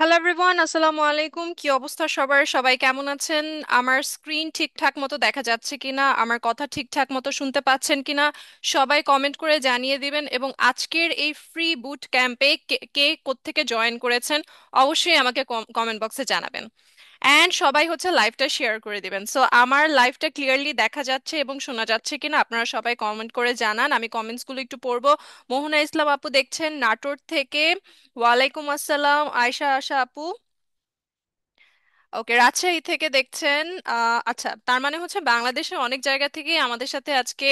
Hello everyone, আসসালামু আলাইকুম। কি অবস্থা সবার? সবাই কেমন আছেন? আমার স্ক্রিন ঠিকঠাক মতো দেখা যাচ্ছে কিনা, আমার কথা ঠিকঠাক মতো শুনতে পাচ্ছেন কিনা, সবাই কমেন্ট করে জানিয়ে দিবেন। এবং আজকের এই ফ্রি বুট ক্যাম্পে কে কে কোত্থেকে জয়েন করেছেন অবশ্যই আমাকে কমেন্ট বক্সে জানাবেন। অ্যান্ড সবাই হচ্ছে লাইভটা শেয়ার করে দিবেন। সো আমার লাইভটা ক্লিয়ারলি দেখা যাচ্ছে এবং শোনা যাচ্ছে কিনা আপনারা সবাই কমেন্ট করে জানান, আমি কমেন্টসগুলো একটু পড়বো। মোহনা ইসলাম আপু দেখছেন নাটোর থেকে। ওয়ালাইকুম আসসালাম আয়শা আশা আপু। ওকে, রাজশাহী থেকে দেখছেন। আচ্ছা, তার মানে হচ্ছে বাংলাদেশের অনেক জায়গা থেকে আমাদের সাথে আজকে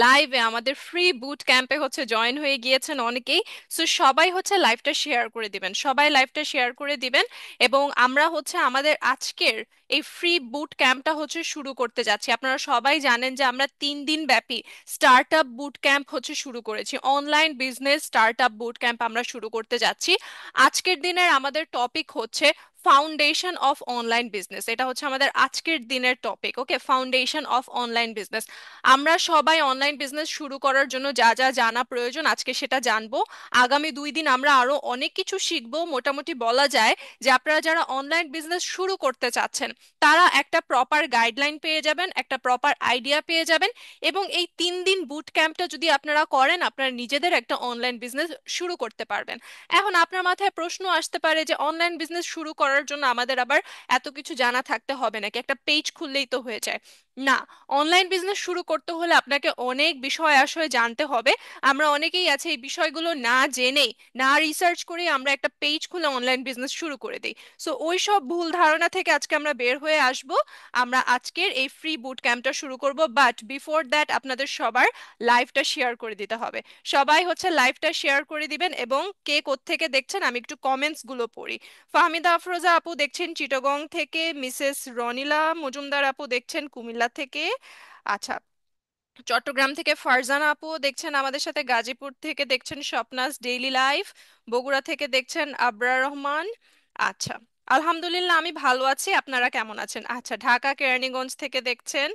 লাইভে আমাদের ফ্রি বুট ক্যাম্পে হচ্ছে জয়েন হয়ে গিয়েছেন অনেকেই। সো সবাই হচ্ছে লাইভটা শেয়ার করে দিবেন, সবাই লাইভটা শেয়ার করে দিবেন। এবং আমরা হচ্ছে আমাদের আজকের এই ফ্রি বুট ক্যাম্পটা হচ্ছে শুরু করতে যাচ্ছি। আপনারা সবাই জানেন যে আমরা 3 দিন ব্যাপী স্টার্ট আপ বুট ক্যাম্প হচ্ছে শুরু করেছি, online business start up boot camp আমরা শুরু করতে যাচ্ছি। আজকের দিনের আমাদের টপিক হচ্ছে ফাউন্ডেশন অফ অনলাইন বিজনেস। এটা হচ্ছে আমাদের আজকের দিনের topic. Okay, foundation of online business. আমরা সবাই অনলাইন বিজনেস শুরু করার জন্য যা যা জানা প্রয়োজন আজকে সেটা জানবো। আগামী 2 দিন আমরা আরো অনেক কিছু শিখবো। মোটামুটি বলা যায় যে আপনারা যারা অনলাইন বিজনেস শুরু করতে চাচ্ছেন তারা একটা প্রপার গাইডলাইন পেয়ে যাবেন, একটা প্রপার আইডিয়া পেয়ে যাবেন। এবং এই 3 দিন বুট ক্যাম্পটা যদি আপনারা করেন আপনারা নিজেদের একটা অনলাইন বিজনেস শুরু করতে পারবেন। এখন আপনার মাথায় প্রশ্ন আসতে পারে যে অনলাইন বিজনেস শুরু করার জন্য আমাদের আবার এত কিছু জানা থাকতে হবে নাকি, একটা পেজ খুললেই তো হয়ে যায়? না, অনলাইন বিজনেস শুরু করতে হলে আপনাকে অনেক বিষয় আশয় জানতে হবে। আমরা অনেকেই আছে এই বিষয়গুলো না জেনেই, না রিসার্চ করে আমরা একটা পেজ খুলে অনলাইন বিজনেস শুরু করে দিই। সো ওই সব ভুল ধারণা থেকে আজকে আমরা বের হয়ে আসব। আমরা আজকের এই ফ্রি বুট ক্যাম্পটা শুরু করব, বাট বিফোর দ্যাট আপনাদের সবার লাইভটা শেয়ার করে দিতে হবে। সবাই হচ্ছে লাইভটা শেয়ার করে দিবেন। এবং কে কোত্থেকে দেখছেন আমি একটু কমেন্টস গুলো পড়ি। ফাহমিদা আফরোজা আপু দেখছেন চিটাগং থেকে, মিসেস রনিলা মজুমদার আপু দেখছেন কুমিল্লা থেকে। আচ্ছা, চট্টগ্রাম থেকে ফারজানা আপু দেখছেন আমাদের সাথে, গাজীপুর থেকে দেখছেন স্বপ্নাস ডেইলি লাইফ, বগুড়া থেকে দেখছেন আবরার রহমান। আচ্ছা, আলহামদুলিল্লাহ আমি ভালো আছি, আপনারা কেমন আছেন? আচ্ছা, ঢাকা কেরানীগঞ্জ থেকে দেখছেন।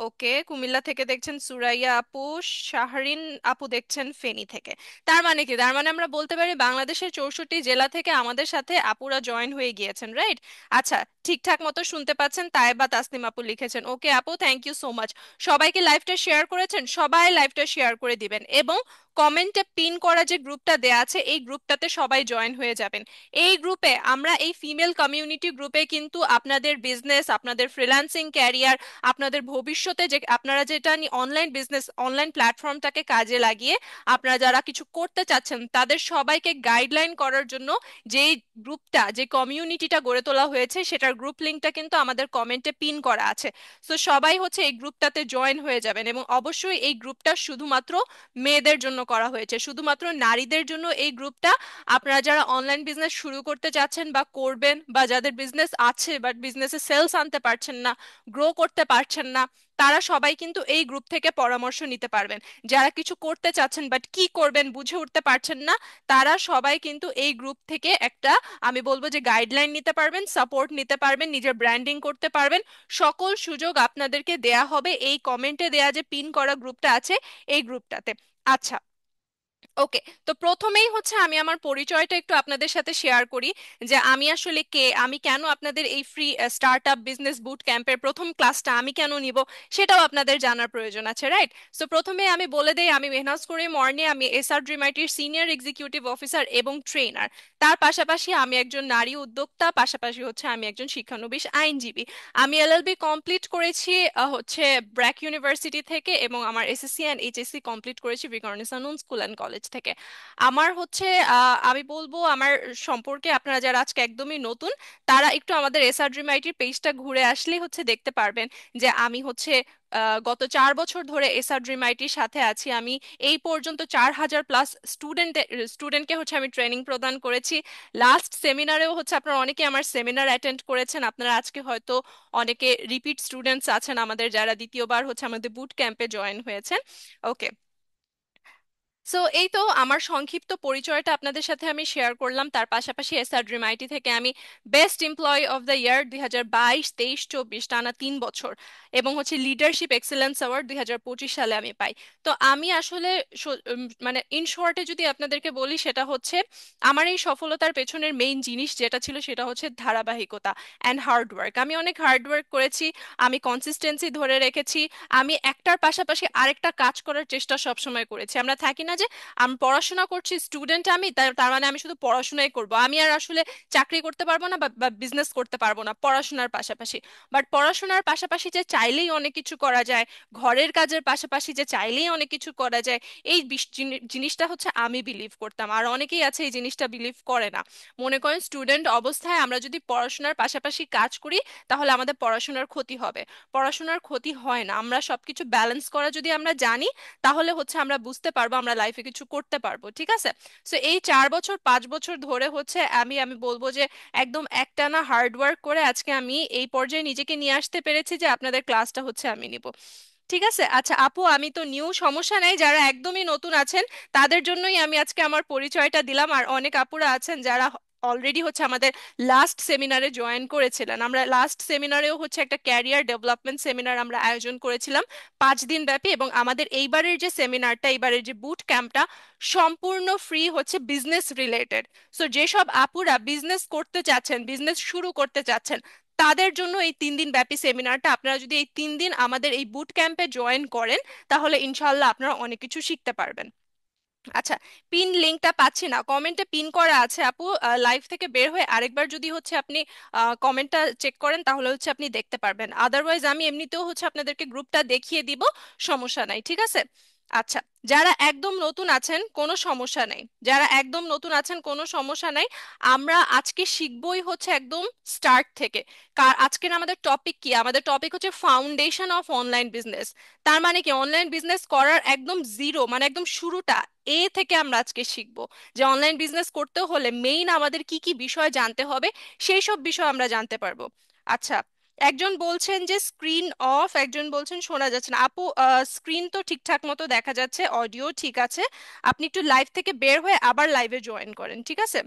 ওকে, কুমিল্লা থেকে দেখছেন সুরাইয়া আপু। শাহরিন আপু দেখছেন ফেনী থেকে। তার মানে কি? তার মানে আমরা বলতে পারি বাংলাদেশের 64 জেলা থেকে আমাদের সাথে আপুরা জয়েন হয়ে গিয়েছেন, রাইট? আচ্ছা, ঠিকঠাক মতো শুনতে পাচ্ছেন? তাইবা তাসনিম আপু লিখেছেন। ওকে আপু, থ্যাংক ইউ সো মাচ। সবাইকে লাইভটা শেয়ার করেছেন? সবাই লাইভটা শেয়ার করে দিবেন। এবং কমেন্টে পিন করা যে গ্রুপটা দেয়া আছে এই গ্রুপটাতে সবাই জয়েন হয়ে যাবেন। এই গ্রুপে আমরা এই ফিমেল কমিউনিটি গ্রুপে কিন্তু আপনাদের বিজনেস, আপনাদের ফ্রিল্যান্সিং ক্যারিয়ার, আপনাদের ভবিষ্যতে যে আপনারা যেটা অনলাইন বিজনেস অনলাইন প্ল্যাটফর্মটাকে কাজে লাগিয়ে আপনারা যারা কিছু করতে চাচ্ছেন তাদের সবাইকে গাইডলাইন করার জন্য যেই গ্রুপটা, যে কমিউনিটিটা গড়ে তোলা হয়েছে সেটার গ্রুপ লিংকটা কিন্তু আমাদের কমেন্টে পিন করা আছে। সো সবাই হচ্ছে এই গ্রুপটাতে জয়েন হয়ে যাবেন। এবং অবশ্যই এই গ্রুপটা শুধুমাত্র মেয়েদের জন্য করা হয়েছে, শুধুমাত্র নারীদের জন্য এই গ্রুপটা। আপনারা যারা অনলাইন বিজনেস শুরু করতে চাচ্ছেন বা করবেন, বা যাদের বিজনেস আছে বাট বিজনেসে সেলস আনতে পারছেন না, গ্রো করতে পারছেন না, তারা সবাই কিন্তু এই গ্রুপ থেকে পরামর্শ নিতে পারবেন। যারা কিছু করতে চাচ্ছেন বাট কি করবেন বুঝে উঠতে পারছেন না, তারা সবাই কিন্তু এই গ্রুপ থেকে একটা, আমি বলবো যে গাইডলাইন নিতে পারবেন, সাপোর্ট নিতে পারবেন, নিজের ব্র্যান্ডিং করতে পারবেন। সকল সুযোগ আপনাদেরকে দেয়া হবে এই কমেন্টে দেয়া যে পিন করা গ্রুপটা আছে এই গ্রুপটাতে। আচ্ছা, ওকে। তো প্রথমেই হচ্ছে আমি আমার পরিচয়টা একটু আপনাদের সাথে শেয়ার করি, যে আমি আসলে কে, আমি কেন আপনাদের এই ফ্রি স্টার্ট আপ বিজনেস বুট ক্যাম্পের প্রথম ক্লাসটা আমি কেন নিব, সেটাও আপনাদের জানার প্রয়োজন আছে, রাইট? সো প্রথমে আমি বলে দেই, আমি মেহনাজ করিম মর্নে, আমি এসআর ড্রিম আইটির সিনিয়র এক্সিকিউটিভ অফিসার এবং ট্রেনার। তার পাশাপাশি আমি একজন নারী উদ্যোক্তা, পাশাপাশি হচ্ছে আমি একজন শিক্ষানবিশ আইনজীবী। আমি এলএলবি কমপ্লিট করেছি হচ্ছে ব্র্যাক ইউনিভার্সিটি থেকে, এবং আমার এসএসসি অ্যান্ড এইচএসসি কমপ্লিট করেছি বিকর্ণিসানুন স্কুল অ্যান্ড কলেজ থেকে। আমার হচ্ছে আমি বলবো আমার সম্পর্কে আপনারা যারা আজকে একদমই নতুন তারা একটু আমাদের এসআর ড্রিম আইটির পেজটা ঘুরে আসলেই হচ্ছে দেখতে পারবেন যে আমি হচ্ছে গত 4 বছর ধরে এসআর ড্রিম আইটির সাথে আছি। আমি এই পর্যন্ত 4,000+ স্টুডেন্টকে হচ্ছে আমি ট্রেনিং প্রদান করেছি। লাস্ট সেমিনারেও হচ্ছে আপনারা অনেকে আমার সেমিনার অ্যাটেন্ড করেছেন, আপনারা আজকে হয়তো অনেকে রিপিট স্টুডেন্টস আছেন আমাদের, যারা দ্বিতীয়বার হচ্ছে আমাদের বুট ক্যাম্পে জয়েন হয়েছেন। ওকে, সো এই তো আমার সংক্ষিপ্ত পরিচয়টা আপনাদের সাথে আমি শেয়ার করলাম। তার পাশাপাশি এসআর ড্রিম আইটি থেকে আমি best employee of the year 2022, 23, 24 টানা 3 বছর, এবং হচ্ছে লিডারশিপ এক্সেলেন্স অ্যাওয়ার্ড 2025 সালে আমি পাই। তো আমি আসলে মানে ইন শর্টে যদি আপনাদেরকে বলি, সেটা হচ্ছে আমার এই সফলতার পেছনের মেইন জিনিস যেটা ছিল সেটা হচ্ছে ধারাবাহিকতা অ্যান্ড হার্ড ওয়ার্ক। আমি অনেক হার্ড ওয়ার্ক করেছি, আমি কনসিস্টেন্সি ধরে রেখেছি, আমি একটার পাশাপাশি আরেকটা কাজ করার চেষ্টা সবসময় করেছি। আমরা থাকি না যে আমি পড়াশোনা করছি, স্টুডেন্ট আমি, তার তার মানে আমি শুধু পড়াশোনাই করব, আমি আর আসলে চাকরি করতে পারবো না বা বিজনেস করতে পারবো না পড়াশোনার পাশাপাশি। বাট পড়াশোনার পাশাপাশি যে চাইলেই অনেক কিছু করা যায়, ঘরের কাজের পাশাপাশি যে চাইলেই অনেক কিছু করা যায়, এই জিনিসটা হচ্ছে আমি বিলিভ করতাম। আর অনেকেই আছে এই জিনিসটা বিলিভ করে না, মনে করেন স্টুডেন্ট অবস্থায় আমরা যদি পড়াশোনার পাশাপাশি কাজ করি তাহলে আমাদের পড়াশোনার ক্ষতি হবে। পড়াশোনার ক্ষতি হয় না, আমরা সবকিছু ব্যালেন্স করা যদি আমরা জানি তাহলে হচ্ছে আমরা বুঝতে পারবো, আমরা লাইফে কিছু করতে পারবো, ঠিক আছে? সো এই 4 বছর 5 বছর ধরে হচ্ছে আমি আমি বলবো যে একদম একটানা হার্ড ওয়ার্ক করে আজকে আমি এই পর্যায়ে নিজেকে নিয়ে আসতে পেরেছি যে আপনাদের ক্লাসটা হচ্ছে আমি নিব। ঠিক আছে, আচ্ছা আপু, আমি তো নিউ, সমস্যা নেই, যারা একদমই নতুন আছেন তাদের জন্যই আমি আজকে আমার পরিচয়টা দিলাম। আর অনেক আপুরা আছেন যারা অলরেডি হচ্ছে আমাদের লাস্ট সেমিনারে জয়েন করেছিলেন। আমরা লাস্ট সেমিনারেও হচ্ছে একটা ক্যারিয়ার ডেভেলপমেন্ট সেমিনার আমরা আয়োজন করেছিলাম 5 দিন ব্যাপী, এবং আমাদের এইবারের যে সেমিনারটা, এইবারের যে বুট ক্যাম্পটা সম্পূর্ণ ফ্রি, হচ্ছে বিজনেস রিলেটেড। সো যেসব আপুরা বিজনেস করতে চাচ্ছেন, বিজনেস শুরু করতে চাচ্ছেন, তাদের জন্য এই 3 দিন ব্যাপী সেমিনারটা। আপনারা যদি এই 3 দিন আমাদের এই বুট ক্যাম্পে জয়েন করেন তাহলে ইনশাল্লাহ আপনারা অনেক কিছু শিখতে পারবেন। আচ্ছা, পিন লিংকটা পাচ্ছি না, কমেন্টে পিন করা আছে আপু, লাইভ থেকে বের হয়ে আরেকবার যদি হচ্ছে আপনি কমেন্টটা চেক করেন তাহলে হচ্ছে আপনি দেখতে পারবেন। আদারওয়াইজ আমি এমনিতেও হচ্ছে আপনাদেরকে গ্রুপটা দেখিয়ে দিব, সমস্যা নাই, ঠিক আছে? আচ্ছা, যারা একদম নতুন আছেন কোনো সমস্যা নেই, যারা একদম নতুন আছেন কোনো সমস্যা নাই। আমরা আজকে শিখবই হচ্ছে একদম স্টার্ট থেকে। আজকের আমাদের টপিক কি? আমাদের টপিক হচ্ছে ফাউন্ডেশন অফ অনলাইন বিজনেস। তার মানে কি, অনলাইন বিজনেস করার একদম জিরো, মানে একদম শুরুটা থেকে আমরা আজকে শিখবো যে অনলাইন বিজনেস করতে হলে মেইন আমাদের কি কি বিষয় জানতে হবে, সেই সব বিষয় আমরা জানতে পারবো। আচ্ছা, একজন বলছেন যে স্ক্রিন অফ, একজন বলছেন শোনা যাচ্ছে না। আপু, স্ক্রিন তো ঠিকঠাক মতো দেখা যাচ্ছে, অডিও ঠিক আছে। আপনি একটু লাইভ থেকে বের হয়ে আবার লাইভে জয়েন করেন, ঠিক আছে?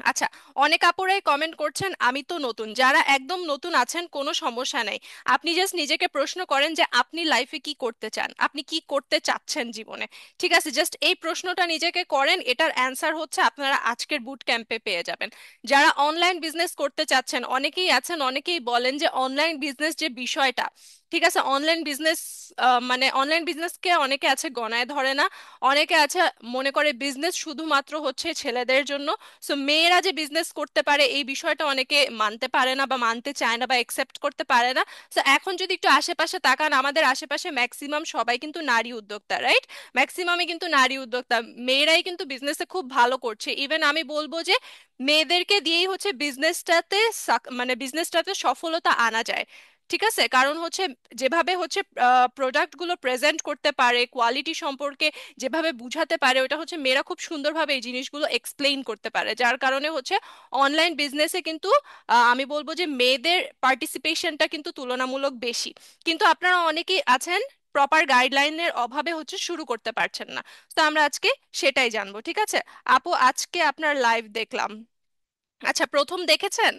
আচ্ছা, অনেক আপুরাই কমেন্ট করছেন আমি তো নতুন। যারা একদম নতুন আছেন কোনো সমস্যা নেই, আপনি জাস্ট নিজেকে প্রশ্ন করেন যে আপনি লাইফে কি করতে চান, আপনি কি করতে চাচ্ছেন জীবনে। ঠিক আছে, জাস্ট এই প্রশ্নটা নিজেকে করেন, এটার অ্যান্সার হচ্ছে আপনারা আজকের বুট ক্যাম্পে পেয়ে যাবেন। যারা অনলাইন বিজনেস করতে চাচ্ছেন, অনেকেই আছেন, অনেকেই বলেন যে অনলাইন বিজনেস যে বিষয়টা, ঠিক আছে, অনলাইন বিজনেস মানে অনলাইন বিজনেসকে অনেকে আছে গণায় ধরে না, অনেকে আছে মনে করে বিজনেস শুধুমাত্র হচ্ছে ছেলেদের জন্য। সো মেয়েরা যে বিজনেস করতে পারে এই বিষয়টা অনেকে মানতে পারে না বা মানতে চায় না বা একসেপ্ট করতে পারে না। সো এখন যদি একটু আশেপাশে তাকান, আমাদের আশেপাশে ম্যাক্সিমাম সবাই কিন্তু নারী উদ্যোক্তা, রাইট? ম্যাক্সিমামই কিন্তু নারী উদ্যোক্তা, মেয়েরাই কিন্তু বিজনেসে খুব ভালো করছে। ইভেন আমি বলবো যে মেয়েদেরকে দিয়েই হচ্ছে বিজনেসটাতে মানে বিজনেসটাতে সফলতা আনা যায়। ঠিক আছে, কারণ হচ্ছে যেভাবে হচ্ছে প্রোডাক্টগুলো প্রেজেন্ট করতে পারে, কোয়ালিটি সম্পর্কে যেভাবে বুঝাতে পারে, ওটা হচ্ছে মেয়েরা খুব সুন্দরভাবে এই জিনিসগুলো এক্সপ্লেইন করতে পারে, যার কারণে হচ্ছে অনলাইন বিজনেসে কিন্তু আমি বলবো যে মেয়েদের পার্টিসিপেশনটা কিন্তু তুলনামূলক বেশি। কিন্তু আপনারা অনেকেই আছেন প্রপার গাইডলাইনের অভাবে হচ্ছে শুরু করতে পারছেন না। তো আমরা আজকে সেটাই জানবো, ঠিক আছে? আপু, আজকে আপনার লাইভ দেখলাম। আচ্ছা, প্রথম দেখেছেন?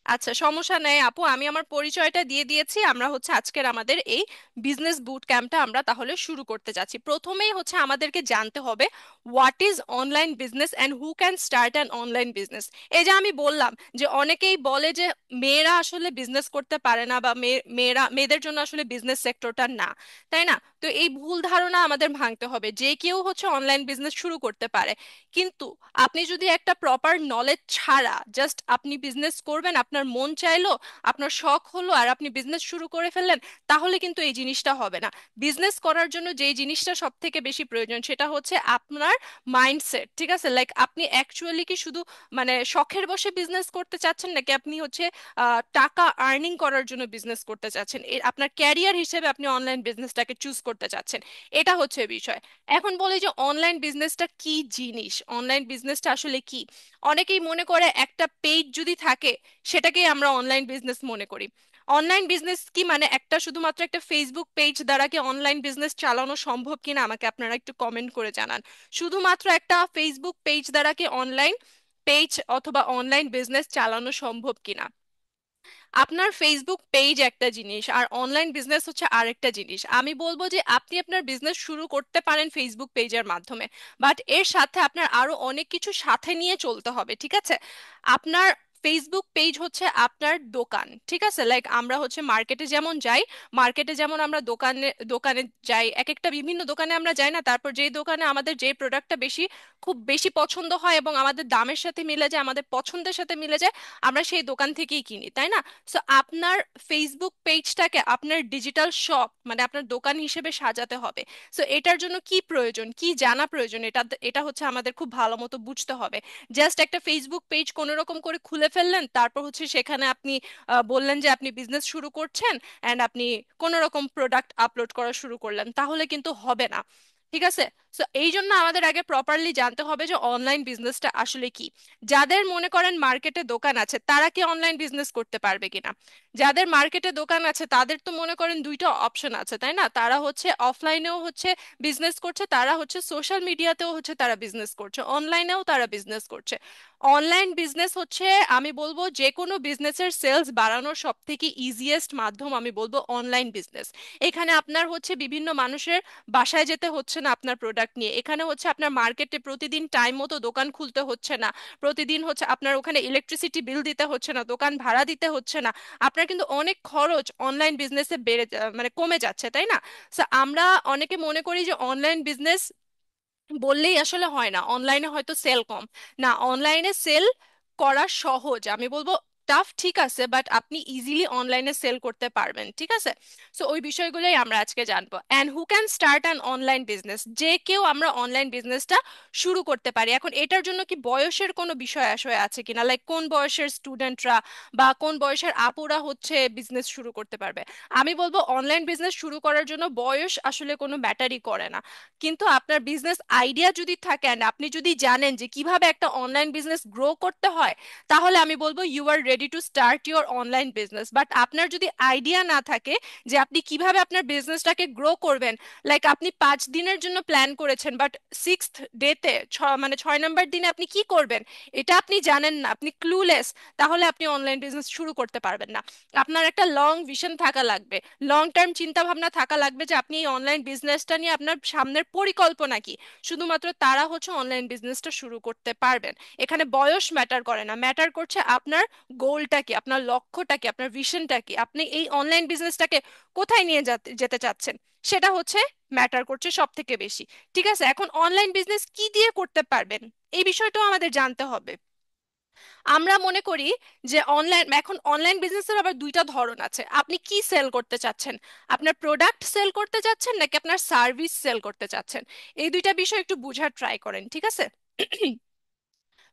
আচ্ছা, সমস্যা নেই আপু, আমি আমার পরিচয়টা দিয়ে দিয়েছি। আমরা হচ্ছে আজকের আমাদের এই বিজনেস বুট ক্যাম্পটা আমরা তাহলে শুরু করতে যাচ্ছি। প্রথমেই হচ্ছে আমাদেরকে জানতে হবে what is online business and who can start an online business. এই যে আমি বললাম যে অনেকেই বলে যে মেয়েরা আসলে বিজনেস করতে পারে না বা মেয়েদের জন্য আসলে বিজনেস সেক্টরটা না, তাই না? তো এই ভুল ধারণা আমাদের ভাঙতে হবে, যে কেউ হচ্ছে অনলাইন বিজনেস শুরু করতে পারে। কিন্তু আপনি যদি একটা প্রপার নলেজ ছাড়া জাস্ট আপনি বিজনেস করবেন, আপনার মন চাইলো, আপনার শখ হলো আর আপনি বিজনেস শুরু করে ফেললেন, তাহলে কিন্তু এই জিনিসটা হবে না। বিজনেস করার জন্য যেই জিনিসটা সব থেকে বেশি প্রয়োজন সেটা হচ্ছে আপনার মাইন্ডসেট, ঠিক আছে? লাইক আপনি অ্যাকচুয়ালি কি শুধু মানে শখের বসে বিজনেস করতে চাচ্ছেন, নাকি আপনি হচ্ছে টাকা আর্নিং করার জন্য বিজনেস করতে চাচ্ছেন, আপনার ক্যারিয়ার হিসেবে আপনি অনলাইন বিজনেসটাকে চুজ করতে চাচ্ছেন, এটা হচ্ছে বিষয়। এখন বলি যে অনলাইন বিজনেসটা কি জিনিস, অনলাইন বিজনেসটা আসলে কি। অনেকেই মনে করে একটা পেজ যদি থাকে সেটাকেই আমরা অনলাইন বিজনেস মনে করি। অনলাইন বিজনেস কি মানে একটা শুধুমাত্র একটা ফেসবুক পেজ দ্বারা কি অনলাইন বিজনেস চালানো সম্ভব কিনা আমাকে আপনারা একটু কমেন্ট করে জানান। শুধুমাত্র একটা ফেসবুক পেজ দ্বারা কি অনলাইন পেজ অথবা অনলাইন বিজনেস চালানো সম্ভব কিনা। আপনার ফেসবুক পেজ একটা জিনিস আর অনলাইন বিজনেস হচ্ছে আরেকটা জিনিস। আমি বলবো যে আপনি আপনার বিজনেস শুরু করতে পারেন ফেসবুক পেজের মাধ্যমে, বাট এর সাথে আপনার আরো অনেক কিছু সাথে নিয়ে চলতে হবে, ঠিক আছে? আপনার ফেসবুক পেজ হচ্ছে আপনার দোকান, ঠিক আছে? লাইক আমরা হচ্ছে মার্কেটে যেমন যাই, মার্কেটে যেমন আমরা দোকানে দোকানে যাই, এক একটা বিভিন্ন দোকানে আমরা যাই না, তারপর যেই দোকানে আমাদের যে প্রোডাক্টটা খুব বেশি পছন্দ হয় এবং আমাদের দামের সাথে মিলে যায়, আমাদের পছন্দের সাথে মিলে যায়, আমরা সেই দোকান থেকেই কিনি, তাই না? সো আপনার ফেসবুক পেজটাকে আপনার ডিজিটাল শপ মানে আপনার দোকান হিসেবে সাজাতে হবে। সো এটার জন্য কি প্রয়োজন, কি জানা প্রয়োজন, এটা এটা হচ্ছে আমাদের খুব ভালো মতো বুঝতে হবে। জাস্ট একটা ফেসবুক পেজ কোনো রকম করে খুলে ফেললেন, তারপর হচ্ছে সেখানে আপনি বললেন যে আপনি বিজনেস শুরু করছেন, অ্যান্ড আপনি কোনো রকম প্রোডাক্ট আপলোড করা শুরু করলেন, তাহলে কিন্তু হবে না, ঠিক আছে? সো এই জন্য আমাদের আগে প্রপারলি জানতে হবে যে অনলাইন বিজনেসটা আসলে কি। যাদের মনে করেন মার্কেটে দোকান আছে তারা কি অনলাইন বিজনেস করতে পারবে কিনা? যাদের মার্কেটে দোকান আছে তাদের তো মনে করেন দুইটা অপশন আছে, তাই না? তারা হচ্ছে অফলাইনেও হচ্ছে বিজনেস করছে, তারা হচ্ছে সোশ্যাল মিডিয়াতেও হচ্ছে তারা বিজনেস করছে, অনলাইনেও তারা বিজনেস করছে। অনলাইন বিজনেস হচ্ছে, আমি বলবো যে কোনো বিজনেসের সেলস বাড়ানোর সব থেকে ইজিয়েস্ট মাধ্যম আমি বলবো অনলাইন বিজনেস। এখানে আপনার হচ্ছে বিভিন্ন মানুষের বাসায় যেতে হচ্ছে না আপনার প্রোডাক্ট নিয়ে, এখানে হচ্ছে আপনার মার্কেটে প্রতিদিন টাইম মতো দোকান খুলতে হচ্ছে না, প্রতিদিন হচ্ছে আপনার ওখানে ইলেকট্রিসিটি বিল দিতে হচ্ছে না, দোকান ভাড়া দিতে হচ্ছে না। আপনার কিন্তু অনেক খরচ অনলাইন বিজনেসে মানে কমে যাচ্ছে, তাই না? So, আমরা অনেকে মনে করি যে অনলাইন বিজনেস বললেই আসলে হয় না, অনলাইনে হয়তো সেল কম। না, অনলাইনে সেল করা সহজ, আমি বলবো টাফ ঠিক আছে, বাট আপনি ইজিলি অনলাইনে সেল করতে পারবেন, ঠিক আছে? সো ওই বিষয়গুলোই আমরা আজকে জানবো। And who can start an online business, যে কেউ আমরা অনলাইন বিজনেসটা শুরু করতে পারি। এখন এটার জন্য কি বয়সের কোনো বিষয় আশয় আছে কিনা, লাইক কোন বয়সের স্টুডেন্টরা বা কোন বয়সের আপুরা হচ্ছে বিজনেস শুরু করতে পারবে? আমি বলবো অনলাইন বিজনেস শুরু করার জন্য বয়স আসলে কোনো ম্যাটারই করে না। কিন্তু আপনার বিজনেস আইডিয়া যদি থাকে and আপনি যদি জানেন যে কিভাবে একটা অনলাইন বিজনেস গ্রো করতে হয়, তাহলে আমি বলবো you are ready to start your online business. But আপনার যদি আইডিয়া না থাকে যে আপনি কিভাবে আপনার বিজনেসটাকে গ্রো করবেন, লাইক আপনি 5 দিনের জন্য প্ল্যান করেছেন, বাট 6th ডেতে মানে 6 নম্বর দিনে আপনি কি করবেন এটা আপনি জানেন না, আপনি ক্লুলেস, তাহলে আপনি অনলাইন বিজনেস শুরু করতে পারবেন না। আপনার একটা লং ভিশন থাকা লাগবে, লং টার্ম চিন্তা ভাবনা থাকা লাগবে যে আপনি এই অনলাইন বিজনেসটা নিয়ে আপনার সামনের পরিকল্পনা কি। শুধুমাত্র তারা হচ্ছে অনলাইন বিজনেসটা শুরু করতে পারবেন। এখানে বয়স ম্যাটার করে না, ম্যাটার করছে আপনার গোলটা কি, আপনার লক্ষ্যটা কি, আপনার ভিশনটা কি, আপনি এই অনলাইন বিজনেসটাকে কোথায় নিয়ে যেতে চাচ্ছেন, সেটা হচ্ছে ম্যাটার করছে সব থেকে বেশি। ঠিক আছে, এখন অনলাইন বিজনেস কি দিয়ে করতে পারবেন এই বিষয়টাও আমাদের জানতে হবে। আমরা মনে করি যে এখন অনলাইন বিজনেসের আবার দুইটা ধরন আছে। আপনি কি সেল করতে চাচ্ছেন, আপনার প্রোডাক্ট সেল করতে চাচ্ছেন নাকি আপনার সার্ভিস সেল করতে চাচ্ছেন? এই দুইটা বিষয় একটু বুঝার ট্রাই করেন, ঠিক আছে?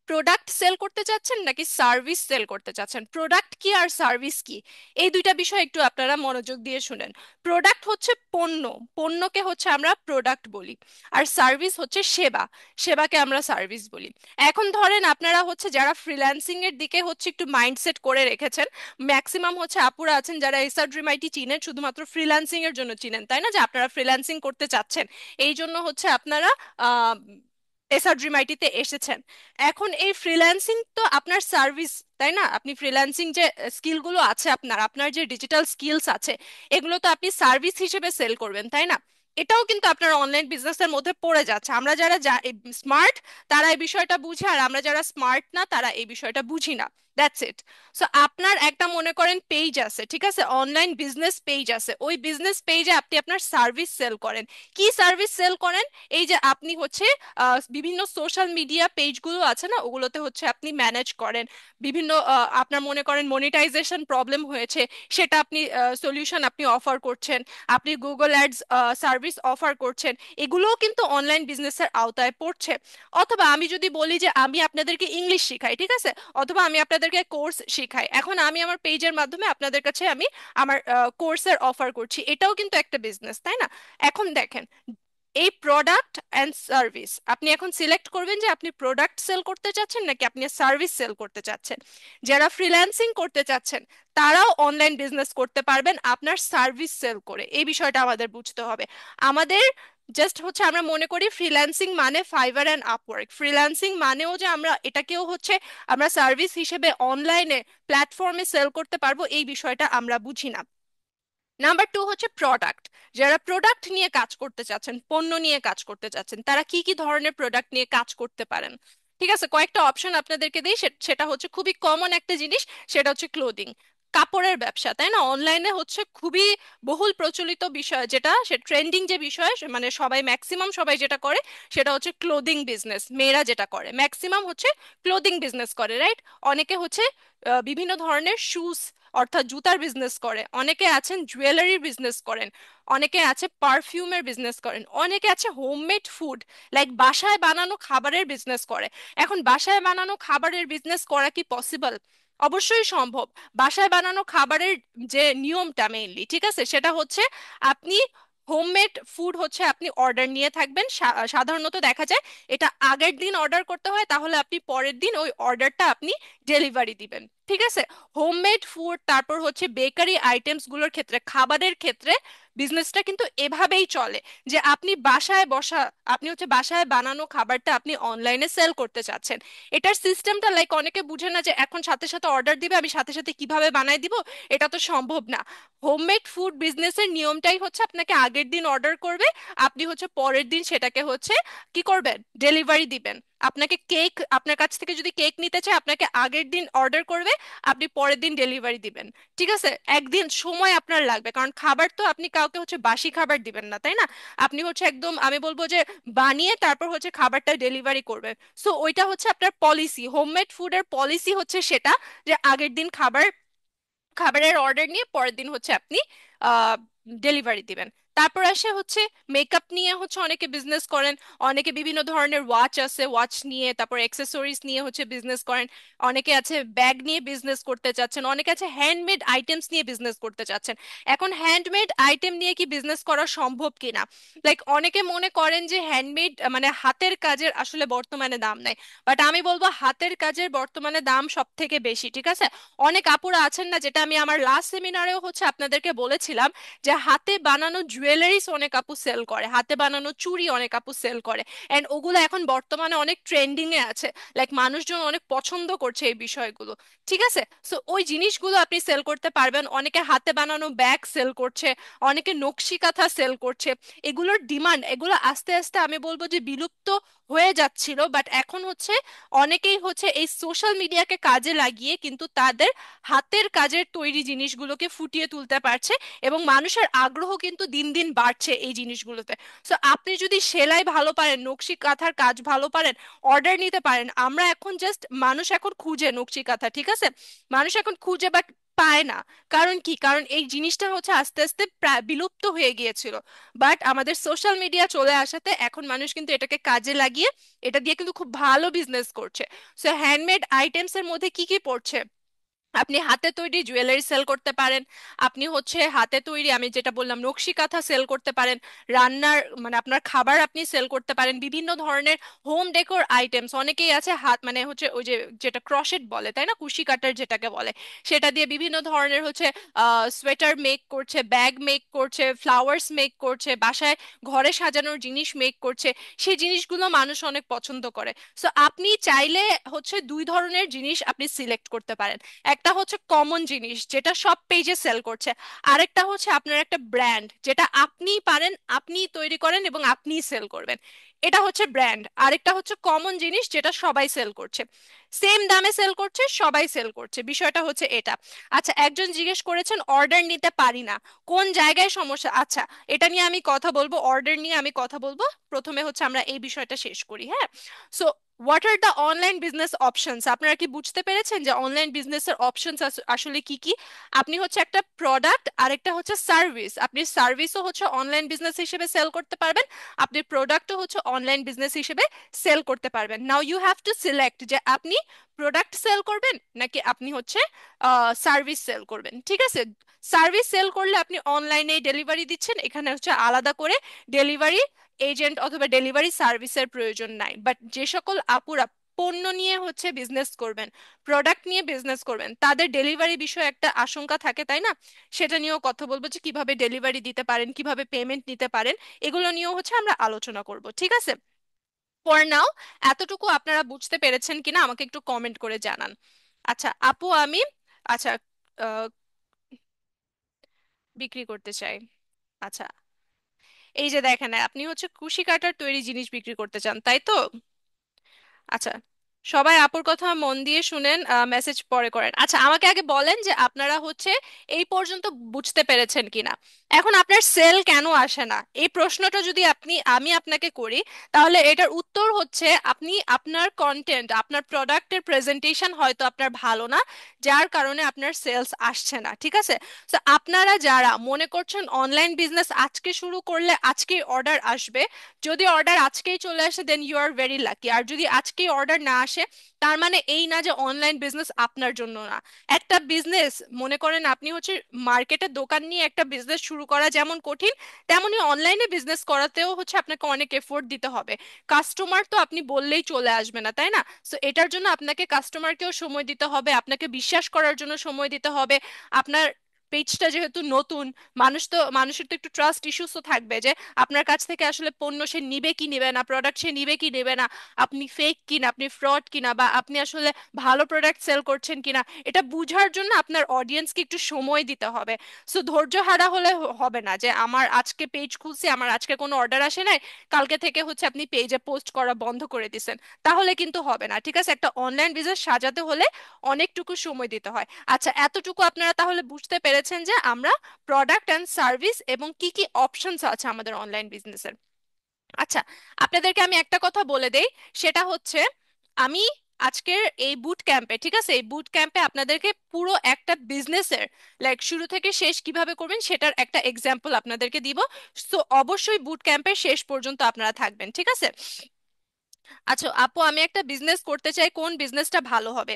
প্রোডাক্ট সেল করতে চাচ্ছেন নাকি সার্ভিস সেল করতে চাচ্ছেন, প্রোডাক্ট কি আর সার্ভিস কি, এই দুইটা বিষয় একটু আপনারা মনোযোগ দিয়ে শুনেন। প্রোডাক্ট হচ্ছে পণ্য, পণ্যকে হচ্ছে আমরা প্রোডাক্ট বলি। আর সার্ভিস হচ্ছে সেবা, সেবাকে আমরা সার্ভিস বলি। এখন ধরেন আপনারা হচ্ছে যারা ফ্রিল্যান্সিং এর দিকে হচ্ছে একটু মাইন্ডসেট করে রেখেছেন, ম্যাক্সিমাম হচ্ছে আপুরা আছেন যারা এসআর ড্রিম আইটি চিনেন, শুধুমাত্র ফ্রিল্যান্সিং এর জন্য চিনেন, তাই না? যে আপনারা ফ্রিল্যান্সিং করতে চাচ্ছেন, এই জন্য হচ্ছে আপনারা এসআর ড্রিম আইটিতে এসেছেন। এখন এই ফ্রিল্যান্সিং তো আপনার সার্ভিস, তাই না? আপনি ফ্রিল্যান্সিং যে স্কিলগুলো আছে আপনার আপনার যে ডিজিটাল স্কিলস আছে, এগুলো তো আপনি সার্ভিস হিসেবে সেল করবেন, তাই না? এটাও কিন্তু আপনার অনলাইন বিজনেসের মধ্যে পড়ে যাচ্ছে। আমরা যারা স্মার্ট তারা এই বিষয়টা বুঝে, আর আমরা যারা স্মার্ট না তারা এই বিষয়টা বুঝি না। That's it. সো আপনার একটা মনে করেন পেজ আছে, ঠিক আছে, অনলাইন বিজনেস পেজ আছে, ওই বিজনেস পেজে আপনি আপনার সার্ভিস সেল করেন। কি সার্ভিস সেল করেন? এই যে আপনি হচ্ছে বিভিন্ন সোশ্যাল মিডিয়া পেজগুলো আছে না, ওগুলোতে হচ্ছে আপনি ম্যানেজ করেন। বিভিন্ন আপনার মনে করেন মনিটাইজেশন প্রবলেম হয়েছে, সেটা আপনি সলিউশন আপনি অফার করছেন, আপনি গুগল অ্যাডস সার্ভিস অফার করছেন, এগুলোও কিন্তু অনলাইন বিজনেসের আওতায় পড়ছে। অথবা আমি যদি বলি যে আমি আপনাদেরকে ইংলিশ শিখাই, ঠিক আছে, অথবা আমি আপনাদেরকে কোর্স শিখাই, এখন আমি আমার পেজের মাধ্যমে আপনাদের কাছে আমি আমার কোর্সের অফার করছি, এটাও কিন্তু একটা বিজনেস, তাই না? এখন দেখেন, এই প্রোডাক্ট অ্যান্ড সার্ভিস আপনি এখন সিলেক্ট করবেন যে আপনি প্রোডাক্ট সেল করতে চাচ্ছেন নাকি আপনি সার্ভিস সেল করতে চাচ্ছেন। যারা ফ্রিল্যান্সিং করতে চাচ্ছেন তারাও অনলাইন বিজনেস করতে পারবেন আপনার সার্ভিস সেল করে, এই বিষয়টা আমাদের বুঝতে হবে। আমাদের জাস্ট হচ্ছে আমরা মনে করি ফ্রিল্যান্সিং মানে ফাইবার অ্যান্ড আপওয়ার্ক, ফ্রিল্যান্সিং মানেও যে আমরা এটাকেও হচ্ছে আমরা সার্ভিস হিসেবে অনলাইনে প্ল্যাটফর্মে সেল করতে পারবো, এই বিষয়টা আমরা বুঝি না। নাম্বার টু হচ্ছে প্রোডাক্ট। যারা প্রোডাক্ট নিয়ে কাজ করতে চাচ্ছেন, পণ্য নিয়ে কাজ করতে চাচ্ছেন, তারা কি কি ধরনের প্রোডাক্ট নিয়ে কাজ করতে পারেন। ঠিক আছে, কয়েকটা অপশন আপনাদেরকে দিই। সেটা হচ্ছে খুবই কমন একটা জিনিস, সেটা হচ্ছে ক্লোদিং, কাপড়ের ব্যবসা, তাই না? অনলাইনে হচ্ছে খুবই বহুল প্রচলিত বিষয়, যেটা সে ট্রেন্ডিং যে বিষয়, মানে সবাই ম্যাক্সিমাম সবাই যেটা করে সেটা হচ্ছে ক্লোদিং বিজনেস। মেয়েরা যেটা করে ম্যাক্সিমাম হচ্ছে ক্লোদিং বিজনেস করে, রাইট? অনেকে হচ্ছে বিভিন্ন ধরনের শুজ অর্থাৎ জুতার বিজনেস করে, অনেকে আছেন জুয়েলারির বিজনেস করেন, অনেকে আছে পারফিউমের বিজনেস করেন, অনেকে আছে হোমমেড ফুড লাইক বাসায় বানানো খাবারের বিজনেস করে। এখন বাসায় বানানো খাবারের বিজনেস করা কি পসিবল? অবশ্যই সম্ভব। বাসায় বানানো খাবারের যে নিয়মটা মেইনলি, ঠিক আছে, সেটা হচ্ছে আপনি হোমমেড ফুড হচ্ছে আপনি অর্ডার নিয়ে থাকবেন। সাধারণত দেখা যায় এটা আগের দিন অর্ডার করতে হয়, তাহলে আপনি পরের দিন ওই অর্ডারটা আপনি ডেলিভারি দিবেন, ঠিক আছে। হোমমেড ফুড, তারপর হচ্ছে বেকারি আইটেমস গুলোর ক্ষেত্রে, খাবারের ক্ষেত্রে বিজনেসটা কিন্তু এভাবেই চলে যে আপনি বাসায় বসা, আপনি হচ্ছে বাসায় বানানো খাবারটা আপনি অনলাইনে সেল করতে চাচ্ছেন। এটার সিস্টেমটা লাইক অনেকে বুঝে না যে এখন সাথে সাথে অর্ডার দিবে, আমি সাথে সাথে কিভাবে বানাই দিব, এটা তো সম্ভব না। হোমমেড ফুড বিজনেসের নিয়মটাই হচ্ছে আপনাকে আগের দিন অর্ডার করবে, আপনি হচ্ছে পরের দিন সেটাকে হচ্ছে কি করবেন, ডেলিভারি দিবেন। আপনাকে কেক, আপনার কাছ থেকে যদি কেক নিতে চায় আপনাকে আগের দিন অর্ডার করবে, আপনি পরের দিন ডেলিভারি দিবেন, ঠিক আছে। একদিন সময় আপনার লাগবে, কারণ খাবার তো আপনি কাউকে হচ্ছে বাসি খাবার দিবেন না, তাই না? আপনি হচ্ছে একদম আমি বলবো যে বানিয়ে তারপর হচ্ছে খাবারটা ডেলিভারি করবেন। সো ওইটা হচ্ছে আপনার পলিসি, হোমমেড ফুডের পলিসি হচ্ছে সেটা, যে আগের দিন খাবারের অর্ডার নিয়ে পরের দিন হচ্ছে আপনি ডেলিভারি দিবেন। তারপর আসে হচ্ছে মেকআপ নিয়ে হচ্ছে অনেকে বিজনেস করেন, অনেকে বিভিন্ন ধরনের ওয়াচ আছে, ওয়াচ নিয়ে, তারপর অ্যাক্সেসরিজ নিয়ে হচ্ছে বিজনেস করেন, অনেকে আছে ব্যাগ নিয়ে বিজনেস করতে চাচ্ছেন, অনেকে আছে হ্যান্ডমেড আইটেমস নিয়ে বিজনেস করতে চাচ্ছেন। এখন হ্যান্ডমেড আইটেম নিয়ে কি বিজনেস করা সম্ভব কিনা, লাইক অনেকে মনে করেন যে হ্যান্ডমেড মানে হাতের কাজের আসলে বর্তমানে দাম নাই, বাট আমি বলবো হাতের কাজের বর্তমানে দাম সব থেকে বেশি, ঠিক আছে। অনেক আপুরা আছেন না, যেটা আমি আমার লাস্ট সেমিনারেও হচ্ছে আপনাদেরকে বলেছিলাম, যে হাতে বানানো জুয়েলারিস অনেক আপু সেল করে, হাতে বানানো চুড়ি অনেক আপু সেল করে, এন্ড ওগুলো এখন বর্তমানে অনেক ট্রেন্ডিং এ আছে, লাইক মানুষজন অনেক পছন্দ করছে এই বিষয়গুলো, ঠিক আছে। সো ওই জিনিসগুলো আপনি সেল করতে পারবেন। অনেকে হাতে বানানো ব্যাগ সেল করছে, অনেকে নকশি কাঁথা সেল করছে। এগুলোর ডিমান্ড, এগুলো আস্তে আস্তে আমি বলবো যে বিলুপ্ত হয়ে যাচ্ছিল, বাট এখন হচ্ছে অনেকেই হচ্ছে এই সোশ্যাল মিডিয়াকে কাজে লাগিয়ে কিন্তু তাদের হাতের কাজের তৈরি জিনিসগুলোকে ফুটিয়ে তুলতে পারছে, এবং মানুষের আগ্রহ কিন্তু দিন দিন বাড়ছে এই জিনিসগুলোতে। সো আপনি যদি সেলাই ভালো পারেন, নকশি কাঁথার কাজ ভালো পারেন, অর্ডার নিতে পারেন। আমরা এখন জাস্ট, মানুষ এখন খুঁজে নকশি কাঁথা, ঠিক আছে, মানুষ এখন খুঁজে বাট পায় না। কারণ কি, কারণ এই জিনিসটা হচ্ছে আস্তে আস্তে প্রায় বিলুপ্ত হয়ে গিয়েছিল, বাট আমাদের সোশ্যাল মিডিয়া চলে আসাতে এখন মানুষ কিন্তু এটাকে কাজে লাগিয়ে এটা দিয়ে কিন্তু খুব ভালো বিজনেস করছে। সো হ্যান্ডমেড আইটেমস এর মধ্যে কি কি পড়ছে, আপনি হাতে তৈরি জুয়েলারি সেল করতে পারেন, আপনি হচ্ছে হাতে তৈরি আমি যেটা বললাম নকশি কাঁথা সেল করতে পারেন, রান্নার মানে আপনার খাবার আপনি সেল করতে পারেন, বিভিন্ন ধরনের হোম ডেকোর আইটেমস, অনেকেই আছে হাত মানে হচ্ছে ওই যে যেটা ক্রশেট বলে, তাই না, কুশি কাটার যেটাকে বলে, সেটা দিয়ে বিভিন্ন ধরনের হচ্ছে সোয়েটার মেক করছে, ব্যাগ মেক করছে, ফ্লাওয়ার্স মেক করছে, বাসায় ঘরে সাজানোর জিনিস মেক করছে। সেই জিনিসগুলো মানুষ অনেক পছন্দ করে। সো আপনি চাইলে হচ্ছে দুই ধরনের জিনিস আপনি সিলেক্ট করতে পারেন। একটা হচ্ছে কমন জিনিস যেটা সব পেজে সেল করছে, আরেকটা হচ্ছে আপনার একটা ব্র্যান্ড যেটা আপনিই পারেন, আপনিই তৈরি করেন এবং আপনিই সেল করবেন। এটা হচ্ছে ব্র্যান্ড। আরেকটা হচ্ছে কমন জিনিস যেটা সবাই সেল করছে, সেম দামে সেল করছে, সবাই সেল করছে, বিষয়টা হচ্ছে এটা। আচ্ছা, একজন জিজ্ঞেস করেছেন অর্ডার নিতে পারি না, কোন জায়গায় সমস্যা। আচ্ছা, এটা নিয়ে আমি কথা বলবো, অর্ডার নিয়ে আমি কথা বলবো। প্রথমে হচ্ছে আমরা এই বিষয়টা শেষ করি, হ্যাঁ। So what are the online business options, আপনারা কি বুঝতে পেরেছেন যে অনলাইন বিজনেসের অপশনস আসলে কি কি? আপনি হচ্ছে একটা প্রোডাক্ট আর একটা হচ্ছে সার্ভিস, আপনি সার্ভিসও হচ্ছে অনলাইন বিজনেস হিসেবে সেল করতে পারবেন, আপনি প্রোডাক্টও হচ্ছে অনলাইন বিজনেস হিসেবে সেল করতে পারবেন। Now you have to select যে আপনি প্রোডাক্ট সেল করবেন নাকি আপনি হচ্ছে সার্ভিস সেল করবেন, ঠিক আছে। সার্ভিস সেল করলে আপনি অনলাইনে ডেলিভারি দিচ্ছেন, এখানে হচ্ছে আলাদা করে ডেলিভারি এজেন্ট অথবা ডেলিভারি সার্ভিসের প্রয়োজন নাই, বাট যে সকল আপুরা পণ্য নিয়ে হচ্ছে বিজনেস করবেন, প্রোডাক্ট নিয়ে বিজনেস করবেন, তাদের ডেলিভারি বিষয়ে একটা আশঙ্কা থাকে, তাই না? সেটা নিয়েও কথা বলবো, যে কিভাবে ডেলিভারি দিতে পারেন, কিভাবে পেমেন্ট নিতে পারেন, এগুলো নিয়েও হচ্ছে আমরা আলোচনা করব, ঠিক আছে? ফর নাও এতটুকু আপনারা বুঝতে পেরেছেন কিনা আমাকে একটু কমেন্ট করে জানান। আচ্ছা আপু, আমি আচ্ছা আহ, বিক্রি করতে চাই। আচ্ছা, এই যে দেখেন, আপনি হচ্ছে কুশি কাটার তৈরি জিনিস বিক্রি করতে চান, তাই তো? আচ্ছা, সবাই আপুর কথা মন দিয়ে শুনেন, মেসেজ পরে করেন। আচ্ছা, আমাকে আগে বলেন যে আপনারা হচ্ছে এই পর্যন্ত বুঝতে পেরেছেন কিনা। এখন আপনার সেল কেন আসে না, এই প্রশ্নটা যদি আমি আপনাকে করি, তাহলে এটার উত্তর হচ্ছে আপনি আপনার কন্টেন্ট, আপনার প্রোডাক্টের প্রেজেন্টেশন হয়তো আপনার ভালো না, যার কারণে আপনার সেলস আসছে না, ঠিক আছে? তো আপনারা যারা মনে করছেন অনলাইন বিজনেস আজকে শুরু করলে আজকেই অর্ডার আসবে, যদি অর্ডার আজকেই চলে আসে then you are very lucky. আর যদি আজকেই অর্ডার না আসে, তার মানে এই না যে অনলাইন বিজনেস আপনার জন্য না। একটা বিজনেস, মনে করেন আপনি হচ্ছে মার্কেটে দোকান নিয়ে একটা বিজনেস শুরু করা যেমন কঠিন, তেমনি অনলাইনে বিজনেস করাতেও হচ্ছে আপনাকে অনেক এফোর্ট দিতে হবে। কাস্টমার তো আপনি বললেই চলে আসবে না, তাই না? সো এটার জন্য আপনাকে কাস্টমারকেও সময় দিতে হবে, আপনাকে বিশ্বাস করার জন্য সময় দিতে হবে। আপনার পেজটা যেহেতু নতুন, মানুষের তো একটু ট্রাস্ট ইস্যুসও থাকবে, যে আপনার কাছ থেকে আসলে পণ্য সে নিবে কি নিবে না, প্রোডাক্ট সে নিবে কি নেবে না, আপনি ফেক কিনা, আপনি ফ্রড কিনা, বা আপনি আসলে ভালো প্রোডাক্ট সেল করছেন কিনা, এটা বুঝার জন্য আপনার অডিয়েন্সকে একটু সময় দিতে হবে। সো ধৈর্য হারা হলে হবে না, যে আমার আজকে পেজ খুলছি, আমার আজকে কোনো অর্ডার আসে নাই, কালকে থেকে হচ্ছে আপনি পেজে পোস্ট করা বন্ধ করে দিছেন, তাহলে কিন্তু হবে না, ঠিক আছে? একটা অনলাইন বিজনেস সাজাতে হলে অনেকটুকু সময় দিতে হয়। আচ্ছা, এতটুকু আপনারা তাহলে বুঝতে পেরেছেন যে আমরা প্রোডাক্ট অ্যান্ড সার্ভিস এবং কি কি অপশনস আছে আমাদের অনলাইন বিজনেসের। আচ্ছা, আপনাদেরকে আমি একটা কথা বলে দেই, সেটা হচ্ছে আমি আজকের এই বুট ক্যাম্পে, ঠিক আছে, এই বুট ক্যাম্পে আপনাদেরকে পুরো একটা বিজনেসের লাইক শুরু থেকে শেষ কিভাবে করবেন সেটার একটা এক্সাম্পল আপনাদেরকে দিব। সো অবশ্যই বুট ক্যাম্পের শেষ পর্যন্ত আপনারা থাকবেন, ঠিক আছে? আচ্ছা আপু, আমি একটা বিজনেস করতে চাই, কোন বিজনেসটা ভালো হবে?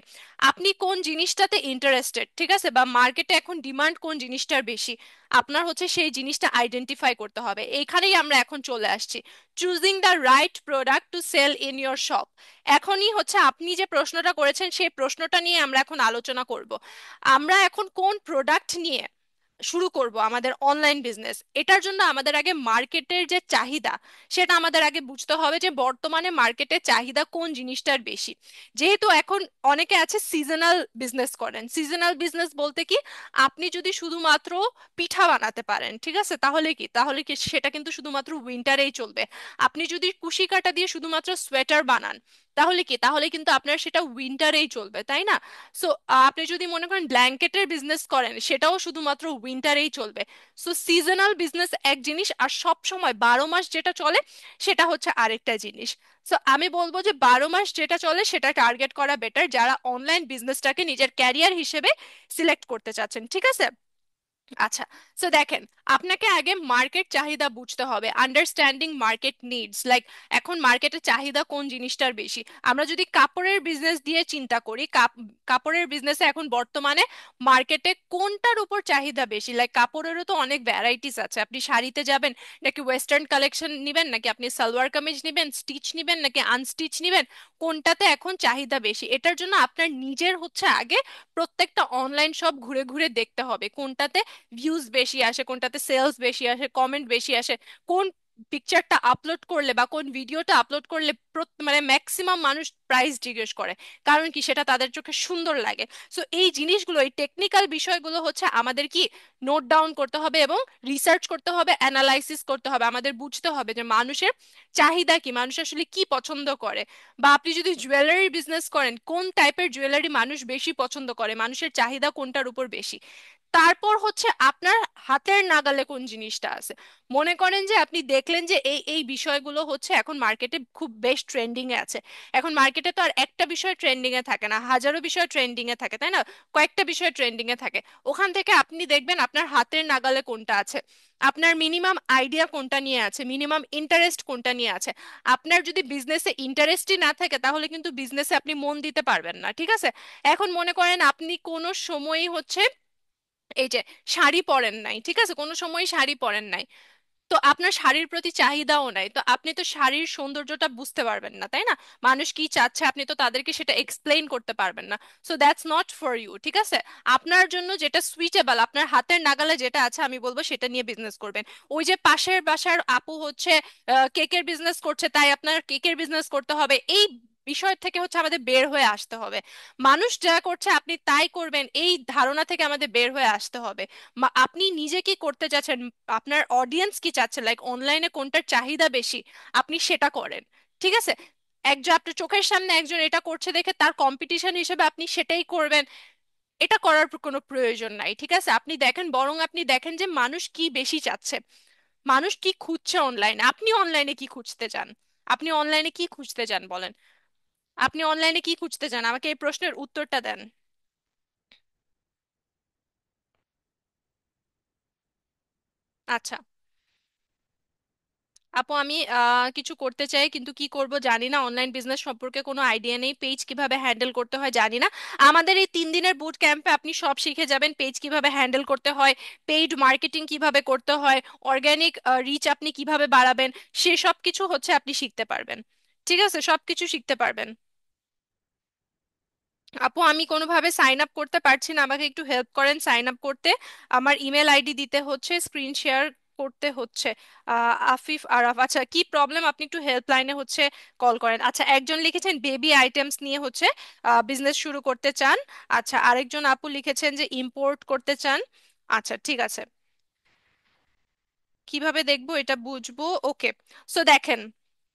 আপনি কোন জিনিসটাতে ইন্টারেস্টেড, ঠিক আছে, বা মার্কেটে এখন ডিমান্ড কোন জিনিসটার বেশি, আপনার হচ্ছে সেই জিনিসটা আইডেন্টিফাই করতে হবে। এইখানেই আমরা এখন চলে আসছি, choosing the right product to sell in your shop. এখনই হচ্ছে আপনি যে প্রশ্নটা করেছেন সেই প্রশ্নটা নিয়ে আমরা এখন আলোচনা করব। আমরা এখন কোন প্রোডাক্ট নিয়ে শুরু করব আমাদের অনলাইন বিজনেস, এটার জন্য আমাদের আগে মার্কেটের যে চাহিদা, সেটা আমাদের আগে বুঝতে হবে, যে বর্তমানে মার্কেটে চাহিদা কোন জিনিসটার বেশি। যেহেতু এখন অনেকে আছে সিজনাল বিজনেস করেন, সিজনাল বিজনেস বলতে কি, আপনি যদি শুধুমাত্র পিঠা বানাতে পারেন, ঠিক আছে, তাহলে কি সেটা কিন্তু শুধুমাত্র উইন্টারেই চলবে। আপনি যদি কুশি কাটা দিয়ে শুধুমাত্র সোয়েটার বানান, তাহলে কিন্তু আপনার সেটা উইন্টারেই চলবে, তাই না? সো আপনি যদি মনে করেন ব্ল্যাঙ্কেটের বিজনেস করেন, সেটাও শুধুমাত্র উইন্টারেই চলবে। সো সিজনাল বিজনেস এক জিনিস, আর সব সময় 12 মাস যেটা চলে সেটা হচ্ছে আরেকটা জিনিস। সো আমি বলবো যে 12 মাস যেটা চলে সেটা টার্গেট করা বেটার, যারা অনলাইন বিজনেসটাকে নিজের ক্যারিয়ার হিসেবে সিলেক্ট করতে চাচ্ছেন, ঠিক আছে? আচ্ছা, সো দেখেন, আপনাকে আগে মার্কেট চাহিদা বুঝতে হবে, আন্ডারস্ট্যান্ডিং মার্কেট নিডস, লাইক এখন মার্কেটে চাহিদা কোন জিনিসটার বেশি। আমরা যদি কাপড়ের বিজনেস দিয়ে চিন্তা করি, কাপড়ের বিজনেসে এখন বর্তমানে মার্কেটে কোনটার উপর চাহিদা বেশি, লাইক কাপড়েরও তো অনেক ভ্যারাইটিস আছে, আপনি শাড়িতে যাবেন নাকি ওয়েস্টার্ন কালেকশন নিবেন, নাকি আপনি সালোয়ার কামিজ নিবেন স্টিচ নিবেন নাকি আনস্টিচ নিবেন, কোনটাতে এখন চাহিদা বেশি, এটার জন্য আপনার নিজের হচ্ছে আগে প্রত্যেকটা অনলাইন শপ ঘুরে ঘুরে দেখতে হবে কোনটাতে ভিউজ বেশি আসে, কোনটাতে সেলস বেশি আসে, কমেন্ট বেশি আসে, কোন পিকচারটা আপলোড করলে বা কোন ভিডিওটা আপলোড করলে মানে ম্যাক্সিমাম মানুষ প্রাইস জিজ্ঞেস করে, কারণ কি সেটা তাদের চোখে সুন্দর লাগে। সো এই জিনিসগুলো, এই টেকনিক্যাল বিষয়গুলো হচ্ছে আমাদের কি নোট ডাউন করতে হবে এবং রিসার্চ করতে হবে, অ্যানালাইসিস করতে হবে, আমাদের বুঝতে হবে যে মানুষের চাহিদা কি, মানুষ আসলে কি পছন্দ করে। বা আপনি যদি জুয়েলারি বিজনেস করেন, কোন টাইপের জুয়েলারি মানুষ বেশি পছন্দ করে, মানুষের চাহিদা কোনটার উপর বেশি। তারপর হচ্ছে আপনার হাতের নাগালে কোন জিনিসটা আছে। মনে করেন যে আপনি দেখলেন যে এই এই বিষয়গুলো হচ্ছে এখন মার্কেটে খুব বেশ ট্রেন্ডিং এ আছে। এখন মার্কেটে তো আর একটা বিষয় ট্রেন্ডিং এ থাকে না, হাজারো বিষয় ট্রেন্ডিং এ থাকে, তাই না? কয়েকটা বিষয় ট্রেন্ডিং এ থাকে, ওখান থেকে আপনি দেখবেন আপনার হাতের নাগালে কোনটা আছে, আপনার মিনিমাম আইডিয়া কোনটা নিয়ে আছে, মিনিমাম ইন্টারেস্ট কোনটা নিয়ে আছে। আপনার যদি বিজনেসে ইন্টারেস্টই না থাকে, তাহলে কিন্তু বিজনেসে আপনি মন দিতে পারবেন না, ঠিক আছে? এখন মনে করেন আপনি কোনো সময়ই হচ্ছে এই যে শাড়ি পরেন নাই, ঠিক আছে, কোনো সময় শাড়ি পরেন নাই, তো আপনার শাড়ির প্রতি চাহিদাও নাই, তো আপনি তো শাড়ির সৌন্দর্যটা বুঝতে পারবেন না, তাই না? মানুষ কি চাচ্ছে আপনি তো তাদেরকে সেটা এক্সপ্লেইন করতে পারবেন না। So that's not for you, ঠিক আছে? আপনার জন্য যেটা সুইটেবল, আপনার হাতের নাগালে যেটা আছে, আমি বলবো সেটা নিয়ে বিজনেস করবেন। ওই যে পাশের বাসার আপু হচ্ছে কেকের বিজনেস করছে, তাই আপনার কেকের বিজনেস করতে হবে, এই বিষয় থেকে হচ্ছে আমাদের বের হয়ে আসতে হবে। মানুষ যা করছে আপনি তাই করবেন, এই ধারণা থেকে আমাদের বের হয়ে আসতে হবে। আপনি নিজে কি করতে চাচ্ছেন, আপনার অডিয়েন্স কি চাচ্ছে, লাইক অনলাইনে কোনটার চাহিদা বেশি, আপনি সেটা করেন। ঠিক আছে? একজন আপনার চোখের সামনে একজন এটা করছে দেখে তার কম্পিটিশন হিসেবে আপনি সেটাই করবেন, এটা করার কোনো প্রয়োজন নাই। ঠিক আছে? আপনি দেখেন, বরং আপনি দেখেন যে মানুষ কি বেশি চাচ্ছে, মানুষ কি খুঁজছে অনলাইনে, আপনি অনলাইনে কি খুঁজতে চান, আপনি অনলাইনে কি খুঁজতে চান বলেন, আপনি অনলাইনে কি খুঁজতে চান, আমাকে এই প্রশ্নের উত্তরটা দেন। আচ্ছা আপু, আমি কিছু করতে চাই কিন্তু কি করব জানি না, অনলাইন বিজনেস সম্পর্কে কোনো আইডিয়া নেই, পেজ কিভাবে হ্যান্ডেল করতে হয় জানি না। আমাদের এই 3 দিনের বুট ক্যাম্পে আপনি সব শিখে যাবেন, পেজ কিভাবে হ্যান্ডেল করতে হয়, পেইড মার্কেটিং কিভাবে করতে হয়, অর্গানিক রিচ আপনি কিভাবে বাড়াবেন, সে সব কিছু হচ্ছে আপনি শিখতে পারবেন। ঠিক আছে? সব কিছু শিখতে পারবেন। আপু আমি কোনোভাবে সাইন আপ করতে পারছি না, আমাকে একটু হেল্প করেন সাইন আপ করতে। আমার ইমেল আইডি দিতে হচ্ছে, স্ক্রিন শেয়ার করতে হচ্ছে। আফিফ আরাফ, আচ্ছা কি প্রবলেম, আপনি একটু হেল্পলাইনে হচ্ছে কল করেন। আচ্ছা একজন লিখেছেন বেবি আইটেমস নিয়ে হচ্ছে বিজনেস শুরু করতে চান। আচ্ছা আরেকজন আপু লিখেছেন যে ইম্পোর্ট করতে চান। আচ্ছা ঠিক আছে, কিভাবে দেখবো এটা বুঝবো, ওকে। সো দেখেন,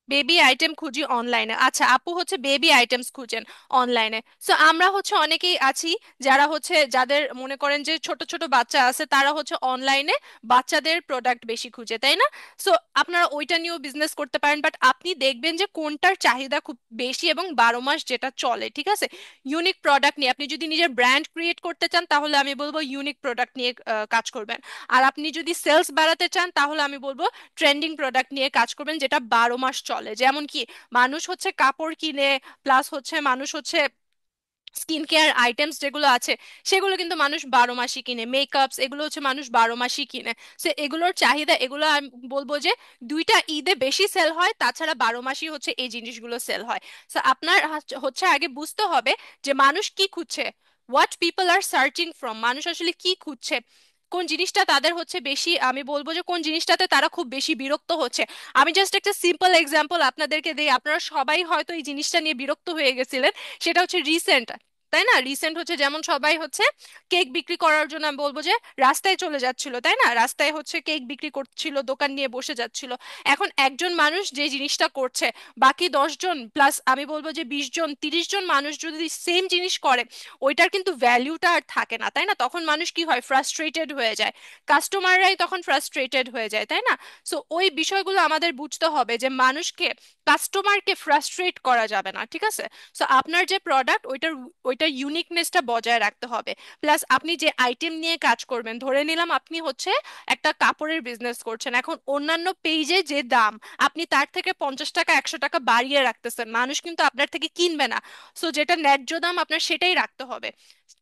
বেবি আইটেম খুঁজি অনলাইনে, আচ্ছা আপু হচ্ছে বেবি আইটেমস খুঁজেন অনলাইনে। সো আমরা হচ্ছে অনেকেই আছি যারা হচ্ছে, যাদের মনে করেন যে ছোট ছোট বাচ্চা আছে, তারা হচ্ছে অনলাইনে বাচ্চাদের প্রোডাক্ট বেশি খুঁজে, তাই না? সো আপনারা ওইটা নিয়েও বিজনেস করতে পারেন, বাট আপনি দেখবেন যে কোনটার চাহিদা খুব বেশি এবং 12 মাস যেটা চলে। ঠিক আছে? ইউনিক প্রোডাক্ট নিয়ে আপনি যদি নিজের ব্র্যান্ড ক্রিয়েট করতে চান, তাহলে আমি বলবো ইউনিক প্রোডাক্ট নিয়ে কাজ করবেন। আর আপনি যদি সেলস বাড়াতে চান, তাহলে আমি বলবো ট্রেন্ডিং প্রোডাক্ট নিয়ে কাজ করবেন, যেটা 12 মাস চলে। যেমন কি, মানুষ হচ্ছে কাপড় কিনে, প্লাস হচ্ছে মানুষ হচ্ছে স্কিন কেয়ার আইটেমস যেগুলো আছে, সেগুলো কিন্তু মানুষ 12 মাসই কিনে, মেকআপস এগুলো হচ্ছে মানুষ 12 মাসই কিনে। সো এগুলোর চাহিদা, এগুলো আমি বলবো যে দুইটা ঈদে বেশি সেল হয়, তাছাড়া 12 মাসই হচ্ছে এই জিনিসগুলো সেল হয়। সো আপনার হচ্ছে আগে বুঝতে হবে যে মানুষ কি খুঁজছে, what people R searching from, মানুষ আসলে কি খুঁজছে, কোন জিনিসটা তাদের হচ্ছে বেশি, আমি বলবো যে কোন জিনিসটাতে তারা খুব বেশি বিরক্ত হচ্ছে। আমি জাস্ট একটা সিম্পল এক্সাম্পল আপনাদেরকে দিই, আপনারা সবাই হয়তো এই জিনিসটা নিয়ে বিরক্ত হয়ে গেছিলেন। সেটা হচ্ছে রিসেন্ট, তাই না? রিসেন্ট হচ্ছে যেমন সবাই হচ্ছে কেক বিক্রি করার জন্য, আমি বলবো যে রাস্তায় চলে যাচ্ছিল, তাই না? রাস্তায় হচ্ছে কেক বিক্রি করছিল, দোকান নিয়ে বসে যাচ্ছিল। এখন একজন মানুষ যে জিনিসটা করছে, বাকি 10 জন প্লাস আমি বলবো যে 20 জন 30 জন মানুষ যদি সেম জিনিস করে, ওইটার কিন্তু ভ্যালিউটা আর থাকে না, তাই না? তখন মানুষ কি হয়, ফ্রাস্ট্রেটেড হয়ে যায়, কাস্টমাররাই তখন ফ্রাস্ট্রেটেড হয়ে যায়, তাই না? সো ওই বিষয়গুলো আমাদের বুঝতে হবে যে মানুষকে, কাস্টমারকে ফ্রাস্ট্রেট করা যাবে না। ঠিক আছে? সো আপনার যে প্রোডাক্ট, ওইটার ইউনিকনেসটা বজায় রাখতে হবে। প্লাস আপনি যে আইটেম নিয়ে কাজ করবেন, ধরে নিলাম আপনি হচ্ছে একটা কাপড়ের বিজনেস করছেন, এখন অন্যান্য পেজে যে দাম, আপনি তার থেকে 50 টাকা 100 টাকা বাড়িয়ে রাখতেছেন, মানুষ কিন্তু আপনার থেকে কিনবে না। সো যেটা ন্যায্য দাম আপনার সেটাই রাখতে হবে।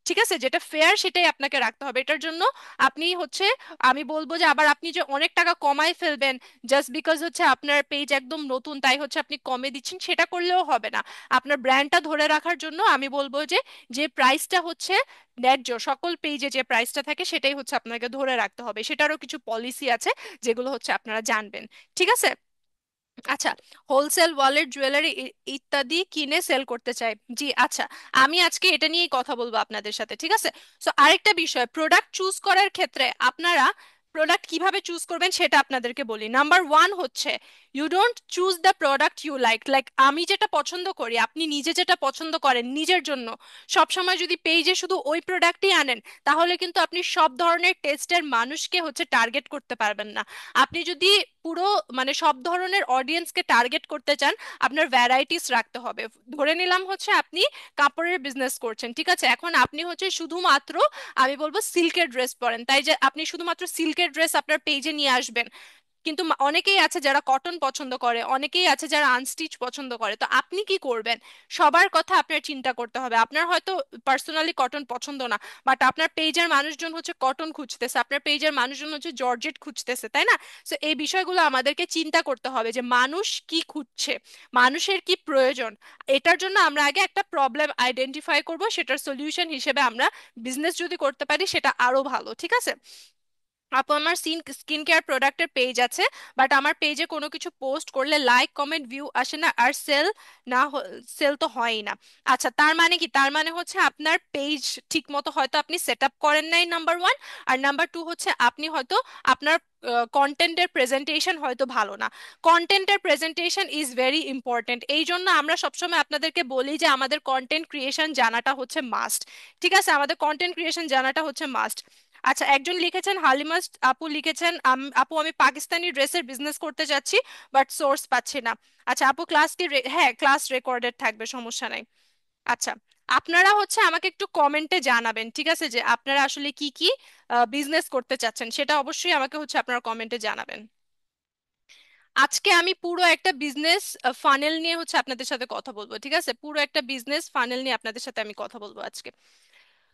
ঠিক আছে? যেটা ফেয়ার সেটাই আপনাকে রাখতে হবে। এটার জন্য আপনি হচ্ছে, আমি বলবো যে আবার আপনি যে অনেক টাকা কমায় ফেলবেন জাস্ট বিকজ হচ্ছে আপনার পেজ একদম নতুন, তাই হচ্ছে আপনি কমে দিচ্ছেন, সেটা করলেও হবে না। আপনার ব্র্যান্ডটা ধরে রাখার জন্য আমি বলবো যে, যে প্রাইসটা হচ্ছে ন্যায্য, সকল পেজে যে প্রাইসটা থাকে সেটাই হচ্ছে আপনাকে ধরে রাখতে হবে। সেটারও কিছু পলিসি আছে যেগুলো হচ্ছে আপনারা জানবেন। ঠিক আছে? আচ্ছা, হোলসেল ওয়ালেট জুয়েলারি ইত্যাদি কিনে সেল করতে চাই। জি আচ্ছা, আমি আজকে এটা নিয়েই কথা বলবো আপনাদের সাথে। ঠিক আছে? সো আরেকটা বিষয়, প্রোডাক্ট চুজ করার ক্ষেত্রে আপনারা প্রোডাক্ট কিভাবে চুজ করবেন সেটা আপনাদেরকে বলি। নাম্বার 1 হচ্ছে, you don't choose the product you like, like আমি যেটা পছন্দ করি, আপনি নিজে যেটা পছন্দ করেন নিজের জন্য, সবসময় যদি পেজে শুধু ওই প্রোডাক্টই আনেন, তাহলে কিন্তু আপনি সব ধরনের টেস্টের মানুষকে হচ্ছে টার্গেট করতে পারবেন না। আপনি যদি পুরো মানে সব ধরনের অডিয়েন্সকে টার্গেট করতে চান, আপনার ভ্যারাইটিস রাখতে হবে। ধরে নিলাম হচ্ছে আপনি কাপড়ের বিজনেস করছেন, ঠিক আছে? এখন আপনি হচ্ছে শুধুমাত্র, আমি বলবো সিল্কের ড্রেস পরেন, তাই যে আপনি শুধুমাত্র সিল্কের ড্রেস আপনার পেজে নিয়ে আসবেন, কিন্তু অনেকেই আছে যারা কটন পছন্দ করে, অনেকেই আছে যারা আনস্টিচ পছন্দ করে। তো আপনি কি করবেন? সবার কথা আপনার চিন্তা করতে হবে। আপনার হয়তো পার্সোনালি কটন পছন্দ না, বাট আপনার পেজের মানুষজন হচ্ছে কটন খুঁজতেছে, আপনার পেজের মানুষজন হচ্ছে জর্জেট খুঁজতেছে, তাই না? তো এই বিষয়গুলো আমাদেরকে চিন্তা করতে হবে যে মানুষ কি খুঁজছে, মানুষের কি প্রয়োজন। এটার জন্য আমরা আগে একটা প্রবলেম আইডেন্টিফাই করব, সেটার সলিউশন হিসেবে আমরা বিজনেস যদি করতে পারি সেটা আরো ভালো, ঠিক আছে? আপু, আমার স্কিন কেয়ার প্রোডাক্টের পেজ আছে, বাট আমার পেজে কোনো কিছু পোস্ট করলে লাইক কমেন্ট ভিউ আসে না, আর সেল না, সেল তো হয়ই না। আচ্ছা, তার মানে কি? তার মানে হচ্ছে আপনার পেজ ঠিক মতো হয়তো আপনি সেট আপ করেন নাই, নাম্বার ওয়ান। আর নাম্বার টু হচ্ছে আপনি হয়তো আপনার কন্টেন্টের প্রেজেন্টেশন হয়তো ভালো না। কন্টেন্টের প্রেজেন্টেশন ইজ ভেরি ইম্পর্টেন্ট, এই জন্য আমরা সবসময় আপনাদেরকে বলি যে আমাদের কন্টেন্ট ক্রিয়েশন জানাটা হচ্ছে মাস্ট। ঠিক আছে, আমাদের কন্টেন্ট ক্রিয়েশন জানাটা হচ্ছে মাস্ট। আচ্ছা, একজন লিখেছেন, হালিমা আপু লিখেছেন, আপু আমি পাকিস্তানি ড্রেসের বিজনেস করতে যাচ্ছি, বাট সোর্স পাচ্ছি না। আচ্ছা আপু, ক্লাস কি হ্যাঁ, ক্লাস রেকর্ডেড থাকবে, সমস্যা নাই। আচ্ছা, আপনারা হচ্ছে আমাকে একটু কমেন্টে জানাবেন, ঠিক আছে, যে আপনারা আসলে কি কি বিজনেস করতে চাচ্ছেন, সেটা অবশ্যই আমাকে হচ্ছে আপনারা কমেন্টে জানাবেন। আজকে আমি পুরো একটা বিজনেস ফানেল নিয়ে হচ্ছে আপনাদের সাথে কথা বলবো, ঠিক আছে? পুরো একটা বিজনেস ফানেল নিয়ে আপনাদের সাথে আমি কথা বলবো আজকে।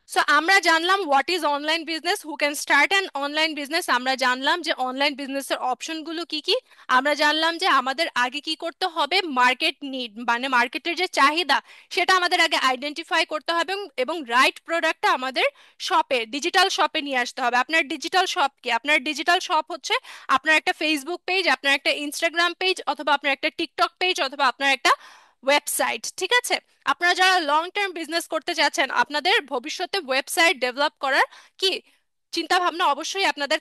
সো আমরা জানলাম what is online business, who can start an online business. আমরা জানলাম যে অনলাইন বিজনেসের অপশনগুলো কি কি। আমরা জানলাম যে আমাদের আগে কি করতে হবে, মার্কেট নিড মানে মার্কেটের যে চাহিদা, সেটা আমাদের আগে আইডেন্টিফাই করতে হবে, এবং রাইট প্রোডাক্টটা আমাদের শপে, ডিজিটাল শপে নিয়ে আসতে হবে। আপনার ডিজিটাল শপ কি? আপনার ডিজিটাল শপ হচ্ছে আপনার একটা ফেসবুক পেজ, আপনার একটা ইনস্টাগ্রাম পেজ, অথবা আপনার একটা টিকটক পেজ, অথবা আপনার একটা ওয়েবসাইট, ঠিক আছে? আপনারা যারা লং টার্ম বিজনেস করতে চাচ্ছেন, আপনাদের ভবিষ্যতে ওয়েবসাইট ডেভেলপ করার কি চিন্তা ভাবনা অবশ্যই আপনাদের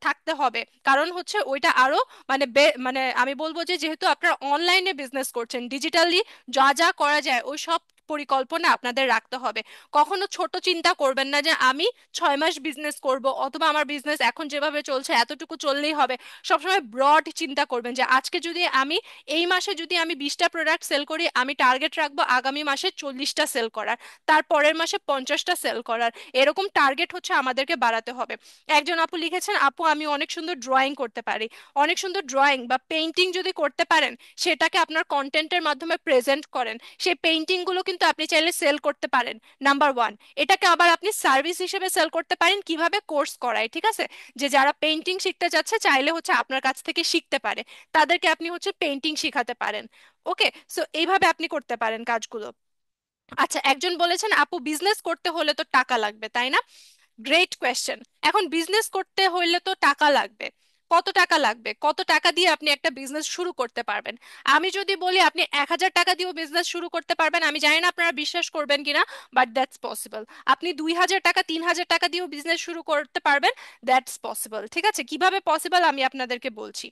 থাকতে হবে। কারণ হচ্ছে ওইটা আরো মানে মানে আমি বলবো যে যেহেতু আপনারা অনলাইনে বিজনেস করছেন, ডিজিটালি যা যা করা যায় ওই সব পরিকল্পনা আপনাদের রাখতে হবে। কখনো ছোট চিন্তা করবেন না যে আমি 6 মাস বিজনেস করব, অথবা আমার বিজনেস এখন যেভাবে চলছে এতটুকু চললেই হবে। সবসময় ব্রড চিন্তা করবেন যে আজকে যদি আমি, এই মাসে যদি আমি 20টা প্রোডাক্ট সেল করি, আমি টার্গেট রাখবো আগামী মাসে 40টা সেল করার, তার পরের মাসে 50টা সেল করার। এরকম টার্গেট হচ্ছে আমাদেরকে বাড়াতে হবে। একজন আপু লিখেছেন, আপু আমি অনেক সুন্দর ড্রয়িং করতে পারি। অনেক সুন্দর ড্রয়িং বা পেইন্টিং যদি করতে পারেন, সেটাকে আপনার কন্টেন্টের মাধ্যমে প্রেজেন্ট করেন, সেই পেইন্টিং গুলো কিন্তু আপনি চাইলে সেল করতে পারেন, নাম্বার ওয়ান। এটাকে আবার আপনি সার্ভিস হিসেবে সেল করতে পারেন, কিভাবে? কোর্স করায়, ঠিক আছে? যে যারা পেইন্টিং শিখতে যাচ্ছে চাইলে হচ্ছে আপনার কাছ থেকে শিখতে পারে, তাদেরকে আপনি হচ্ছে পেন্টিং শিখাতে পারেন। ওকে, সো এইভাবে আপনি করতে পারেন কাজগুলো। আচ্ছা, একজন বলেছেন, আপু বিজনেস করতে হলে তো টাকা লাগবে, তাই না? Great question. এখন বিজনেস করতে হইলে তো টাকা লাগবে। কত টাকা লাগবে? কত টাকা দিয়ে আপনি একটা বিজনেস শুরু করতে পারবেন? আমি যদি বলি আপনি 1,000 টাকা দিয়েও বিজনেস শুরু করতে পারবেন, আমি জানি না আপনারা বিশ্বাস করবেন কিনা, বাট দ্যাটস পসিবল। আপনি 2,000 টাকা, 3,000 টাকা দিয়েও বিজনেস শুরু করতে পারবেন, দ্যাটস পসিবল। ঠিক আছে, কিভাবে পসিবল আমি আপনাদেরকে বলছি।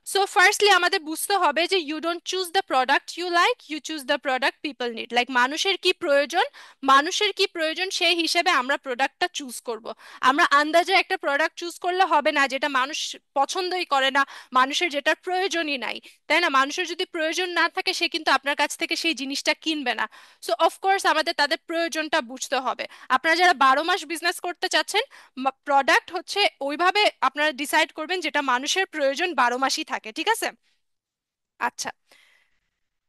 সো ফার্স্টলি আমাদের বুঝতে হবে যে you don't choose the product you like, you choose the product people need. Like মানুষের কি প্রয়োজন, মানুষের কি প্রয়োজন সেই হিসেবে আমরা প্রোডাক্টটা চুজ করব। আমরা আন্দাজে একটা প্রোডাক্ট চুজ করলে হবে না যেটা মানুষ পছন্দই করে না, মানুষের যেটা প্রয়োজনই নাই, তাই না? মানুষের যদি প্রয়োজন না থাকে, সে কিন্তু আপনার কাছ থেকে সেই জিনিসটা কিনবে না। সো অফকোর্স আমাদের তাদের প্রয়োজনটা বুঝতে হবে। আপনারা যারা 12 মাস বিজনেস করতে চাচ্ছেন, প্রোডাক্ট হচ্ছে ওইভাবে আপনারা ডিসাইড করবেন যেটা মানুষের প্রয়োজন 12 মাসই থাকে, ঠিক আছে? আচ্ছা,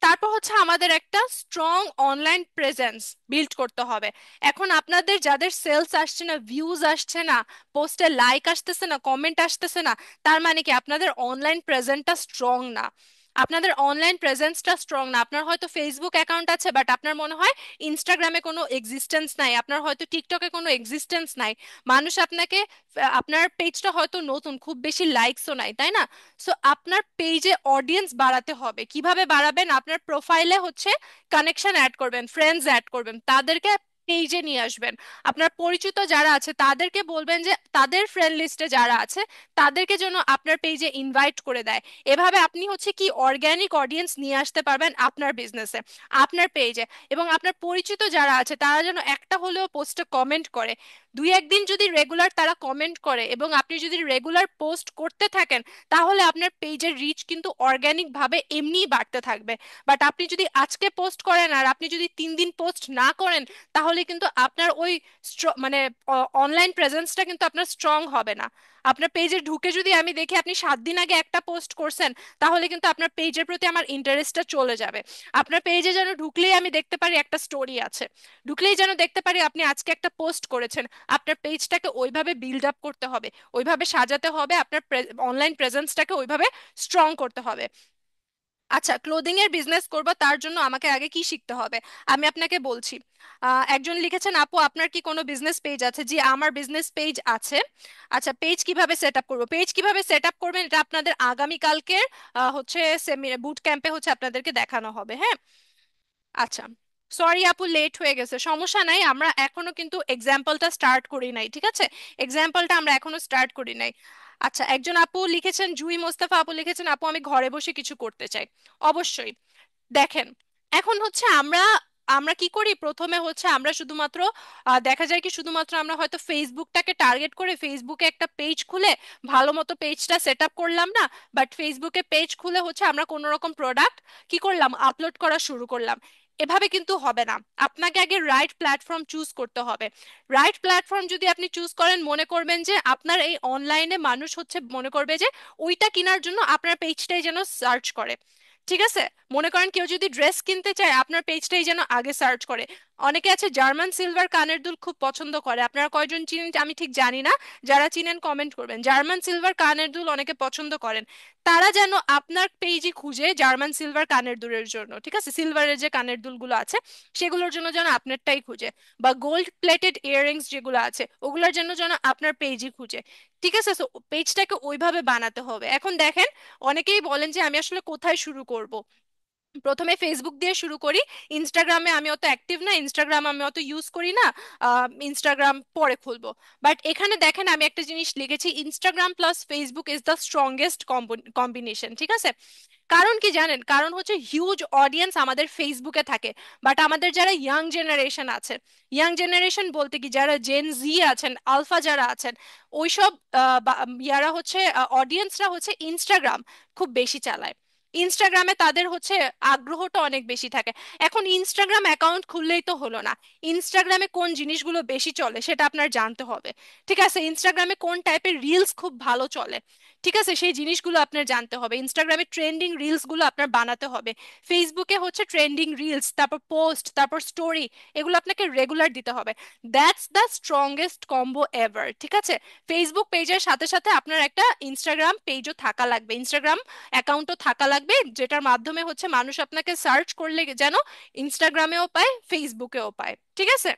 তারপর হচ্ছে আমাদের একটা স্ট্রং অনলাইন প্রেজেন্স বিল্ড করতে হবে। এখন আপনাদের যাদের সেলস আসছে না, ভিউজ আসছে না, পোস্টে লাইক আসতেছে না, কমেন্ট আসতেছে না, তার মানে কি আপনাদের অনলাইন প্রেজেন্সটা স্ট্রং না। আপনাদের অনলাইন প্রেজেন্সটা স্ট্রং না। আপনার হয়তো ফেসবুক অ্যাকাউন্ট আছে, বাট আপনার মনে হয় ইনস্টাগ্রামে কোনো এক্সিস্টেন্স নাই, আপনার হয়তো টিকটকে কোনো এক্সিস্টেন্স নাই। মানুষ আপনাকে, আপনার পেজটা হয়তো নতুন, খুব বেশি লাইকসও নাই, তাই না? সো আপনার পেজে অডিয়েন্স বাড়াতে হবে। কিভাবে বাড়াবেন? আপনার প্রোফাইলে হচ্ছে কানেকশন অ্যাড করবেন, ফ্রেন্ডস অ্যাড করবেন, তাদেরকে পেজে নিয়ে আসবেন। আপনার পরিচিত যারা আছে তাদেরকে বলবেন যে তাদের ফ্রেন্ড লিস্টে যারা আছে তাদেরকে যেন আপনার পেজে ইনভাইট করে দেয়। এভাবে আপনি হচ্ছে কি অর্গানিক অডিয়েন্স নিয়ে আসতে পারবেন আপনার বিজনেসে, আপনার পেজে। এবং আপনার পরিচিত যারা আছে তারা যেন একটা হলেও পোস্টে কমেন্ট করে। 2-1 দিন যদি রেগুলার তারা কমেন্ট করে, এবং আপনি যদি রেগুলার পোস্ট করতে থাকেন, তাহলে আপনার পেজের রিচ কিন্তু অর্গানিক ভাবে এমনিই বাড়তে থাকবে। বাট আপনি যদি আজকে পোস্ট করেন আর আপনি যদি 3 দিন পোস্ট না করেন, তাহলে কিন্তু আপনার ওই মানে অনলাইন প্রেজেন্সটা কিন্তু আপনার স্ট্রং হবে না। আপনার পেজে ঢুকে যদি আমি দেখি আপনি 7 দিন আগে একটা পোস্ট করছেন, তাহলে কিন্তু আপনার পেজের প্রতি আমার ইন্টারেস্টটা চলে যাবে। আপনার পেজে যেন ঢুকলেই আমি দেখতে পারি একটা স্টোরি আছে, ঢুকলেই যেন দেখতে পারি আপনি আজকে একটা পোস্ট করেছেন। আপনার পেজটাকে ওইভাবে বিল্ড আপ করতে হবে, ওইভাবে সাজাতে হবে, আপনার অনলাইন প্রেজেন্সটাকে ওইভাবে স্ট্রং করতে হবে। আচ্ছা, ক্লোদিং এর বিজনেস করব, তার জন্য আমাকে আগে কি শিখতে হবে আমি আপনাকে বলছি। একজন লিখেছেন, আপু আপনার কি কোনো বিজনেস পেজ আছে? জি, আমার বিজনেস পেজ আছে। আচ্ছা, পেজ কিভাবে সেট আপ করবো, পেজ কিভাবে সেট আপ করবেন এটা আপনাদের আগামীকালকের হচ্ছে বুট ক্যাম্পে হচ্ছে আপনাদেরকে দেখানো হবে, হ্যাঁ। আচ্ছা, সরি আপু লেট হয়ে গেছে, সমস্যা নাই, আমরা এখনো কিন্তু এক্সাম্পলটা স্টার্ট করি নাই, ঠিক আছে? এক্সাম্পলটা আমরা এখনো স্টার্ট করি নাই। আচ্ছা, একজন আপু লিখেছেন, জুই মোস্তাফা আপু লিখেছেন, আপু আমি ঘরে বসে কিছু করতে চাই। অবশ্যই। দেখেন, এখন হচ্ছে আমরা আমরা কি করি, প্রথমে হচ্ছে আমরা শুধুমাত্র দেখা যায় কি শুধুমাত্র আমরা হয়তো ফেসবুকটাকে টার্গেট করে ফেসবুকে একটা পেজ খুলে ভালো মতো পেজটা সেট আপ করলাম না। বাট ফেসবুকে পেজ খুলে হচ্ছে আমরা কোনো রকম প্রোডাক্ট কি করলাম, আপলোড করা শুরু করলাম। এভাবে কিন্তু হবে না। আপনাকে আগে রাইট প্ল্যাটফর্ম চুজ করতে হবে। রাইট প্ল্যাটফর্ম যদি আপনি চুজ করেন, মনে করবেন যে আপনার এই অনলাইনে মানুষ হচ্ছে মনে করবে যে ওইটা কেনার জন্য আপনার পেজটাই যেন সার্চ করে, ঠিক আছে? মনে করেন কেউ যদি ড্রেস কিনতে চায়, আপনার পেজটাই যেন আগে সার্চ করে। অনেকে আছে জার্মান সিলভার কানের দুল খুব পছন্দ করে, আপনারা কয়জন চিনেন আমি ঠিক জানি না, যারা চিনেন কমেন্ট করবেন। জার্মান সিলভার কানের দুল অনেকে পছন্দ করেন, তারা যেন আপনার পেজই খুঁজে জার্মান সিলভার কানের দুলের জন্য, ঠিক আছে, সিলভারের যে কানের দুলগুলো আছে সেগুলোর জন্য যেন আপনারটাই খুঁজে। বা গোল্ড প্লেটেড ইয়াররিংস যেগুলো আছে ওগুলোর জন্য যেন আপনার পেজই খুঁজে, ঠিক আছে? তো পেজটাকে ওইভাবে বানাতে হবে। এখন দেখেন, অনেকেই বলেন যে আমি আসলে কোথায় শুরু করব। প্রথমে ফেসবুক দিয়ে শুরু করি, ইনস্টাগ্রামে আমি অত অ্যাক্টিভ না, ইনস্টাগ্রাম আমি অত ইউজ করি না, ইনস্টাগ্রাম পরে খুলবো। বাট এখানে দেখেন আমি একটা জিনিস লিখেছি, Instagram plus Facebook is the strongest combination, ঠিক আছে? কারণ কি জানেন, কারণ হচ্ছে হিউজ অডিয়েন্স আমাদের ফেসবুকে থাকে। বাট আমাদের যারা ইয়াং জেনারেশন আছে, ইয়াং জেনারেশন বলতে কি যারা জেন জি আছেন, আলফা যারা আছেন, ওইসব ইয়ারা হচ্ছে অডিয়েন্সরা হচ্ছে ইনস্টাগ্রাম খুব বেশি চালায়। ইনস্টাগ্রামে তাদের হচ্ছে আগ্রহটা অনেক বেশি থাকে। এখন ইনস্টাগ্রাম অ্যাকাউন্ট খুললেই তো হলো না, ইনস্টাগ্রামে কোন জিনিসগুলো বেশি চলে সেটা আপনার জানতে হবে, ঠিক আছে? ইনস্টাগ্রামে কোন টাইপের রিলস খুব ভালো চলে, ঠিক আছে, সেই জিনিসগুলো আপনার জানতে হবে। ইনস্টাগ্রামে ট্রেন্ডিং রিলস গুলো আপনার বানাতে হবে। ফেসবুকে হচ্ছে ট্রেন্ডিং রিলস, তারপর পোস্ট, তারপর স্টোরি, এগুলো আপনাকে রেগুলার দিতে হবে। That's the strongest combo ever, ঠিক আছে? ফেসবুক পেজের সাথে সাথে আপনার একটা ইনস্টাগ্রাম পেজও থাকা লাগবে, ইনস্টাগ্রাম অ্যাকাউন্টও থাকা লাগবে, যেটার মাধ্যমে হচ্ছে মানুষ আপনাকে সার্চ করলে যেন ইনস্টাগ্রামেও পায়, ফেসবুকেও পায়, ঠিক আছে?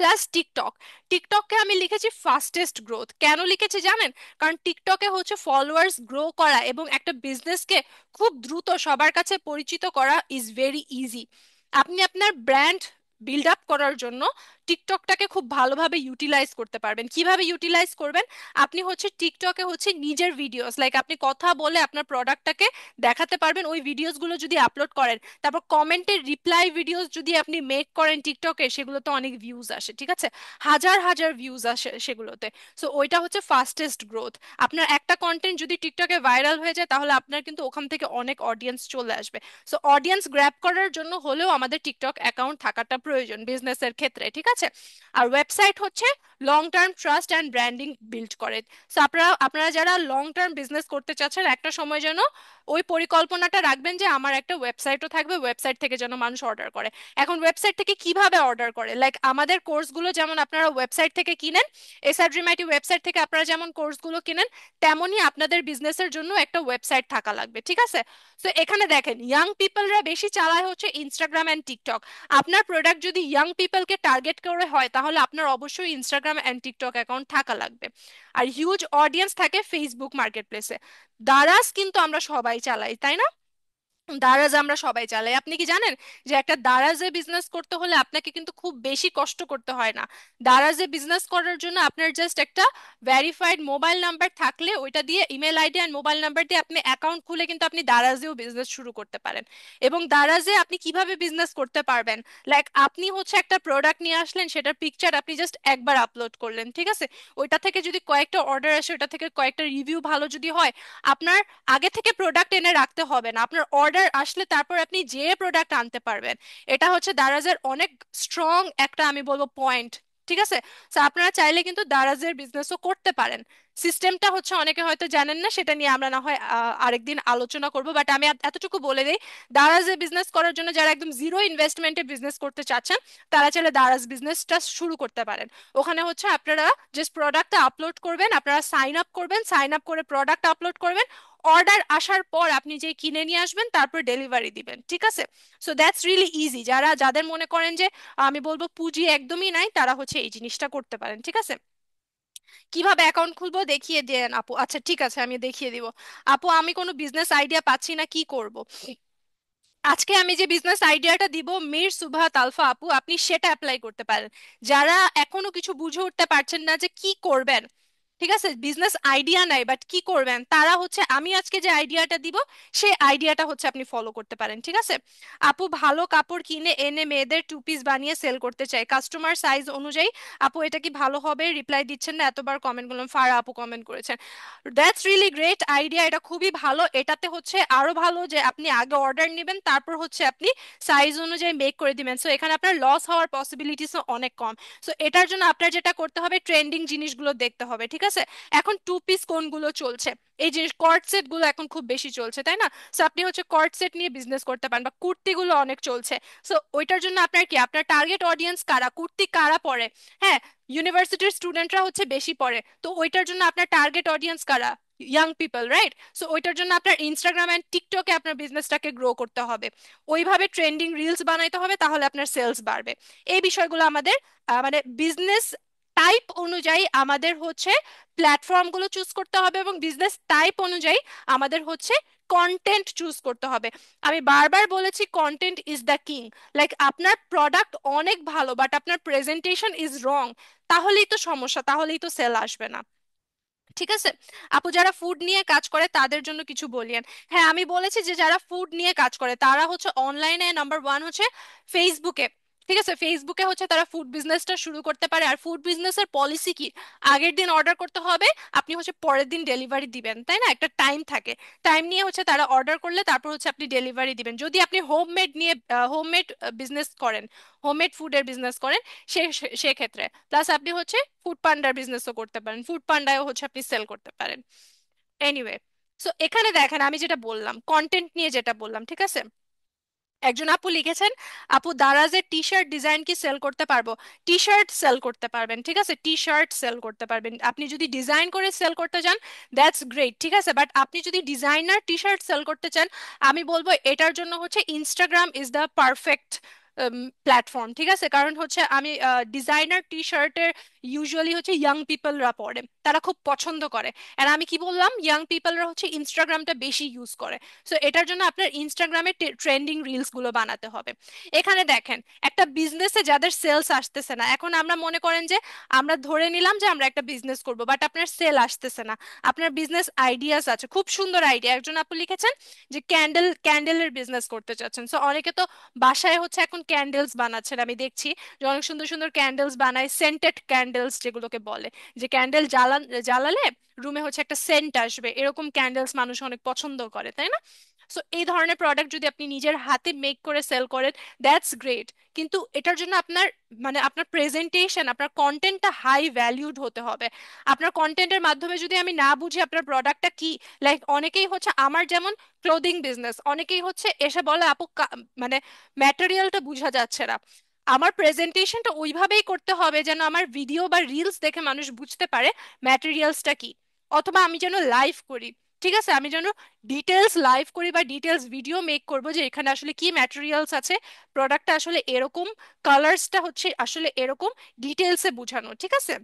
Plus TikTok. টিকটককে আমি লিখেছি ফাস্টেস্ট গ্রোথ, কেন লিখেছি জানেন? কারণ টিকটকে হচ্ছে ফলোয়ার্স গ্রো করা এবং একটা বিজনেসকে খুব দ্রুত সবার কাছে পরিচিত করা ইজ ভেরি ইজি। আপনি আপনার ব্র্যান্ড বিল্ড আপ করার জন্য টিকটকটাকে খুব ভালোভাবে ইউটিলাইজ করতে পারবেন। কিভাবে ইউটিলাইজ করবেন? আপনি হচ্ছে টিকটকে হচ্ছে নিজের ভিডিওস, লাইক আপনি কথা বলে আপনার প্রোডাক্টটাকে দেখাতে পারবেন, ওই ভিডিওসগুলো যদি আপলোড করেন, তারপর কমেন্টের রিপ্লাই ভিডিওস যদি আপনি মেক করেন টিকটকে, সেগুলোতে অনেক ভিউজ আসে, ঠিক আছে, হাজার হাজার ভিউজ আসে সেগুলোতে। সো ওইটা হচ্ছে ফাস্টেস্ট গ্রোথ। আপনার একটা কন্টেন্ট যদি টিকটকে ভাইরাল হয়ে যায়, তাহলে আপনার কিন্তু ওখান থেকে অনেক অডিয়েন্স চলে আসবে। সো অডিয়েন্স গ্র্যাব করার জন্য হলেও আমাদের টিকটক অ্যাকাউন্ট থাকাটা প্রয়োজন বিজনেসের ক্ষেত্রে, ঠিক আছে? আর ওয়েবসাইট হচ্ছে long term trust and branding build করে। সো আপনারা আপনারা যারা লং টার্ম বিজনেস করতে চাচ্ছেন, একটা সময় যেন ওই পরিকল্পনাটা রাখবেন যে আমার একটা ওয়েবসাইটও থাকবে, ওয়েবসাইট থেকে যেন মানুষ অর্ডার করে। এখন ওয়েবসাইট থেকে কিভাবে অর্ডার করে, লাইক আমাদের কোর্সগুলো যেমন আপনারা ওয়েবসাইট থেকে কিনেন, এসআরজিমাইটি ওয়েবসাইট থেকে আপনারা যেমন কোর্সগুলো কিনেন, তেমনই আপনাদের বিজনেসের জন্য একটা ওয়েবসাইট থাকা লাগবে, ঠিক আছে? তো এখানে দেখেন, ইয়াং পিপলরা বেশি চালায় হচ্ছে ইনস্টাগ্রাম অ্যান্ড টিকটক। আপনার প্রোডাক্ট যদি ইয়াং পিপলকে টার্গেট করে হয়, তাহলে আপনার অবশ্যই ইনস্টাগ্রাম অ্যান্ড টিকটক অ্যাকাউন্ট থাকা লাগবে। আর হিউজ অডিয়েন্স থাকে ফেসবুক মার্কেট প্লেসে। দারাজ কিন্তু আমরা সবাই চালাই, তাই না? দারাজ আমরা সবাই চালাই। আপনি কি জানেন যে একটা দারাজে বিজনেস করতে হলে আপনাকে কিন্তু খুব বেশি কষ্ট করতে হয় না। দারাজে বিজনেস করার জন্য আপনার জাস্ট একটা ভেরিফাইড মোবাইল নাম্বার থাকলে, ওইটা দিয়ে ইমেল আইডি আর মোবাইল নাম্বার দিয়ে আপনি অ্যাকাউন্ট খুলে কিন্তু আপনি দারাজেও বিজনেস শুরু করতে পারেন। এবং দারাজে আপনি কিভাবে বিজনেস করতে পারবেন, লাইক আপনি হচ্ছে একটা প্রোডাক্ট নিয়ে আসলেন, সেটার পিকচার আপনি জাস্ট একবার আপলোড করলেন, ঠিক আছে? ওইটা থেকে যদি কয়েকটা অর্ডার আসে, ওইটা থেকে কয়েকটা রিভিউ ভালো যদি হয়, আপনার আগে থেকে প্রোডাক্ট এনে রাখতে হবে না, আপনার অর্ডার আসলে তারপর আপনি যে প্রোডাক্ট আনতে পারবেন। এটা হচ্ছে দারাজের অনেক স্ট্রং একটা আমি বলবো পয়েন্ট, ঠিক আছে? তো আপনারা চাইলে কিন্তু দারাজের বিজনেসও করতে পারেন। সিস্টেমটা হচ্ছে অনেকে হয়তো জানেন না, সেটা নিয়ে আমরা না হয় আরেকদিন আলোচনা করব, বাট আমি এতটুকু বলে দিই, দারাজে বিজনেস করার জন্য যারা একদম জিরো ইনভেস্টমেন্টে বিজনেস করতে চাচ্ছেন, তারা চাইলে দারাজ বিজনেসটা শুরু করতে পারেন। ওখানে হচ্ছে আপনারা জাস্ট প্রোডাক্টটা আপলোড করবেন, আপনারা সাইন আপ করবেন, সাইন আপ করে প্রোডাক্ট আপলোড করবেন, অর্ডার আসার পর আপনি যে কিনে নিয়ে আসবেন, তারপর ডেলিভারি দিবেন, ঠিক আছে? So that's really easy. যাদের মনে করেন যে আমি বলবো পুঁজি একদমই নাই, তারা হচ্ছে এই জিনিসটা করতে পারেন, ঠিক আছে? কিভাবে অ্যাকাউন্ট খুলবো দেখিয়ে দেন আপু? আচ্ছা ঠিক আছে, আমি দেখিয়ে দিব। আপু আমি কোনো বিজনেস আইডিয়া পাচ্ছি না, কি করব? আজকে আমি যে বিজনেস আইডিয়াটা দিব, মির সুভাত আলফা আপু, আপনি সেটা অ্যাপ্লাই করতে পারেন। যারা এখনো কিছু বুঝে উঠতে পারছেন না যে কি করবেন, ঠিক আছে, বিজনেস আইডিয়া নাই বাট কি করবেন, তারা হচ্ছে আমি আজকে যে আইডিয়াটা দিব, সেই আইডিয়াটা হচ্ছে আপনি ফলো করতে পারেন, ঠিক আছে? আপু ভালো কাপড় কিনে এনে মেয়েদের টু পিস বানিয়ে সেল করতে চাই কাস্টমার সাইজ অনুযায়ী। আপু এটা কি ভালো হবে? রিপ্লাই দিচ্ছেন না, এতবার কমেন্ট করলাম, ফারা আপু কমেন্ট করেছেন। দ্যাটস রিয়েলি গ্রেট আইডিয়া, এটা খুবই ভালো। এটাতে হচ্ছে আরো ভালো যে আপনি আগে অর্ডার নেবেন, তারপর হচ্ছে আপনি সাইজ অনুযায়ী মেক করে দিবেন, সো এখানে আপনার লস হওয়ার পসিবিলিটিস অনেক কম। সো এটার জন্য আপনার যেটা করতে হবে, ট্রেন্ডিং জিনিসগুলো দেখতে হবে, ঠিক আছে? এখন টু পিস কোনগুলো চলছে, এই জিনিস কর্ড সেট গুলো এখন খুব বেশি চলছে, তাই না? সো আপনি হচ্ছে কর্ড সেট নিয়ে বিজনেস করতে পারেন, বা কুর্তিগুলো অনেক চলছে। সো ওইটার জন্য আপনার কি, আপনার টার্গেট অডিয়েন্স কারা, কুর্তি কারা পরে? হ্যাঁ, ইউনিভার্সিটির স্টুডেন্টরা হচ্ছে বেশি পড়ে, তো ওইটার জন্য আপনার টার্গেট অডিয়েন্স কারা? Young people, right? সো ওইটার জন্য আপনার ইনস্টাগ্রাম অ্যান্ড টিকটকে আপনার বিজনেসটাকে গ্রো করতে হবে, ওইভাবে ট্রেন্ডিং রিলস বানাইতে হবে, তাহলে আপনার সেলস বাড়বে। এই বিষয়গুলো আমাদের মানে বিজনেস টাইপ অনুযায়ী আমাদের হচ্ছে প্ল্যাটফর্মগুলো চুজ করতে হবে, এবং বিজনেস টাইপ অনুযায়ী আমাদের হচ্ছে কন্টেন্ট চুজ করতে হবে। আমি বারবার বলেছি, content is the king. Like আপনার প্রোডাক্ট অনেক ভালো বাট আপনার প্রেজেন্টেশন ইজ রং, তাহলেই তো সমস্যা, তাহলেই তো সেল আসবে না, ঠিক আছে? আপু যারা ফুড নিয়ে কাজ করে তাদের জন্য কিছু বলিয়েন। হ্যাঁ, আমি বলেছি যে যারা ফুড নিয়ে কাজ করে তারা হচ্ছে অনলাইনে নাম্বার ওয়ান হচ্ছে ফেসবুকে, ঠিক আছে? ফেসবুকে হচ্ছে তারা ফুড বিজনেসটা শুরু করতে পারে। আর ফুড বিজনেসের পলিসি কি, আগের দিন অর্ডার করতে হবে, আপনি হচ্ছে পরের দিন ডেলিভারি দিবেন, তাই না? একটা টাইম থাকে, টাইম নিয়ে হচ্ছে তারা অর্ডার করলে তারপর হচ্ছে আপনি ডেলিভারি দিবেন। যদি আপনি হোমমেড নিয়ে হোমমেড বিজনেস করেন, হোমমেড ফুডের বিজনেস করেন, সে সেক্ষেত্রে প্লাস আপনি হচ্ছে ফুড পান্ডার বিজনেসও করতে পারেন, ফুড পান্ডায়ও হচ্ছে আপনি সেল করতে পারেন। এনিওয়ে, সো এখানে দেখেন আমি যেটা বললাম, কন্টেন্ট নিয়ে যেটা বললাম, ঠিক আছে? একজন আপু লিখেছেন, আপু দারাজের টি শার্ট ডিজাইন কি সেল করতে পারবো? টি শার্ট সেল করতে পারবেন, ঠিক আছে, টি শার্ট সেল করতে পারবেন। আপনি যদি ডিজাইন করে সেল করতে চান, দ্যাটস গ্রেট, ঠিক আছে, বাট আপনি যদি ডিজাইনার টি শার্ট সেল করতে চান, আমি বলবো এটার জন্য হচ্ছে Instagram is the perfect platform, ঠিক আছে? কারণ হচ্ছে আমি ডিজাইনার টি শার্টের ইউজুয়ালি হচ্ছে ইয়াং পিপলরা পরে, তারা খুব পছন্দ করে। আর আমি কি বললাম, ইয়াং পিপলরা হচ্ছে ইনস্টাগ্রামটা বেশি ইউজ করে। সো এটার জন্য আপনার ইনস্টাগ্রামে ট্রেন্ডিং রিলস গুলো বানাতে হবে। এখানে দেখেন, একটা বিজনেসে যাদের সেলস আসতেছে না, এখন আমরা মনে করেন যে আমরা ধরে নিলাম যে আমরা একটা বিজনেস করব, বাট আপনার সেল আসতেছে না, আপনার বিজনেস আইডিয়াস আছে, খুব সুন্দর আইডিয়া। একজন আপু লিখেছেন যে ক্যান্ডেলের বিজনেস করতে চাচ্ছেন। সো অনেকে তো বাসায় হচ্ছে এখন ক্যান্ডেলস বানাচ্ছেন, আমি দেখছি যে অনেক সুন্দর সুন্দর ক্যান্ডেলস বানায়, সেন্টেড ক্যান্ডেলস যেগুলোকে বলে, যে ক্যান্ডেল জ্বালালে রুমে হচ্ছে একটা সেন্ট আসবে, এরকম ক্যান্ডেলস মানুষ অনেক পছন্দ করে, তাই না? সো এই ধরনের প্রোডাক্ট যদি আপনি নিজের হাতে মেক করে সেল করেন, দ্যাটস গ্রেট। কিন্তু এটার জন্য আপনার মানে আপনার প্রেজেন্টেশন, আপনার কন্টেন্টটা হাই ভ্যালিউড হতে হবে। আপনার কন্টেন্টের মাধ্যমে যদি আমি না বুঝি আপনার প্রোডাক্টটা কি, লাইক অনেকেই হচ্ছে আমার যেমন ক্লোদিং বিজনেস, অনেকেই হচ্ছে এসে বলে আপু মানে ম্যাটেরিয়ালটা বোঝা যাচ্ছে না। আমার প্রেজেন্টেশনটা ওইভাবেই করতে হবে যেন আমার ভিডিও বা রিলস দেখে মানুষ বুঝতে পারে ম্যাটেরিয়ালসটা কি। অথবা আমি যেন লাইভ করি, ঠিক আছে, আমি যেন ডিটেলস লাইভ করি বা ডিটেলস ভিডিও মেক করব যে এখানে আসলে কি ম্যাটেরিয়ালস আছে, প্রোডাক্টটা আসলে এরকম, কালার্সটা হচ্ছে আসলে এরকম, ডিটেলসে বোঝানো, ঠিক আছে?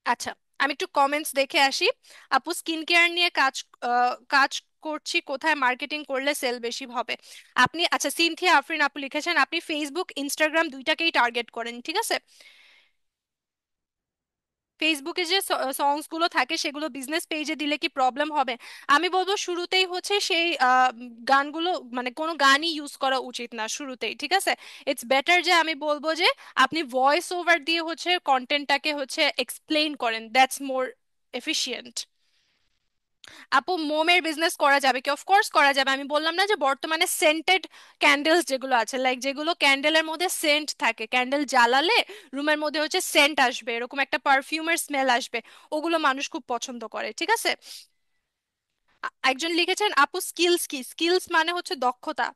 আচ্ছা, আমি একটু কমেন্টস দেখে আসি। আপু স্কিন কেয়ার নিয়ে কাজ করছি, কোথায় মার্কেটিং করলে সেল বেশি হবে? আপনি আচ্ছা, সিনথিয়া আফরিন আপু লিখেছেন আপনি ফেসবুক ইনস্টাগ্রাম দুইটাকেই টার্গেট করেন, ঠিক আছে? ফেসবুকে যে সংস গুলো থাকে সেগুলো বিজনেস পেজে দিলে কি প্রবলেম হবে? আমি বলবো শুরুতেই হচ্ছে সেই গানগুলো, মানে কোনো গানই ইউজ করা উচিত না শুরুতেই, ঠিক আছে? ইটস বেটার যে আমি বলবো যে আপনি ভয়েস ওভার দিয়ে হচ্ছে কন্টেন্টটাকে হচ্ছে এক্সপ্লেইন করেন, দ্যাটস মোর এফিশিয়েন্ট। আপু মোমের বিজনেস করা যাবে কি? অফকোর্স করা যাবে। আমি বললাম না যে বর্তমানে সেন্টেড ক্যান্ডেলস যেগুলো আছে, লাইক যেগুলো ক্যান্ডেলের মধ্যে সেন্ট থাকে, ক্যান্ডেল জ্বালালে রুমের মধ্যে হচ্ছে সেন্ট আসবে, এরকম একটা পারফিউমের স্মেল আসবে, ওগুলো মানুষ খুব পছন্দ করে, ঠিক আছে? একজন লিখেছেন আপু স্কিলস কি? স্কিলস মানে হচ্ছে দক্ষতা।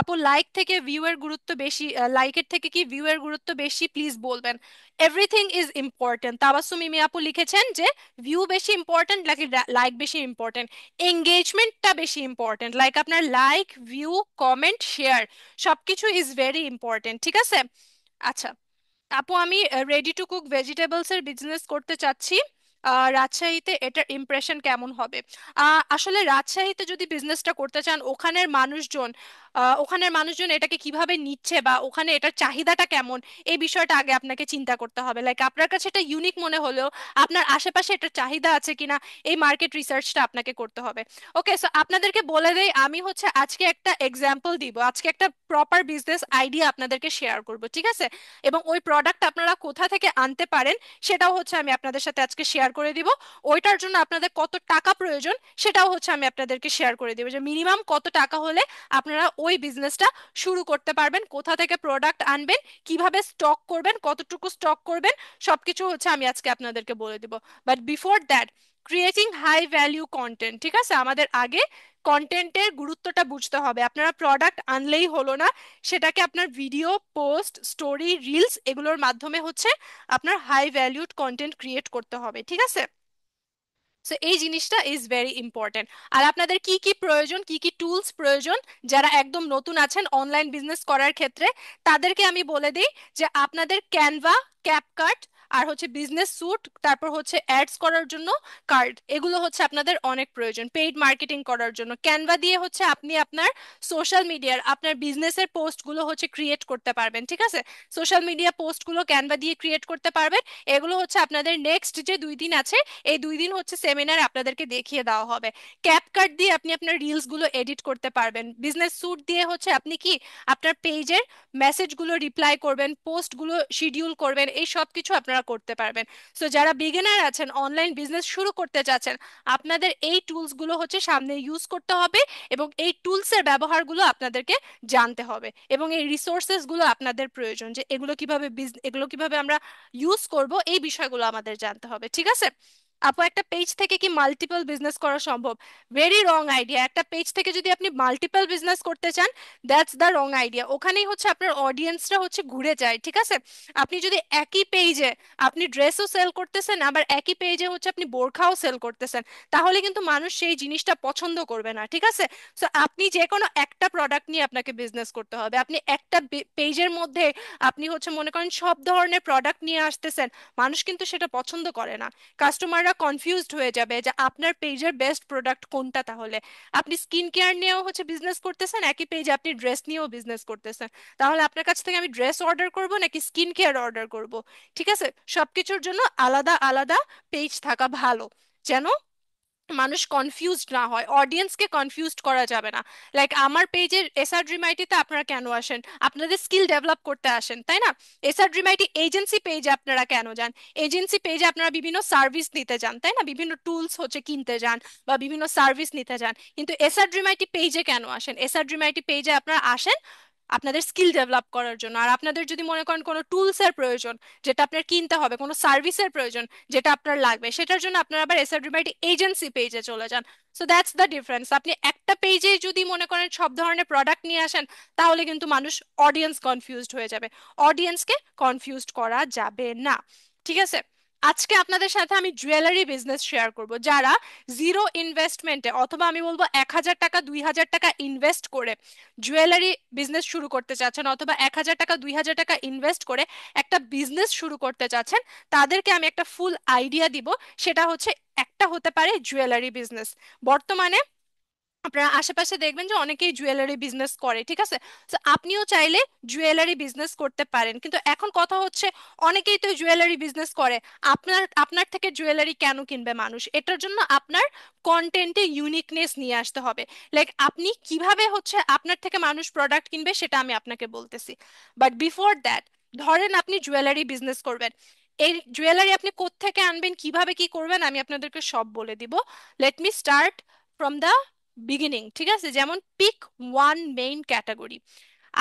আপু লাইক থেকে ভিউ এর গুরুত্ব বেশি, লাইকের থেকে কি ভিউ এর গুরুত্ব বেশি, প্লিজ বলবেন। Everything is important. Tabassum Mimi আপু লিখেছেন যে ভিউ বেশি ইম্পর্টেন্ট নাকি লাইক বেশি ইম্পর্টেন্ট? এঙ্গেজমেন্টটা বেশি ইম্পর্টেন্ট, লাইক আপনার লাইক, ভিউ, কমেন্ট, শেয়ার সবকিছু ইজ ভেরি ইম্পর্টেন্ট, ঠিক আছে? আচ্ছা আপু, আমি রেডি টু কুক ভেজিটেবলস এর বিজনেস করতে চাচ্ছি। রাজশাহীতে এটার ইমপ্রেশন কেমন হবে? আসলে রাজশাহীতে যদি বিজনেসটা করতে চান, ওখানের মানুষজন এটাকে কিভাবে নিচ্ছে বা ওখানে এটার চাহিদাটা কেমন, এই বিষয়টা আগে আপনাকে চিন্তা করতে হবে। লাইক আপনার কাছে এটা ইউনিক মনে হলেও আপনার আশেপাশে এটার চাহিদা আছে কিনা, এই মার্কেট রিসার্চটা আপনাকে করতে হবে। ওকে, সো আপনাদেরকে বলে দেই, আমি হচ্ছে আজকে একটা এক্সাম্পল দিব, আজকে একটা প্রপার বিজনেস আইডিয়া আপনাদেরকে শেয়ার করব, ঠিক আছে? এবং ওই প্রোডাক্ট আপনারা কোথা থেকে আনতে পারেন সেটাও হচ্ছে আমি আপনাদের সাথে আজকে শেয়ার করে দিব। ওইটার জন্য আপনাদের কত টাকা প্রয়োজন সেটাও হচ্ছে আমি আপনাদেরকে শেয়ার করে দিব, যে মিনিমাম কত টাকা হলে আপনারা ওই বিজনেসটা শুরু করতে পারবেন, কোথা থেকে প্রোডাক্ট আনবেন, কিভাবে স্টক করবেন, কতটুকু স্টক করবেন, সবকিছু হচ্ছে আমি আজকে আপনাদেরকে বলে দিব। But before that, creating high value content, ঠিক আছে? আমাদের আগে কন্টেন্টের গুরুত্বটা বুঝতে হবে। আপনারা প্রোডাক্ট আনলেই হলো না, সেটাকে আপনার ভিডিও, পোস্ট, স্টোরি, রিলস এগুলোর মাধ্যমে হচ্ছে আপনার হাই ভ্যালুড কন্টেন্ট ক্রিয়েট করতে হবে, ঠিক আছে? সো এই জিনিসটা ইজ ভেরি ইম্পর্টেন্ট। আর আপনাদের কি কি প্রয়োজন, কি কি টুলস প্রয়োজন, যারা একদম নতুন আছেন অনলাইন বিজনেস করার ক্ষেত্রে, তাদেরকে আমি বলে দিই যে আপনাদের ক্যানভা, ক্যাপকাট, আর হচ্ছে বিজনেস স্যুট, তারপর হচ্ছে অ্যাডস করার জন্য কার্ড, এগুলো হচ্ছে আপনাদের অনেক প্রয়োজন পেইড মার্কেটিং করার জন্য। ক্যানভা দিয়ে হচ্ছে আপনি আপনার সোশ্যাল মিডিয়ার, আপনার বিজনেসের পোস্টগুলো হচ্ছে ক্রিয়েট করতে পারবেন, ঠিক আছে? সোশ্যাল মিডিয়া পোস্টগুলো ক্যানভা দিয়ে ক্রিয়েট করতে পারবেন। এগুলো হচ্ছে আপনাদের নেক্সট যে 2 দিন আছে, এই 2 দিন হচ্ছে সেমিনার আপনাদেরকে দেখিয়ে দেওয়া হবে। ক্যাপকাট দিয়ে আপনি আপনার রিলস গুলো এডিট করতে পারবেন। বিজনেস স্যুট দিয়ে হচ্ছে আপনি কি আপনার পেজের মেসেজগুলো রিপ্লাই করবেন, পোস্টগুলো শিডিউল করবেন, এই সব কিছু আপনারা করতে পারবেন। সো যারা বিগিনার আছেন, অনলাইন বিজনেস শুরু করতে চাচ্ছেন, আপনাদের এই টুলস গুলো হচ্ছে সামনে ইউজ করতে হবে, এবং এই টুলসের ব্যবহারগুলো আপনাদেরকে জানতে হবে, এবং এই রিসোর্সেস গুলো আপনাদের প্রয়োজন, যে এগুলো কিভাবে আমরা ইউজ করব, এই বিষয়গুলো আমাদের জানতে হবে, ঠিক আছে? আপু একটা পেজ থেকে কি মাল্টিপল বিজনেস করা সম্ভব? Very wrong idea. একটা পেজ থেকে যদি আপনি মাল্টিপল বিজনেস করতে চান, দ্যাটস দ্য রং আইডিয়া। ওখানেই হচ্ছে আপনার অডিয়েন্সরা হচ্ছে ঘুরে যায়, ঠিক আছে? আপনি যদি একই পেজে আপনি ড্রেসও সেল করতেছেন, আবার একই পেজে হচ্ছে আপনি বোরখাও সেল করতেছেন, তাহলে কিন্তু মানুষ সেই জিনিসটা পছন্দ করবে না, ঠিক আছে? সো আপনি যে কোনো একটা প্রোডাক্ট নিয়ে আপনাকে বিজনেস করতে হবে। আপনি একটা পেজের মধ্যে আপনি হচ্ছে মনে করেন সব ধরনের প্রোডাক্ট নিয়ে আসতেছেন, মানুষ কিন্তু সেটা পছন্দ করে না। কাস্টমাররা কনফিউজড হয়ে যাবে যে আপনার পেজের বেস্ট প্রোডাক্ট কোনটা। তাহলে আপনি স্কিন কেয়ার নিয়েও হচ্ছে বিজনেস করতেছেন, একই পেজে আপনি ড্রেস নিয়েও বিজনেস করতেছেন, তাহলে আপনার কাছ থেকে আমি ড্রেস অর্ডার করব নাকি স্কিন কেয়ার অর্ডার করব? ঠিক আছে? সবকিছুর জন্য আলাদা আলাদা পেজ থাকা ভালো, যেন মানুষ কনফিউজড না হয়, অডিয়েন্সকে কনফিউজড করা যাবে না। লাইক আমার পেজের এসআর ড্রিমাইটিতে আপনারা কেন আসেন? আপনাদের স্কিল ডেভেলপ করতে আসেন, তাই না? এসআর ড্রিমাইটি এজেন্সি পেজে আপনারা কেন যান? এজেন্সি পেজে আপনারা বিভিন্ন সার্ভিস নিতে যান, তাই না? বিভিন্ন টুলস হচ্ছে কিনতে যান বা বিভিন্ন সার্ভিস নিতে যান। কিন্তু এসআর ড্রিমাইটি পেজে কেন আসেন? এসআর ড্রিমাইটি পেজে আপনারা আসেন আপনাদের স্কিল ডেভেলপ করার জন্য। আর আপনাদের যদি মনে করেন কোনো টুলস এর প্রয়োজন যেটা আপনার কিনতে হবে, কোনো সার্ভিসের প্রয়োজন যেটা আপনার লাগবে, সেটার জন্য আপনারা আবার এসআরডি এজেন্সি পেজে চলে যান। So that's the difference. আপনি একটা পেজে যদি মনে করেন সব ধরনের প্রোডাক্ট নিয়ে আসেন, তাহলে কিন্তু মানুষ, অডিয়েন্স কনফিউজড হয়ে যাবে। অডিয়েন্সকে কনফিউজড করা যাবে না, ঠিক আছে? আজকে আপনাদের সাথে আমি জুয়েলারি বিজনেস শেয়ার করব। যারা জিরো ইনভেস্টমেন্টে, অথবা আমি বলবো 1,000 টাকা 2,000 টাকা ইনভেস্ট করে জুয়েলারি বিজনেস শুরু করতে চাচ্ছেন, অথবা 1,000 টাকা 2,000 টাকা ইনভেস্ট করে একটা বিজনেস শুরু করতে চাচ্ছেন, তাদেরকে আমি একটা ফুল আইডিয়া দিব। সেটা হচ্ছে, একটা হতে পারে জুয়েলারি বিজনেস। বর্তমানে আপনারা আশেপাশে দেখবেন যে অনেকেই জুয়েলারি বিজনেস করে, ঠিক আছে? তো আপনিও চাইলে জুয়েলারি বিজনেস করতে পারেন, কিন্তু এখন কথা হচ্ছে অনেকেই তো জুয়েলারি বিজনেস করে, আপনার আপনার থেকে জুয়েলারি কেন কিনবে মানুষ? এটার জন্য আপনার কন্টেন্টে ইউনিকনেস নিয়ে আসতে হবে। লাইক আপনি কিভাবে হচ্ছে আপনার থেকে মানুষ প্রোডাক্ট কিনবে সেটা আমি আপনাকে বলতেছি। বাট বিফোর দ্যাট, ধরেন আপনি জুয়েলারি বিজনেস করবেন, এই জুয়েলারি আপনি কোত্থেকে আনবেন, কিভাবে কি করবেন, আমি আপনাদেরকে সব বলে দিব। Let me start from the beginning, ঠিক আছে? যেমন পিক ওয়ান মেইন ক্যাটাগরি।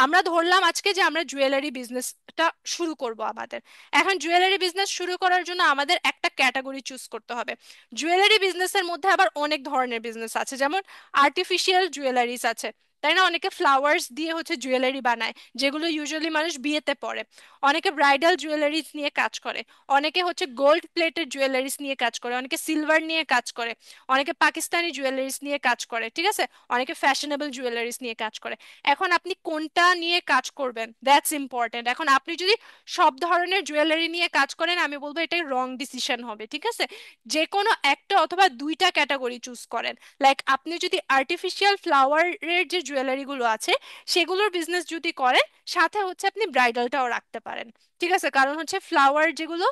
আমরা ধরলাম আজকে যে আমরা জুয়েলারি বিজনেসটা শুরু করব আমাদের। এখন জুয়েলারি বিজনেস শুরু করার জন্য আমাদের একটা ক্যাটাগরি চুজ করতে হবে। জুয়েলারি বিজনেসের মধ্যে আবার অনেক ধরনের বিজনেস আছে, যেমন আর্টিফিশিয়াল জুয়েলারিস আছে, তাই না? অনেকে ফ্লাওয়ার্স দিয়ে হচ্ছে জুয়েলারি বানায়, যেগুলো ইউজুয়ালি মানুষ বিয়েতে পরে। অনেকে ব্রাইডাল জুয়েলারিস নিয়ে কাজ করে, অনেকে হচ্ছে গোল্ড প্লেটেড জুয়েলারিস নিয়ে কাজ করে, অনেকে সিলভার নিয়ে কাজ করে, অনেকে পাকিস্তানি জুয়েলারিস নিয়ে কাজ করে, ঠিক আছে? অনেকে ফ্যাশনেবল জুয়েলারিস নিয়ে কাজ করে। এখন আপনি কোনটা নিয়ে কাজ করবেন, দ্যাটস ইম্পর্টেন্ট। এখন আপনি যদি সব ধরনের জুয়েলারি নিয়ে কাজ করেন, আমি বলবো এটাই রং ডিসিশন হবে, ঠিক আছে? যে কোনো একটা অথবা দুইটা ক্যাটাগরি চুজ করেন। লাইক আপনি যদি আর্টিফিশিয়াল ফ্লাওয়ারের যে জুয়েলারি গুলো আছে সেগুলোর বিজনেস যদি করেন, সাথে হচ্ছে আপনি ব্রাইডালটাও রাখতে পারেন, ঠিক আছে? কারণ হচ্ছে ফ্লাওয়ার যেগুলো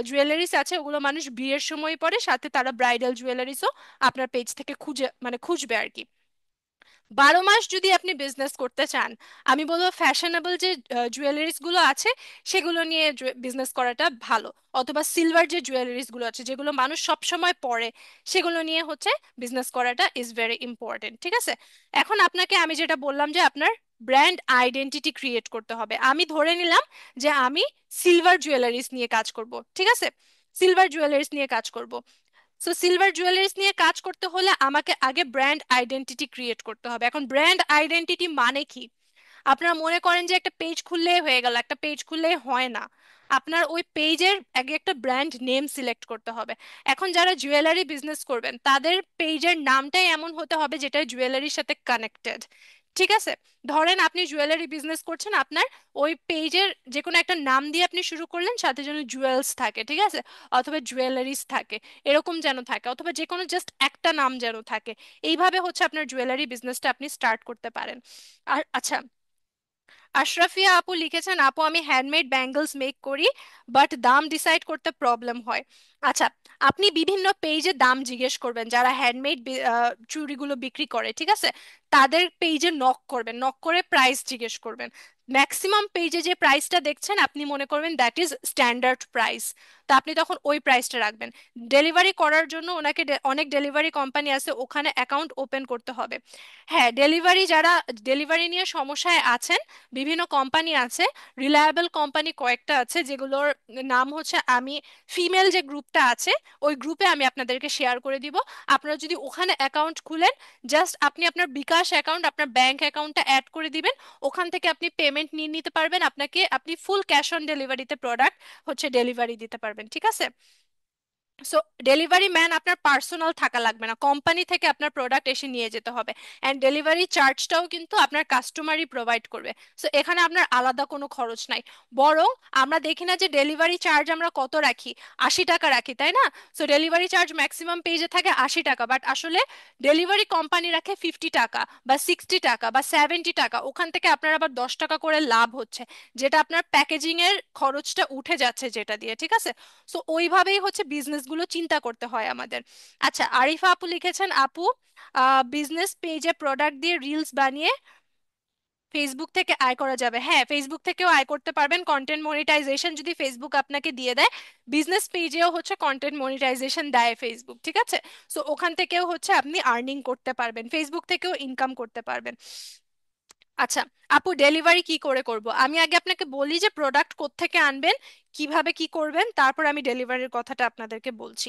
জুয়েলারিস আছে ওগুলো মানুষ বিয়ের সময় পরে, সাথে তারা ব্রাইডাল জুয়েলারিসও আপনার পেজ থেকে খুঁজে মানে খুঁজবে আর কি। 12 মাস যদি আপনি বিজনেস করতে চান, আমি বলবো ফ্যাশনেবল যে জুয়েলারিস গুলো আছে সেগুলো নিয়ে বিজনেস করাটা ভালো। অথবা সিলভার যে জুয়েলারিস গুলো আছে যেগুলো মানুষ সব সময় পরে, সেগুলো নিয়ে হচ্ছে বিজনেস করাটা ইজ ভেরি ইম্পর্টেন্ট, ঠিক আছে? এখন আপনাকে আমি যেটা বললাম যে আপনার ব্র্যান্ড আইডেন্টিটি ক্রিয়েট করতে হবে। আমি ধরে নিলাম যে আমি সিলভার জুয়েলারিস নিয়ে কাজ করব, ঠিক আছে? সিলভার জুয়েলারিস নিয়ে কাজ করব। সো সিলভার জুয়েলারিস নিয়ে কাজ করতে হলে আমাকে আগে ব্র্যান্ড আইডেন্টিটি ক্রিয়েট করতে হবে। এখন ব্র্যান্ড আইডেন্টিটি মানে কি? আপনারা মনে করেন যে একটা পেজ খুললেই হয়ে গেল, একটা পেজ খুললেই হয় না। আপনার ওই পেজের আগে একটা ব্র্যান্ড নেম সিলেক্ট করতে হবে। এখন যারা জুয়েলারি বিজনেস করবেন তাদের পেজের নামটাই এমন হতে হবে যেটা জুয়েলারির সাথে কানেক্টেড, ঠিক আছে? ধরেন আপনি জুয়েলারি বিজনেস করছেন, আপনার ওই পেজের যে কোনো একটা নাম দিয়ে আপনি শুরু করলেন, সাথে যেন জুয়েলস থাকে, ঠিক আছে? অথবা জুয়েলারিস থাকে, এরকম যেন থাকে, অথবা যে কোনো জাস্ট একটা নাম যেন থাকে। এইভাবে হচ্ছে আপনার জুয়েলারি বিজনেসটা আপনি স্টার্ট করতে পারেন। আর আচ্ছা, আশরাফিয়া আপু লিখেছেন, আপু আমি হ্যান্ডমেড ব্যাঙ্গলস মেক করি, বাট দাম ডিসাইড করতে প্রবলেম হয়। আচ্ছা, আপনি বিভিন্ন পেজে দাম জিজ্ঞেস করবেন, যারা হ্যান্ডমেড চুড়িগুলো বিক্রি করে, ঠিক আছে? তাদের পেজে নক করবেন, নক করে প্রাইস জিজ্ঞেস করবেন। ম্যাক্সিমাম পেজে যে প্রাইসটা দেখছেন আপনি মনে করবেন দ্যাট ইজ স্ট্যান্ডার্ড প্রাইস, তো আপনি তখন ওই প্রাইসটা রাখবেন। ডেলিভারি করার জন্য ওনাকে অনেক ডেলিভারি কোম্পানি আছে, ওখানে অ্যাকাউন্ট ওপেন করতে হবে। হ্যাঁ, ডেলিভারি যারা ডেলিভারি নিয়ে সমস্যায় আছেন, বিভিন্ন কোম্পানি আছে, রিলায়েবল কোম্পানি কয়েকটা আছে যেগুলোর নাম হচ্ছে, আমি ফিমেল যে গ্রুপটা আছে ওই গ্রুপে আমি আপনাদেরকে শেয়ার করে দিব। আপনারা যদি ওখানে অ্যাকাউন্ট খুলেন, জাস্ট আপনি আপনার বিকাশ অ্যাকাউন্ট আপনার ব্যাংক অ্যাকাউন্টটা অ্যাড করে দিবেন, ওখান থেকে আপনি পেমেন্ট নিয়ে নিতে পারবেন, আপনি ফুল ক্যাশ অন ডেলিভারিতে প্রোডাক্ট হচ্ছে ডেলিভারি দিতে পারবেন, ঠিক আছে? সো ডেলিভারি ম্যান আপনার পার্সোনাল থাকা লাগবে না, কোম্পানি থেকে আপনার প্রোডাক্ট এসে নিয়ে যেতে হবে। অ্যান্ড ডেলিভারি চার্জটাও কিন্তু আপনার কাস্টমারই প্রোভাইড করবে। সো এখানে আপনার আলাদা কোনো খরচ নাই। বরং আমরা দেখি না যে ডেলিভারি চার্জ আমরা কত রাখি, 80 টাকা রাখি, তাই না? সো ডেলিভারি চার্জ ম্যাক্সিমাম পেজে থাকে 80 টাকা, বাট আসলে ডেলিভারি কোম্পানি রাখে 50 টাকা বা 60 টাকা বা 70 টাকা, ওখান থেকে আপনার আবার 10 টাকা করে লাভ হচ্ছে, যেটা আপনার প্যাকেজিং এর খরচটা উঠে যাচ্ছে যেটা দিয়ে, ঠিক আছে? সো ওইভাবেই হচ্ছে বিজনেসগুলো চিন্তা করতে হয় আমাদের। আচ্ছা, আরিফা আপু লিখেছেন, আপু বিজনেস পেজে প্রোডাক্ট দিয়ে রিলস বানিয়ে ফেসবুক থেকে আয় করা যাবে? হ্যাঁ, ফেসবুক থেকেও আয় করতে পারবেন, কন্টেন্ট মনিটাইজেশন যদি ফেসবুক আপনাকে দিয়ে দেয়। বিজনেস পেজেও হচ্ছে কন্টেন্ট মনিটাইজেশন দেয় ফেসবুক, ঠিক আছে? সো ওখান থেকেও হচ্ছে আপনি আর্নিং করতে পারবেন, ফেসবুক থেকেও ইনকাম করতে পারবেন। আচ্ছা আপু, ডেলিভারি কি করে করব? আমি আগে আপনাকে বলি যে প্রোডাক্ট কোত্থেকে আনবেন, কিভাবে কি করবেন, তারপর আমি ডেলিভারির কথাটা আপনাদেরকে বলছি।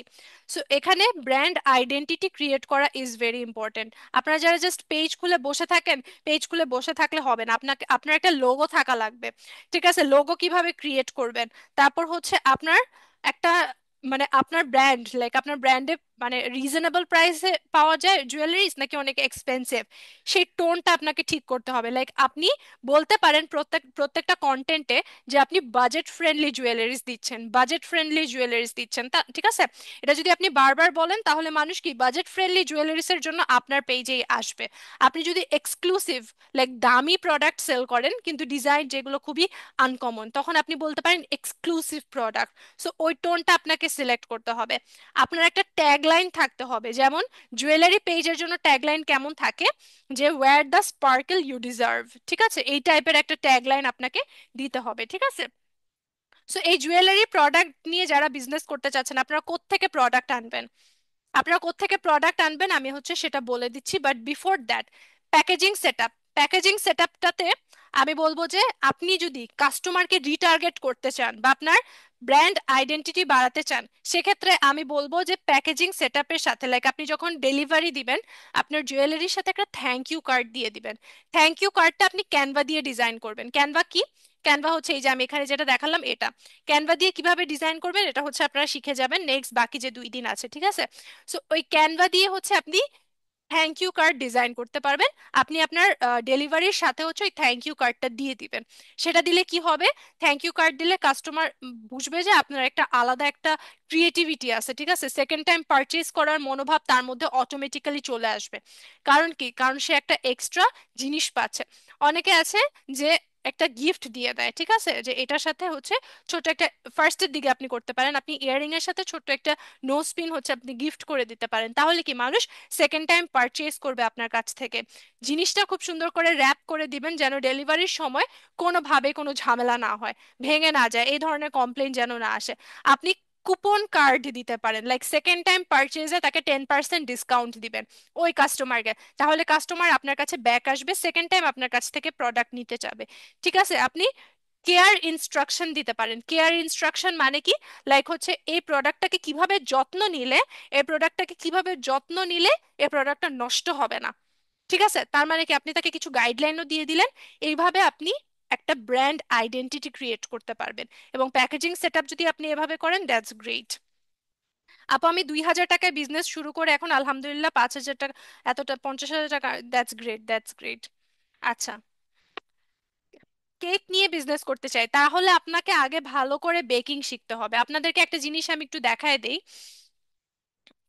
সো এখানে ব্র্যান্ড আইডেন্টিটি ক্রিয়েট করা ইজ ভেরি ইম্পর্টেন্ট। আপনারা যারা জাস্ট পেজ খুলে বসে থাকেন, পেজ খুলে বসে থাকলে হবে না, আপনার একটা লোগো থাকা লাগবে, ঠিক আছে? লোগো কিভাবে ক্রিয়েট করবেন? তারপর হচ্ছে আপনার একটা মানে আপনার ব্র্যান্ড, লাইক আপনার ব্র্যান্ডে মানে রিজনেবল প্রাইসে পাওয়া যায় জুয়েলারিস নাকি অনেক এক্সপেন্সিভ, সেই টোনটা আপনাকে ঠিক করতে হবে। লাইক আপনি বলতে পারেন প্রত্যেকটা কন্টেন্টে যে আপনি বাজেট ফ্রেন্ডলি জুয়েলারিস দিচ্ছেন, বাজেট ফ্রেন্ডলি জুয়েলারিস দিচ্ছেন, তা ঠিক আছে? এটা যদি আপনি বারবার বলেন তাহলে মানুষ কি বাজেট ফ্রেন্ডলি জুয়েলারিসের জন্য আপনার পেজেই আসবে। আপনি যদি এক্সক্লুসিভ লাইক দামি প্রোডাক্ট সেল করেন কিন্তু ডিজাইন যেগুলো খুবই আনকমন, তখন আপনি বলতে পারেন এক্সক্লুসিভ প্রোডাক্ট। সো ওই টোনটা আপনাকে সিলেক্ট করতে হবে। আপনার একটা ট্যাগলাইন থাকতে হবে, যেমন জুয়েলারি পেজের জন্য ট্যাগলাইন কেমন থাকে, যে wear the sparkle you deserve, ঠিক আছে? এই টাইপের একটা ট্যাগলাইন আপনাকে দিতে হবে, ঠিক আছে? সো এই জুয়েলারি প্রোডাক্ট নিয়ে যারা বিজনেস করতে চাচ্ছেন, আপনারা কোত্থেকে প্রোডাক্ট আনবেন? আপনারা কোত্থেকে প্রোডাক্ট আনবেন আমি হচ্ছে সেটা বলে দিচ্ছি, but before that, packaging setup, packaging সেটআপটাতে আমি বলবো যে আপনি যদি কাস্টমারকে রিটার্গেট করতে চান বা আপনার ব্র্যান্ড আইডেন্টিটি বাড়াতে চান, সেক্ষেত্রে আমি বলবো যে প্যাকেজিং সেটআপের সাথে, লাইক আপনি যখন ডেলিভারি দিবেন, আপনার জুয়েলারির সাথে একটা থ্যাংক ইউ কার্ড দিয়ে দিবেন। থ্যাংক ইউ কার্ডটা আপনি ক্যানভা দিয়ে ডিজাইন করবেন। ক্যানভা কি? ক্যানভা হচ্ছে এই যে আমি এখানে যেটা দেখালাম এটা। ক্যানভা দিয়ে কিভাবে ডিজাইন করবেন এটা হচ্ছে আপনারা শিখে যাবেন নেক্সট বাকি যে 2 দিন আছে, ঠিক আছে? সো ওই ক্যানভা দিয়ে হচ্ছে আপনি থ্যাংক ইউ কার্ড ডিজাইন করতে পারবেন। আপনি আপনার ডেলিভারির সাথে হচ্ছে ওই থ্যাংক ইউ কার্ডটা দিয়ে দিবেন। সেটা দিলে কি হবে? থ্যাংক ইউ কার্ড দিলে কাস্টমার বুঝবে যে আপনার একটা আলাদা একটা ক্রিয়েটিভিটি আছে, ঠিক আছে? সেকেন্ড টাইম পারচেজ করার মনোভাব তার মধ্যে অটোমেটিক্যালি চলে আসবে। কারণ কি? কারণ সে একটা এক্সট্রা জিনিস পাচ্ছে। অনেকে আছে যে একটা গিফট দিয়ে দেয়, ঠিক আছে, যে এটার সাথে হচ্ছে ছোট একটা, ফার্স্টের দিকে আপনি করতে পারেন, আপনি ইয়াররিং এর সাথে ছোট্ট একটা নোজ পিন হচ্ছে আপনি গিফট করে দিতে পারেন। তাহলে কি মানুষ সেকেন্ড টাইম পারচেজ করবে আপনার কাছ থেকে। জিনিসটা খুব সুন্দর করে র্যাপ করে দিবেন যেন ডেলিভারির সময় কোনোভাবে কোনো ঝামেলা না হয়, ভেঙে না যায়, এই ধরনের কমপ্লেন যেন না আসে। আপনি কুপন কার্ড দিতে পারেন, লাইক সেকেন্ড টাইম পারচেজে তাকে 10% ডিসকাউন্ট দিবেন ওই কাস্টমারকে। তাহলে কাস্টমার আপনার কাছে ব্যাক আসবে, সেকেন্ড টাইম আপনার কাছ থেকে প্রোডাক্ট নিতে চাবে। ঠিক আছে? আপনি কেয়ার ইনস্ট্রাকশন দিতে পারেন। কেয়ার ইনস্ট্রাকশন মানে কি? লাইক হচ্ছে এই প্রোডাক্টটাকে কিভাবে যত্ন নিলে, এই প্রোডাক্টটাকে কিভাবে যত্ন নিলে এই প্রোডাক্টটা নষ্ট হবে না। ঠিক আছে? তার মানে কি আপনি তাকে কিছু গাইডলাইনও দিয়ে দিলেন। এইভাবে আপনি একটা ব্র্যান্ড আইডেন্টিটি ক্রিয়েট করতে পারবেন। এবং প্যাকেজিং সেটআপ যদি আপনি এভাবে করেন, দ্যাটস গ্রেট। আপু আমি 2,000 টাকায় বিজনেস শুরু করে এখন আলহামদুলিল্লাহ 5,000 টাকা, এতটা 50,000 টাকা, দ্যাটস গ্রেট, দ্যাটস গ্রেট। আচ্ছা, কেক নিয়ে বিজনেস করতে চাই, তাহলে আপনাকে আগে ভালো করে বেকিং শিখতে হবে। আপনাদেরকে একটা জিনিস আমি একটু দেখায় দেই,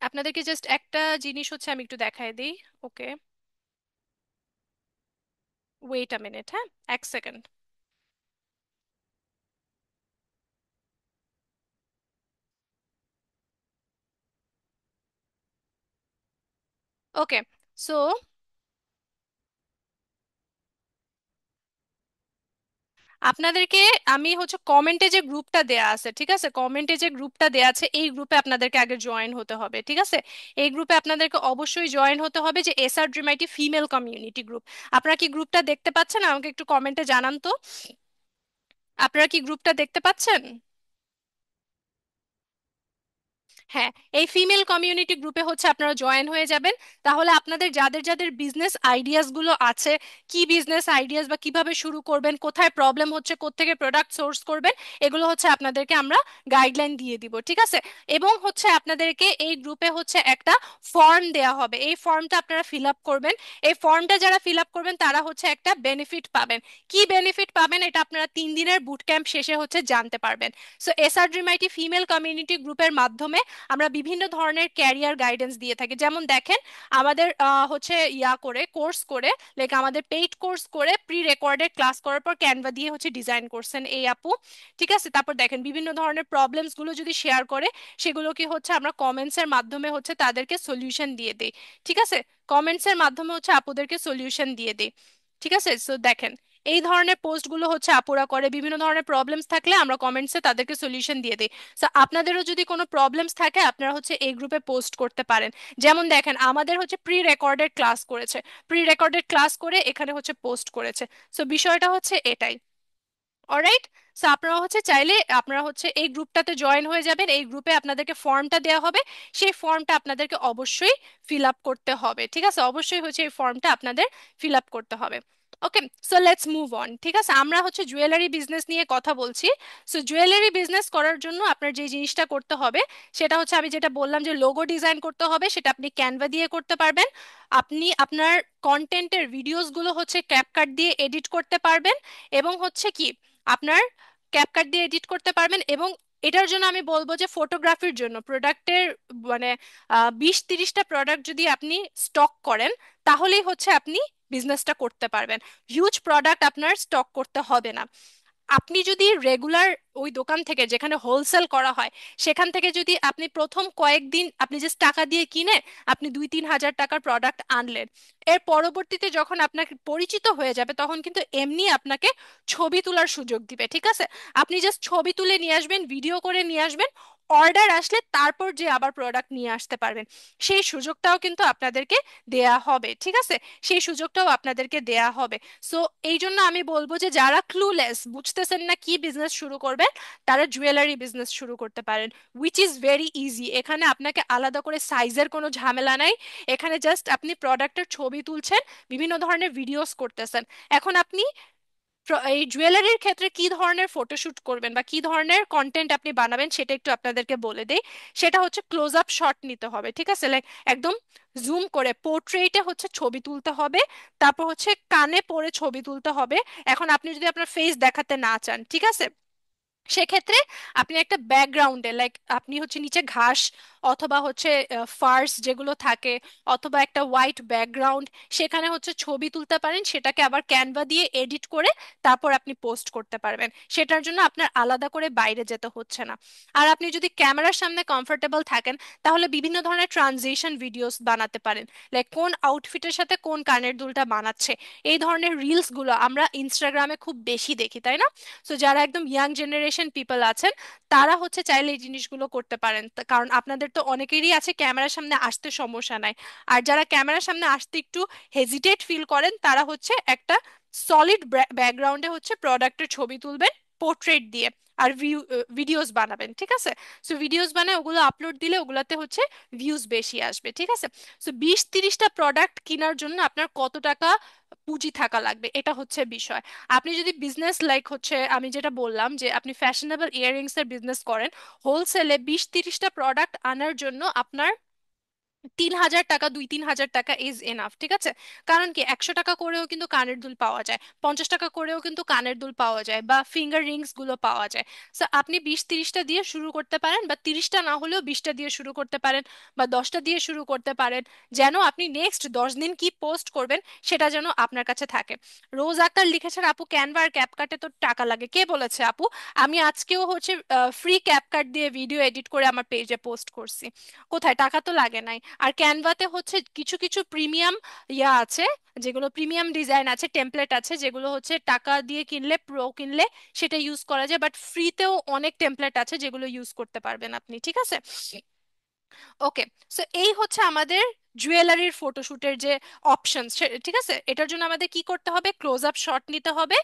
আপনাদেরকে জাস্ট একটা জিনিস হচ্ছে আমি একটু দেখায় দিই। ওকে, ওয়েট আ মিনিট, হ্যাঁ, এক সেকেন্ড। ওকে, সো আপনাদেরকে আমি হচ্ছে কমেন্টে যে গ্রুপটা দেয়া আছে, ঠিক আছে, কমেন্টে যে গ্রুপটা দেয়া আছে এই গ্রুপে আপনাদেরকে আগে জয়েন হতে হবে, ঠিক আছে? এই গ্রুপে আপনাদেরকে অবশ্যই জয়েন হতে হবে, যে এসআর ড্রিমাইটি ফিমেল কমিউনিটি গ্রুপ। আপনারা কি গ্রুপটা দেখতে পাচ্ছেন? আমাকে একটু কমেন্টে জানান তো, আপনারা কি গ্রুপটা দেখতে পাচ্ছেন? হ্যাঁ, এই ফিমেল কমিউনিটি গ্রুপে হচ্ছে আপনারা জয়েন হয়ে যাবেন। তাহলে আপনাদের যাদের যাদের বিজনেস আইডিয়াস গুলো আছে, কি বিজনেস আইডিয়াস বা কিভাবে শুরু করবেন, কোথায় প্রবলেম হচ্ছে, কোত্থেকে প্রোডাক্ট সোর্স করবেন, এগুলো হচ্ছে আপনাদেরকে আমরা গাইডলাইন দিয়ে দিব, ঠিক আছে? এবং হচ্ছে আপনাদেরকে এই গ্রুপে হচ্ছে একটা ফর্ম দেয়া হবে, এই ফর্মটা আপনারা ফিল আপ করবেন। এই ফর্মটা যারা ফিল আপ করবেন তারা হচ্ছে একটা বেনিফিট পাবেন। কি বেনিফিট পাবেন এটা আপনারা 3 দিনের বুট ক্যাম্প শেষে হচ্ছে জানতে পারবেন। So SR dream IT female community গ্রুপের মাধ্যমে আমরা বিভিন্ন ধরনের ক্যারিয়ার গাইডেন্স দিয়ে থাকি। যেমন দেখেন, আমাদের হচ্ছে ইয়া করে কোর্স করে, লাইক আমাদের পেইড কোর্স করে প্রি রেকর্ডেড ক্লাস করার পর ক্যানভা দিয়ে হচ্ছে ডিজাইন করছেন এই আপু, ঠিক আছে? তারপর দেখেন বিভিন্ন ধরনের প্রবলেমস গুলো যদি শেয়ার করে, সেগুলো কি হচ্ছে আমরা কমেন্টস এর মাধ্যমে হচ্ছে তাদেরকে সলিউশন দিয়ে দেই, ঠিক আছে? কমেন্টস এর মাধ্যমে হচ্ছে আপুদেরকে সলিউশন দিয়ে দেই, ঠিক আছে? সো দেখেন, এই ধরনের পোস্টগুলো হচ্ছে আপুরা করে, বিভিন্ন ধরনের প্রবলেমস থাকলে আমরা কমেন্টসে তাদেরকে সলিউশন দিয়ে দিই। সো আপনাদেরও যদি কোনো প্রবলেমস থাকে আপনারা হচ্ছে এই গ্রুপে পোস্ট করতে পারেন। যেমন দেখেন, আমাদের হচ্ছে প্রি রেকর্ডেড ক্লাস করেছে, প্রি রেকর্ডেড ক্লাস করে এখানে হচ্ছে পোস্ট করেছে। সো বিষয়টা হচ্ছে এটাই। অলরাইট? সো আপনারা হচ্ছে চাইলে আপনারা হচ্ছে এই গ্রুপটাতে জয়েন হয়ে যাবেন। এই গ্রুপে আপনাদেরকে ফর্মটা দেওয়া হবে, সেই ফর্মটা আপনাদেরকে অবশ্যই ফিল আপ করতে হবে, ঠিক আছে? অবশ্যই হচ্ছে এই ফর্মটা আপনাদের ফিল আপ করতে হবে। ওকে, সো লেটস মুভ অন। ঠিক আছে, আমরা হচ্ছে জুয়েলারি বিজনেস নিয়ে কথা বলছি। সো জুয়েলারি বিজনেস করার জন্য আপনার যে জিনিসটা করতে হবে সেটা হচ্ছে আমি যেটা বললাম, যে লোগো ডিজাইন করতে হবে, সেটা আপনি ক্যানভা দিয়ে করতে পারবেন। আপনি আপনার কন্টেন্টের ভিডিওসগুলো হচ্ছে ক্যাপকাট দিয়ে এডিট করতে পারবেন। এবং হচ্ছে কি, আপনার ক্যাপকাট দিয়ে এডিট করতে পারবেন। এবং এটার জন্য আমি বলবো যে ফটোগ্রাফির জন্য প্রোডাক্টের মানে 20-30টা প্রোডাক্ট যদি আপনি স্টক করেন, তাহলেই হচ্ছে আপনি বিজনেসটা করতে পারবেন। হিউজ প্রোডাক্ট আপনার স্টক করতে হবে না। আপনি যদি রেগুলার ওই দোকান থেকে যেখানে হোলসেল করা হয় সেখান থেকে যদি আপনি প্রথম কয়েকদিন আপনি জাস্ট টাকা দিয়ে কিনে আপনি 2-3 হাজার টাকার প্রোডাক্ট আনলেন, এর পরবর্তীতে যখন আপনাকে পরিচিত হয়ে যাবে তখন কিন্তু এমনি আপনাকে ছবি তোলার সুযোগ দিবে, ঠিক আছে? আপনি জাস্ট ছবি তুলে নিয়ে আসবেন, ভিডিও করে নিয়ে আসবেন, অর্ডার আসলে তারপর যে আবার প্রোডাক্ট নিয়ে আসতে পারবেন, সেই সুযোগটাও কিন্তু আপনাদেরকে দেয়া হবে, ঠিক আছে? সেই সুযোগটাও আপনাদেরকে দেয়া হবে। সো এই জন্য আমি বলবো যে যারা ক্লুলেস, বুঝতেছেন না কি বিজনেস শুরু করবেন, তারা জুয়েলারি বিজনেস শুরু করতে পারেন, উইচ ইজ ভেরি ইজি। এখানে আপনাকে আলাদা করে সাইজের কোনো ঝামেলা নাই। এখানে জাস্ট আপনি প্রোডাক্টের ছবি তুলছেন, বিভিন্ন ধরনের ভিডিওস করতেছেন। এখন আপনি এই জুয়েলারির ক্ষেত্রে কি ধরনের ফটোশুট করবেন বা কি ধরনের কন্টেন্ট আপনি বানাবেন সেটা একটু আপনাদেরকে বলে দেই। সেটা হচ্ছে ক্লোজ আপ শট নিতে হবে, ঠিক আছে? লাইক একদম জুম করে পোর্ট্রেটে হচ্ছে ছবি তুলতে হবে, তারপর হচ্ছে কানে পরে ছবি তুলতে হবে। এখন আপনি যদি আপনার ফেস দেখাতে না চান, ঠিক আছে, সেক্ষেত্রে আপনি একটা ব্যাকগ্রাউন্ডে লাইক আপনি হচ্ছে নিচে ঘাস অথবা হচ্ছে ফার্স যেগুলো থাকে, অথবা একটা হোয়াইট ব্যাকগ্রাউন্ড, সেখানে হচ্ছে ছবি তুলতে পারেন, সেটাকে আবার ক্যানভা দিয়ে এডিট করে তারপর আপনি পোস্ট করতে পারবেন। সেটার জন্য আপনার আলাদা করে বাইরে যেতে হচ্ছে না। আর আপনি যদি ক্যামেরার সামনে কমফোর্টেবল থাকেন তাহলে বিভিন্ন ধরনের ট্রানজিশন ভিডিওস বানাতে পারেন, লাইক কোন আউটফিটের সাথে কোন কানের দুলটা বানাচ্ছে। এই ধরনের রিলস গুলো আমরা ইনস্টাগ্রামে খুব বেশি দেখি, তাই না? সো যারা একদম ইয়াং জেনারেশন পিপল আছেন তারা হচ্ছে চাইলে এই জিনিসগুলো করতে পারেন, কারণ আপনাদের তো অনেকেরই আছে ক্যামেরার সামনে আসতে সমস্যা নাই। আর যারা ক্যামেরার সামনে আসতে একটু হেজিটেট ফিল করেন তারা হচ্ছে একটা সলিড ব্যাকগ্রাউন্ডে হচ্ছে প্রোডাক্টের ছবি তুলবেন পোর্ট্রেট দিয়ে, আর ভিডিওস বানাবেন, ঠিক আছে? সো ভিডিওস বানায় ওগুলো আপলোড দিলে ওগুলাতে হচ্ছে ভিউজ বেশি আসবে, ঠিক আছে? সো 20-30টা প্রোডাক্ট কেনার জন্য আপনার কত টাকা পুঁজি থাকা লাগবে এটা হচ্ছে বিষয়। আপনি যদি বিজনেস লাইক হচ্ছে আমি যেটা বললাম যে আপনি ফ্যাশনেবল ইয়াররিংস এর বিজনেস করেন, হোলসেলে 20-30টা প্রোডাক্ট আনার জন্য আপনার 3,000 টাকা, 2-3 হাজার টাকা ইজ এনাফ, ঠিক আছে? কারণ কি 100 টাকা করেও কিন্তু কানের দুল পাওয়া যায়, 50 টাকা করেও কিন্তু কানের দুল পাওয়া যায়, বা ফিঙ্গার রিংস গুলো পাওয়া যায়। সো আপনি 20-30টা দিয়ে শুরু করতে পারেন, বা 30টা না হলেও 20টা দিয়ে শুরু করতে পারেন, বা 10টা দিয়ে শুরু করতে পারেন, যেন আপনি নেক্সট 10 দিন কি পোস্ট করবেন সেটা যেন আপনার কাছে থাকে। রোজ আক্তার লিখেছেন আপু ক্যানভা আর ক্যাপকাটে তো টাকা লাগে, কে বলেছে আপু? আমি আজকেও হচ্ছে ফ্রি ক্যাপকাট দিয়ে ভিডিও এডিট করে আমার পেজে পোস্ট করছি, কোথায় টাকা তো লাগে নাই। আর ক্যানভাতে হচ্ছে কিছু কিছু প্রিমিয়াম ইয়া আছে, যেগুলো প্রিমিয়াম ডিজাইন আছে, টেমপ্লেট আছে, যেগুলো হচ্ছে টাকা দিয়ে কিনলে, প্রো কিনলে সেটা ইউজ করা যায়, বাট ফ্রিতেও অনেক টেমপ্লেট আছে যেগুলো ইউজ করতে পারবেন আপনি, ঠিক আছে? ওকে। সো এই হচ্ছে আমাদের জুয়েলারির ফটোশুটের যে অপশনস, ঠিক আছে? এটার জন্য আমাদের কি করতে হবে? ক্লোজ আপ শট নিতে হবে।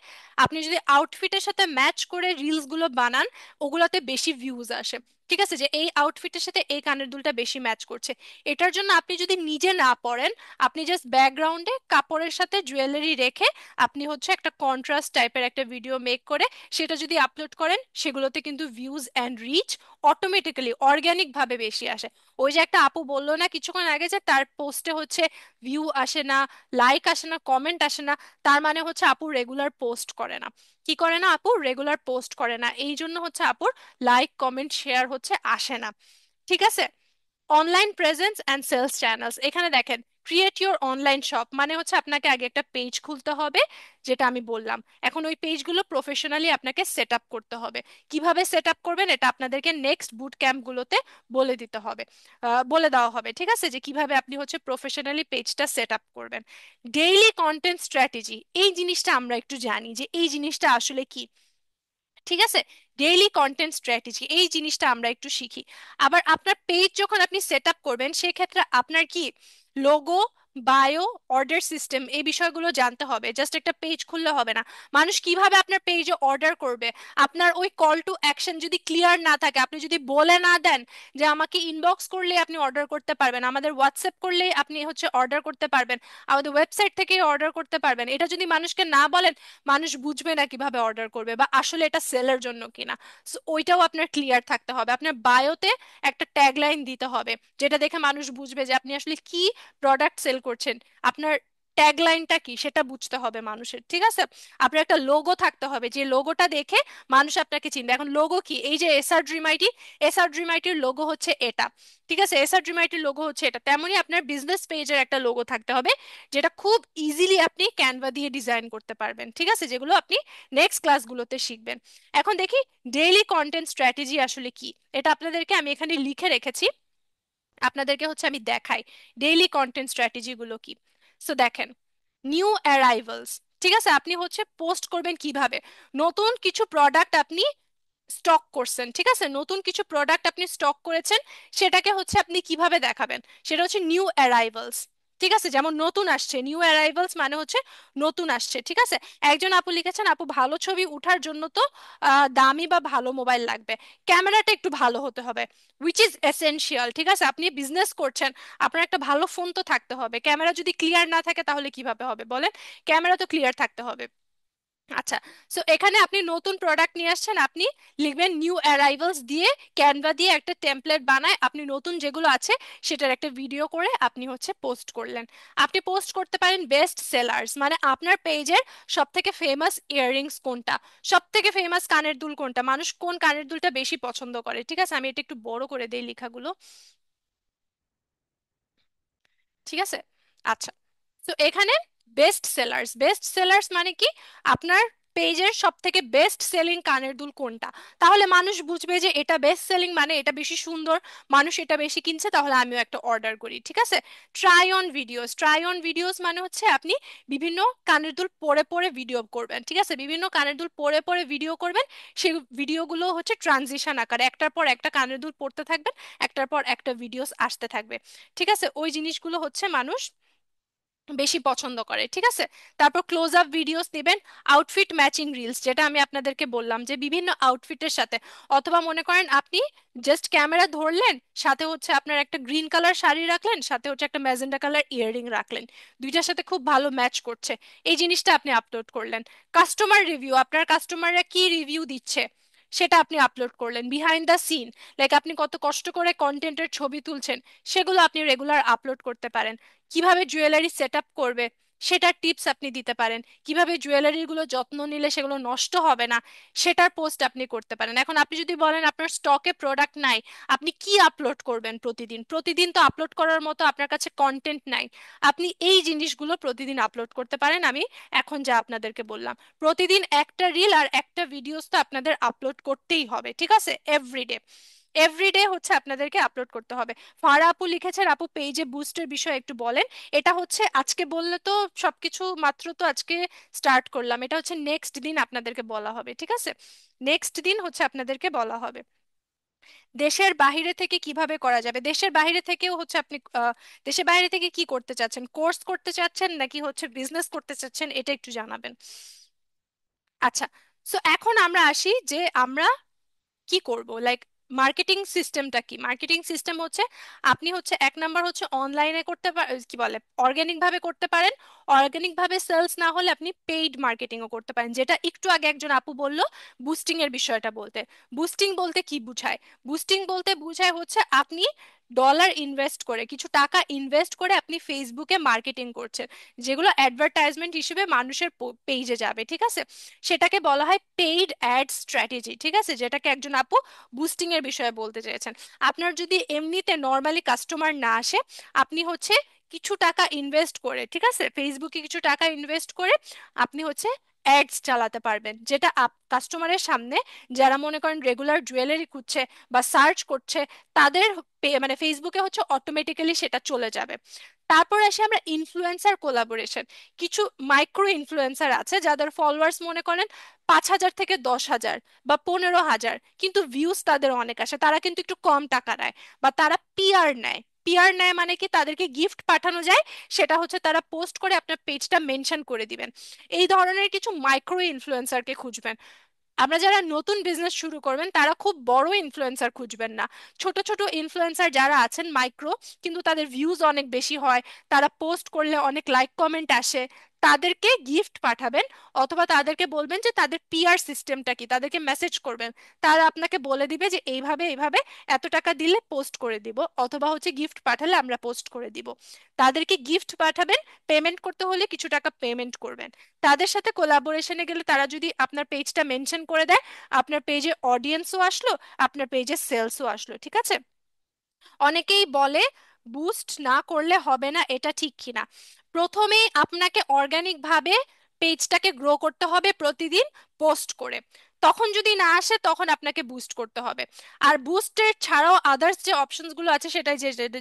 আপনি যদি আউটফিটের সাথে ম্যাচ করে রিলস গুলো বানান ওগুলোতে বেশি ভিউজ আসে, ঠিক আছে, যে এই আউটফিটের সাথে এই কানের দুলটা বেশি ম্যাচ করছে। এটার জন্য আপনি যদি নিজে না পরেন, আপনি জাস্ট ব্যাকগ্রাউন্ডে কাপড়ের সাথে জুয়েলারি রেখে আপনি হচ্ছে একটা কন্ট্রাস্ট টাইপের একটা ভিডিও মেক করে সেটা যদি আপলোড করেন, সেগুলোতে কিন্তু views and reach automatically organic ভাবে বেশি আসে। ওই যে একটা আপু বললো না কিছুক্ষণ আগে যে তার পোস্টে হচ্ছে ভিউ আসে না, লাইক আসে না, কমেন্ট আসে না, তার মানে হচ্ছে আপু রেগুলার পোস্ট করে না। কি করে না? আপু রেগুলার পোস্ট করে না, এই জন্য হচ্ছে আপুর লাইক কমেন্ট শেয়ার হচ্ছে আসে না, ঠিক আছে? Online presence and sales channels, এখানে দেখেন ক্রিয়েট ইউর অনলাইন শপ মানে হচ্ছে আপনাকে আগে একটা পেজ খুলতে হবে, যেটা আমি বললাম। এখন ওই পেজগুলো প্রফেশনালি আপনাকে সেট আপ করতে হবে। কিভাবে সেট আপ করবেন এটা আপনাদেরকে নেক্সট বুট ক্যাম্পগুলোতে বলে দিতে হবে, বলে দেওয়া হবে, ঠিক আছে, যে কিভাবে আপনি হচ্ছে প্রফেশনালি পেজটা সেট আপ করবেন। ডেইলি কন্টেন্ট স্ট্র্যাটেজি, এই জিনিসটা আমরা একটু জানি যে এই জিনিসটা আসলে কি, ঠিক আছে? ডেইলি কন্টেন্ট স্ট্র্যাটেজি এই জিনিসটা আমরা একটু শিখি। আবার আপনার পেজ যখন আপনি সেট আপ করবেন সেক্ষেত্রে আপনার কি লোগো, বায়ো, অর্ডার সিস্টেম এই বিষয়গুলো জানতে হবে। জাস্ট একটা পেজ খুললে হবে না। মানুষ কিভাবে আপনার পেজে অর্ডার করবে? আপনার ওই কল টু অ্যাকশন যদি ক্লিয়ার না থাকে, আপনি যদি বলে না দেন যে আমাকে ইনবক্স করলে আপনি অর্ডার করতে পারবেন, আমাদের হোয়াটসঅ্যাপ করলেই আপনি হচ্ছে অর্ডার করতে পারবেন, আমাদের ওয়েবসাইট থেকে অর্ডার করতে পারবেন, এটা যদি মানুষকে না বলেন, মানুষ বুঝবে না কিভাবে অর্ডার করবে বা আসলে এটা সেলের জন্য কিনা। সো ওইটাও আপনার ক্লিয়ার থাকতে হবে। আপনার বায়োতে একটা ট্যাগলাইন দিতে হবে যেটা দেখে মানুষ বুঝবে যে আপনি আসলে কি প্রোডাক্ট সেল করছেন। আপনার ট্যাগলাইনটা কি সেটা বুঝতে হবে মানুষের, ঠিক আছে? আপনার একটা লোগো থাকতে হবে, যে লোগোটা দেখে মানুষ আপনাকে চিনবে। এখন লোগো কি, এই যে S R dream I T, S R dream আইটির লোগো হচ্ছে এটা, ঠিক আছে? এসআর ড্রিম আইটির লোগো হচ্ছে এটা। তেমনই আপনার বিজনেস পেজের একটা লোগো থাকতে হবে, যেটা খুব ইজিলি আপনি ক্যানভা দিয়ে ডিজাইন করতে পারবেন, ঠিক আছে? যেগুলো আপনি নেক্সট ক্লাসগুলোতে শিখবেন। এখন দেখি ডেইলি কন্টেন্ট স্ট্র্যাটেজি আসলে কি। এটা আপনাদেরকে আমি এখানে লিখে রেখেছি, আপনাদেরকে হচ্ছে আমি দেখাই ডেইলি কন্টেন্ট স্ট্র্যাটেজি গুলো কি। সো দেখেন, নিউ অ্যারাইভালস, ঠিক আছে? আপনি হচ্ছে পোস্ট করবেন কিভাবে, নতুন কিছু প্রোডাক্ট আপনি স্টক করছেন, ঠিক আছে? নতুন কিছু প্রোডাক্ট আপনি স্টক করেছেন, সেটাকে হচ্ছে আপনি কিভাবে দেখাবেন, সেটা হচ্ছে নিউ অ্যারাইভালস, ঠিক আছে? যেমন নতুন আসছে, নিউ অ্যারাইভালস মানে হচ্ছে নতুন আসছে, ঠিক আছে? একজন আপু লিখেছেন, আপু ভালো ছবি ওঠার জন্য তো দামি বা ভালো মোবাইল লাগবে, ক্যামেরাটা একটু ভালো হতে হবে, উইচ ইজ এসেনশিয়াল, ঠিক আছে? আপনি বিজনেস করছেন, আপনার একটা ভালো ফোন তো থাকতে হবে, ক্যামেরা যদি ক্লিয়ার না থাকে তাহলে কিভাবে হবে বলেন? ক্যামেরা তো ক্লিয়ার থাকতে হবে। আচ্ছা, সো এখানে আপনি নতুন প্রোডাক্ট নিয়ে আসছেন, আপনি লিখবেন নিউ অ্যারাইভালস দিয়ে, ক্যানভা দিয়ে একটা টেমপ্লেট বানায় আপনি নতুন যেগুলো আছে সেটার একটা ভিডিও করে আপনি হচ্ছে পোস্ট করলেন। আপনি পোস্ট করতে পারেন বেস্ট সেলার্স, মানে আপনার পেজের সব থেকে ফেমাস ইয়াররিংস কোনটা, সব থেকে ফেমাস কানের দুল কোনটা, মানুষ কোন কানের দুলটা বেশি পছন্দ করে, ঠিক আছে? আমি এটা একটু বড় করে দেই লেখাগুলো, ঠিক আছে? আচ্ছা, তো এখানে বেস্ট সেলার্স, বেস্ট সেলার্স মানে কি, আপনার পেজের সব থেকে বেস্ট সেলিং কানের দুল কোনটা, তাহলে মানুষ বুঝবে যে এটা বেস্ট সেলিং, মানে এটা বেশি সুন্দর, মানুষ এটা বেশি কিনছে, তাহলে আমিও একটা অর্ডার করি, ঠিক আছে? Try on videos, try on videos মানে হচ্ছে আপনি বিভিন্ন কানের দুল পরে পরে ভিডিও করবেন, ঠিক আছে? বিভিন্ন কানের দুল পরে পরে ভিডিও করবেন, সেই ভিডিওগুলো হচ্ছে ট্রানজিশন আকারে, একটার পর একটা কানের দুল পড়তে থাকবেন, একটার পর একটা ভিডিওস আসতে থাকবে, ঠিক আছে? ওই জিনিসগুলো হচ্ছে মানুষ বেশি পছন্দ করে, ঠিক আছে? তারপর ক্লোজ আপ ভিডিওস নেবেন, আউটফিট ম্যাচিং রিলস, যেটা আমি আপনাদেরকে বললাম যে বিভিন্ন আউটফিটের সাথে, অথবা মনে করেন আপনি জাস্ট ক্যামেরা ধরলেন, সাথে হচ্ছে আপনার একটা গ্রিন কালার শাড়ি রাখলেন, সাথে হচ্ছে একটা ম্যাজেন্টা কালার ইয়াররিং রাখলেন, দুইটার সাথে খুব ভালো ম্যাচ করছে, এই জিনিসটা আপনি আপলোড করলেন। কাস্টমার রিভিউ, আপনার কাস্টমাররা কি রিভিউ দিচ্ছে সেটা আপনি আপলোড করলেন। বিহাইন্ড দ্য সিন, লাইক আপনি কত কষ্ট করে কন্টেন্টের ছবি তুলছেন, সেগুলো আপনি রেগুলার আপলোড করতে পারেন। কিভাবে জুয়েলারি সেট আপ করবে সেটার টিপস আপনি দিতে পারেন, কিভাবে জুয়েলারিগুলো যত্ন নিলে সেগুলো নষ্ট হবে না সেটার পোস্ট আপনি করতে পারেন। এখন আপনি যদি বলেন আপনার স্টকে প্রোডাক্ট নাই, আপনি কি আপলোড করবেন প্রতিদিন? প্রতিদিন তো আপলোড করার মতো আপনার কাছে কন্টেন্ট নাই, আপনি এই জিনিসগুলো প্রতিদিন আপলোড করতে পারেন। আমি এখন যা আপনাদেরকে বললাম, প্রতিদিন একটা রিল আর একটা ভিডিওস তো আপনাদের আপলোড করতেই হবে, ঠিক আছে? এভরিডে, এভরিডে হচ্ছে আপনাদেরকে আপলোড করতে হবে। ফারা আপু লিখেছেন, আপু পেজে বুস্টের বিষয়ে একটু বলেন। এটা হচ্ছে আজকে বললে তো সবকিছু, মাত্র তো আজকে স্টার্ট করলাম, এটা হচ্ছে নেক্সট দিন আপনাদেরকে বলা হবে, ঠিক আছে? নেক্সট দিন হচ্ছে আপনাদেরকে বলা হবে। দেশের বাইরে থেকে কিভাবে করা যাবে, দেশের বাইরে থেকেও হচ্ছে আপনি দেশের বাইরে থেকে কি করতে চাচ্ছেন, কোর্স করতে চাচ্ছেন নাকি হচ্ছে বিজনেস করতে চাচ্ছেন, এটা একটু জানাবেন। আচ্ছা, সো এখন আমরা আসি যে আমরা কি করব, লাইক মার্কেটিং সিস্টেমটা কি। মার্কেটিং সিস্টেম হচ্ছে আপনি হচ্ছে এক নাম্বার হচ্ছে অনলাইনে করতে কি বলে অর্গানিক ভাবে করতে পারেন। অর্গানিক ভাবে সেলস না হলে আপনি পেইড মার্কেটিংও করতে পারেন, যেটা একটু আগে একজন আপু বলল বুস্টিং এর বিষয়টা বলতে। বুস্টিং বলতে কি বুঝায়, বুস্টিং বলতে বুঝায় হচ্ছে আপনি ডলার ইনভেস্ট করে, কিছু টাকা ইনভেস্ট করে আপনি ফেসবুকে মার্কেটিং করছেন, যেগুলো অ্যাডভার্টাইজমেন্ট হিসেবে মানুষের পেজে যাবে, ঠিক আছে? সেটাকে বলা হয় পেইড অ্যাড স্ট্র্যাটেজি, ঠিক আছে? যেটাকে একজন আপু বুস্টিং এর বিষয়ে বলতে চেয়েছেন। আপনার যদি এমনিতে নর্মালি কাস্টমার না আসে, আপনি হচ্ছে কিছু টাকা ইনভেস্ট করে, ঠিক আছে, ফেসবুকে কিছু টাকা ইনভেস্ট করে আপনি হচ্ছে অ্যাডস চালাতে পারবেন, যেটা কাস্টমারের সামনে, যারা মনে করেন রেগুলার জুয়েলারি খুঁজছে বা সার্চ করছে, তাদের মানে ফেসবুকে হচ্ছে অটোমেটিক্যালি সেটা চলে যাবে। তারপর আসি আমরা ইনফ্লুয়েন্সার কোলাবোরেশন। কিছু মাইক্রো ইনফ্লুয়েন্সার আছে যাদের ফলোয়ার্স মনে করেন 5,000 থেকে 10,000 বা 15,000, কিন্তু ভিউজ তাদের অনেক আসে, তারা কিন্তু একটু কম টাকা নেয়, বা তারা পিআর নেয়। পিআর নেয় মানে কি, তাদেরকে গিফট পাঠানো যায়, সেটা হচ্ছে তারা পোস্ট করে আপনার পেজটা মেনশন করে দিবেন। এই ধরনের কিছু মাইক্রো ইনফ্লুয়েন্সারকে খুঁজবেন। আমরা যারা নতুন বিজনেস শুরু করবেন তারা খুব বড় ইনফ্লুয়েন্সার খুঁজবেন না, ছোট ছোট ইনফ্লুয়েন্সার যারা আছেন মাইক্রো, কিন্তু তাদের ভিউজ অনেক বেশি হয়, তারা পোস্ট করলে অনেক লাইক কমেন্ট আসে, তাদেরকে গিফট পাঠাবেন, অথবা তাদেরকে বলবেন যে তাদের পিআর সিস্টেমটা কি, তাদেরকে মেসেজ করবেন। তারা আপনাকে বলে দিবে যে এইভাবে এইভাবে এত টাকা দিলে পোস্ট করে দিব, অথবা হচ্ছে গিফট পাঠালে আমরা পোস্ট করে দিব। তাদেরকে গিফট পাঠাবেন, পেমেন্ট করতে হলে কিছু টাকা পেমেন্ট করবেন। তাদের সাথে কোলাবোরেশনে গেলে তারা যদি আপনার পেজটা মেনশন করে দেয়, আপনার পেজে অডিয়েন্সও আসলো, আপনার পেজে সেলসও আসলো, ঠিক আছে। অনেকেই বলে বুস্ট না করলে হবে না, এটা ঠিক কিনা? প্রথমেই আপনাকে অর্গানিক ভাবে পেজটাকে গ্রো করতে হবে প্রতিদিন পোস্ট করে। তখন যদি না আসে তখন আপনাকে বুস্ট করতে হবে। আর বুস্টের ছাড়াও আদার্স যে অপশনস গুলো আছে, সেটাই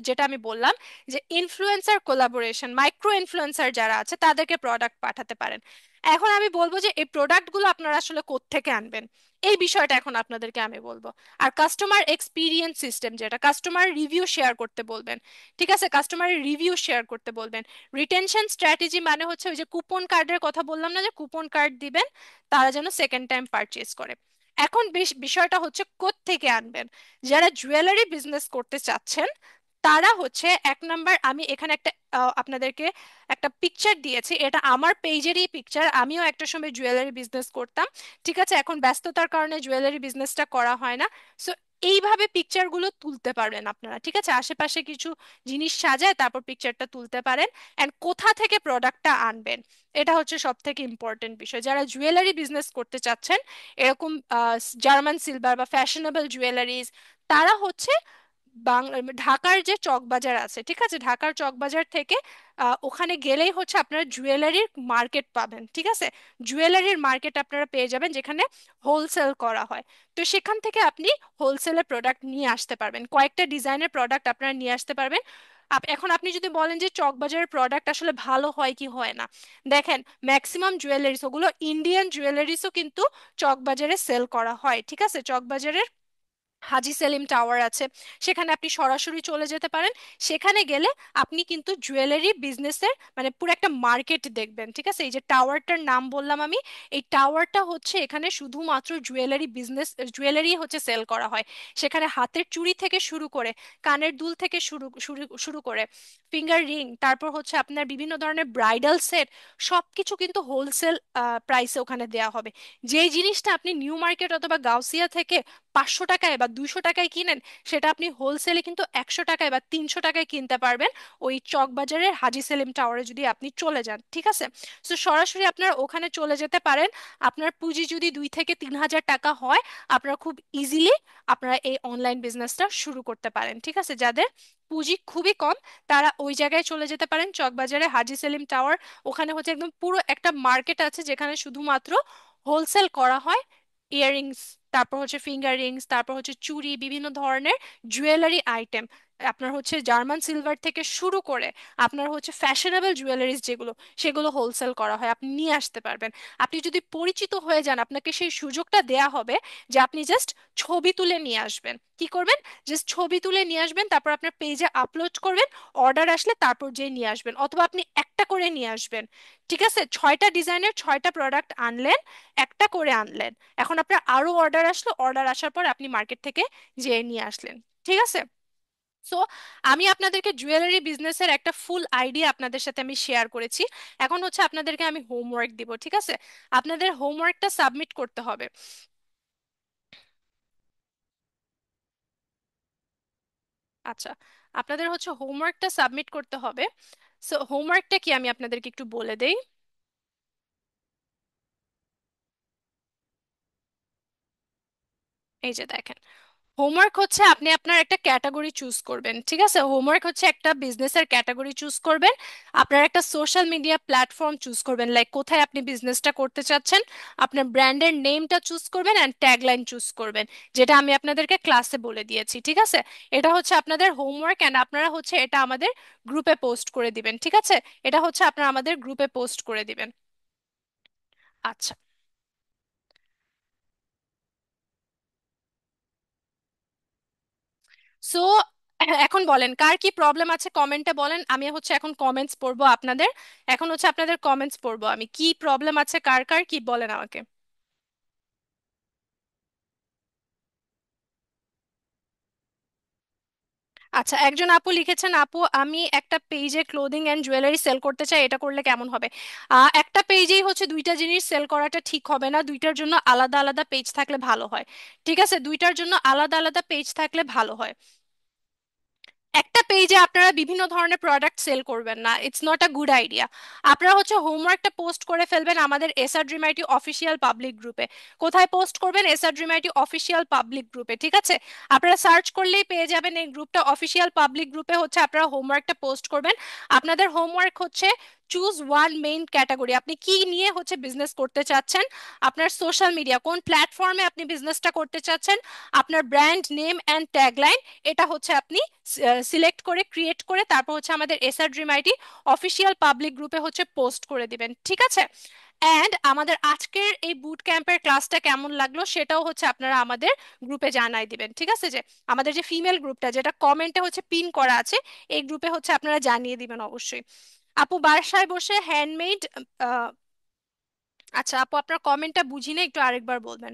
যেটা আমি বললাম, যে ইনফ্লুয়েন্সার কোলাবোরেশন, মাইক্রো ইনফ্লুয়েন্সার যারা আছে তাদেরকে প্রোডাক্ট পাঠাতে পারেন। এখন আমি বলবো যে এই প্রোডাক্টগুলো আপনারা আসলে কোত্থেকে আনবেন, এই বিষয়টা এখন আপনাদেরকে আমি বলবো। আর কাস্টমার এক্সপিরিয়েন্স সিস্টেম, যেটা কাস্টমার রিভিউ শেয়ার করতে বলবেন, ঠিক আছে, কাস্টমারের রিভিউ শেয়ার করতে বলবেন। রিটেনশন স্ট্র্যাটেজি মানে হচ্ছে ওই যে কুপন কার্ডের কথা বললাম না, যে কুপন কার্ড দিবেন তারা যেন সেকেন্ড টাইম পারচেজ করে। এখন বিষয়টা হচ্ছে কোত্থেকে আনবেন। যারা জুয়েলারি বিজনেস করতে চাচ্ছেন তারা হচ্ছে, এক নাম্বার, আমি এখানে একটা আপনাদেরকে একটা পিকচার দিয়েছি, এটা আমার পেজেরই পিকচার, আমিও একটা সময় জুয়েলারি বিজনেস করতাম। ঠিক আছে, এখন ব্যস্ততার কারণে জুয়েলারি বিজনেসটা করা হয় না। সো এইভাবে পিকচারগুলো তুলতে পারবেন আপনারা, ঠিক আছে, আশেপাশে কিছু জিনিস সাজায় তারপর পিকচারটা তুলতে পারেন। অ্যান্ড কোথা থেকে প্রোডাক্টটা আনবেন, এটা হচ্ছে সব থেকে ইম্পর্টেন্ট বিষয়। যারা জুয়েলারি বিজনেস করতে চাচ্ছেন, এরকম জার্মান সিলভার বা ফ্যাশনেবল জুয়েলারিজ, তারা হচ্ছে ঢাকার যে চকবাজার আছে, ঠিক আছে, ঢাকার চকবাজার থেকে ওখানে গেলেই হচ্ছে আপনারা জুয়েলারির মার্কেট পাবেন, ঠিক আছে। জুয়েলারির মার্কেট আপনারা পেয়ে যাবেন যেখানে হোলসেল করা হয়। তো সেখান থেকে আপনি হোলসেলের প্রোডাক্ট নিয়ে আসতে পারবেন, কয়েকটা ডিজাইনের প্রোডাক্ট আপনারা নিয়ে আসতে পারবেন। এখন আপনি যদি বলেন যে চকবাজারের প্রোডাক্ট আসলে ভালো হয় কি হয় না, দেখেন, ম্যাক্সিমাম জুয়েলারিস ওগুলো ইন্ডিয়ান জুয়েলারিসও কিন্তু চকবাজারে সেল করা হয়, ঠিক আছে। চকবাজারের হাজি সেলিম টাওয়ার আছে, সেখানে আপনি সরাসরি চলে যেতে পারেন। সেখানে গেলে আপনি কিন্তু জুয়েলারি বিজনেসের মানে পুরো একটা মার্কেট দেখবেন, ঠিক আছে। এই যে টাওয়ারটার নাম বললাম আমি, এই টাওয়ারটা হচ্ছে এখানে শুধুমাত্র জুয়েলারি বিজনেস, জুয়েলারি হচ্ছে সেল করা হয়। সেখানে হাতের চুড়ি থেকে শুরু করে, কানের দুল থেকে শুরু শুরু শুরু করে ফিঙ্গার রিং, তারপর হচ্ছে আপনার বিভিন্ন ধরনের ব্রাইডাল সেট, সবকিছু কিন্তু হোলসেল প্রাইসে ওখানে দেওয়া হবে। যেই জিনিসটা আপনি নিউ মার্কেট অথবা গাউসিয়া থেকে 500 টাকায় বা 200 টাকায় কিনেন, সেটা আপনি হোলসেলে কিন্তু 100 টাকায় বা 300 টাকায় কিনতে পারবেন ওই চকবাজারের হাজি সেলিম টাওয়ারে যদি আপনি চলে যান, ঠিক আছে। তো সরাসরি আপনারা ওখানে চলে যেতে পারেন। আপনার পুঁজি যদি 2 থেকে 3 হাজার টাকা হয়, আপনারা খুব ইজিলি আপনারা এই অনলাইন বিজনেসটা শুরু করতে পারেন, ঠিক আছে। যাদের পুঁজি খুবই কম, তারা ওই জায়গায় চলে যেতে পারেন, চকবাজারে হাজি সেলিম টাওয়ার। ওখানে হচ্ছে একদম পুরো একটা মার্কেট আছে যেখানে শুধুমাত্র হোলসেল করা হয় ইয়াররিংস, তারপর হচ্ছে ফিঙ্গার রিংস, তারপর হচ্ছে চুড়ি, বিভিন্ন ধরনের জুয়েলারি আইটেম, আপনার হচ্ছে জার্মান সিলভার থেকে শুরু করে আপনার হচ্ছে ফ্যাশনেবল জুয়েলারিজ যেগুলো, সেগুলো হোলসেল করা হয়, আপনি নিয়ে আসতে পারবেন। আপনি যদি পরিচিত হয়ে যান, আপনাকে সেই সুযোগটা দেয়া হবে যে আপনি জাস্ট ছবি তুলে নিয়ে আসবেন। কি করবেন? জাস্ট ছবি তুলে নিয়ে আসবেন, তারপর আপনার পেজে আপলোড করবেন, অর্ডার আসলে তারপর যেয়ে নিয়ে আসবেন, অথবা আপনি একটা করে নিয়ে আসবেন, ঠিক আছে। 6টা ডিজাইনের 6টা প্রোডাক্ট আনলেন, একটা করে আনলেন। এখন আপনার আরো অর্ডার আসলো, অর্ডার আসার পর আপনি মার্কেট থেকে যেয়ে নিয়ে আসলেন, ঠিক আছে। সো আমি আপনাদেরকে জুয়েলারি বিজনেসের একটা ফুল আইডিয়া আপনাদের সাথে আমি শেয়ার করেছি। এখন হচ্ছে আপনাদেরকে আমি হোমওয়ার্ক দিব, ঠিক আছে। আপনাদের হোমওয়ার্কটা সাবমিট করতে হবে। আচ্ছা, আপনাদের হচ্ছে হোমওয়ার্কটা সাবমিট করতে হবে। সো হোমওয়ার্কটা কি আমি আপনাদেরকে একটু বলে দেই। এই যে দেখেন, হোমওয়ার্ক হচ্ছে আপনি আপনার একটা ক্যাটাগরি চুজ করবেন, ঠিক আছে। হোমওয়ার্ক হচ্ছে একটা বিজনেসের ক্যাটাগরি চুজ করবেন, আপনার একটা সোশ্যাল মিডিয়া প্ল্যাটফর্ম চুজ করবেন, লাইক কোথায় আপনি বিজনেসটা করতে চাচ্ছেন, আপনার ব্র্যান্ডের নেমটা চুজ করবেন, অ্যান্ড ট্যাগলাইন চুজ করবেন, যেটা আমি আপনাদেরকে ক্লাসে বলে দিয়েছি, ঠিক আছে। এটা হচ্ছে আপনাদের হোমওয়ার্ক, অ্যান্ড আপনারা হচ্ছে এটা আমাদের গ্রুপে পোস্ট করে দিবেন, ঠিক আছে। এটা হচ্ছে আপনারা আমাদের গ্রুপে পোস্ট করে দিবেন। আচ্ছা। সো এখন বলেন কার কি প্রবলেম আছে, কমেন্টে বলেন। আমি হচ্ছে এখন কমেন্টস পড়বো আপনাদের, এখন হচ্ছে আপনাদের কমেন্টস পড়বো আমি, কি প্রবলেম আছে কার কার, কি বলেন আমাকে। আচ্ছা, একজন আপু লিখেছেন, আপু আমি একটা পেজে ক্লোদিং এন্ড জুয়েলারি সেল করতে চাই, এটা করলে কেমন হবে? একটা পেজেই হচ্ছে দুইটা জিনিস সেল করাটা ঠিক হবে না, দুইটার জন্য আলাদা আলাদা পেজ থাকলে ভালো হয়। ঠিক আছে, দুইটার জন্য আলাদা আলাদা পেজ থাকলে ভালো হয়। একটা পেজে আপনারা বিভিন্ন ধরনের প্রোডাক্ট সেল করবেন না, it's not a good idea. আপনারা হচ্ছে হোমওয়ার্কটা পোস্ট করে ফেলবেন আমাদের এসআর ড্রিমাইটি অফিসিয়াল পাবলিক গ্রুপে। কোথায় পোস্ট করবেন? এসআর ড্রিমাইটি অফিসিয়াল পাবলিক গ্রুপে, ঠিক আছে? আপনারা সার্চ করলেই পেয়ে যাবেন এই গ্রুপটা, অফিসিয়াল পাবলিক গ্রুপে হচ্ছে আপনারা হোমওয়ার্কটা পোস্ট করবেন। আপনাদের হোমওয়ার্ক হচ্ছে চুজ ওয়ান মেইন ক্যাটাগরি, আপনি কি নিয়ে হচ্ছে বিজনেস করতে চাচ্ছেন, আপনার সোশ্যাল মিডিয়া কোন প্ল্যাটফর্মে আপনি বিজনেসটা করতে চাচ্ছেন, আপনার ব্র্যান্ড নেম অ্যান্ড ট্যাগলাইন, এটা হচ্ছে আপনি সিলেক্ট করে ক্রিয়েট করে তারপর হচ্ছে আমাদের SR dream IT official public গ্রুপে হচ্ছে পোস্ট করে দিবেন, ঠিক আছে? অ্যান্ড আমাদের আজকের এই বুট ক্যাম্পের ক্লাসটা কেমন লাগলো সেটাও হচ্ছে আপনারা আমাদের গ্রুপে জানাই দিবেন, ঠিক আছে? যে আমাদের যে ফিমেল গ্রুপটা, যেটা কমেন্টে হচ্ছে পিন করা আছে, এই গ্রুপে হচ্ছে আপনারা জানিয়ে দিবেন অবশ্যই। আপু বাসায় বসে হ্যান্ডমেড, আচ্ছা আপু আপনার কমেন্টটা বুঝি না, একটু আরেকবার বলবেন।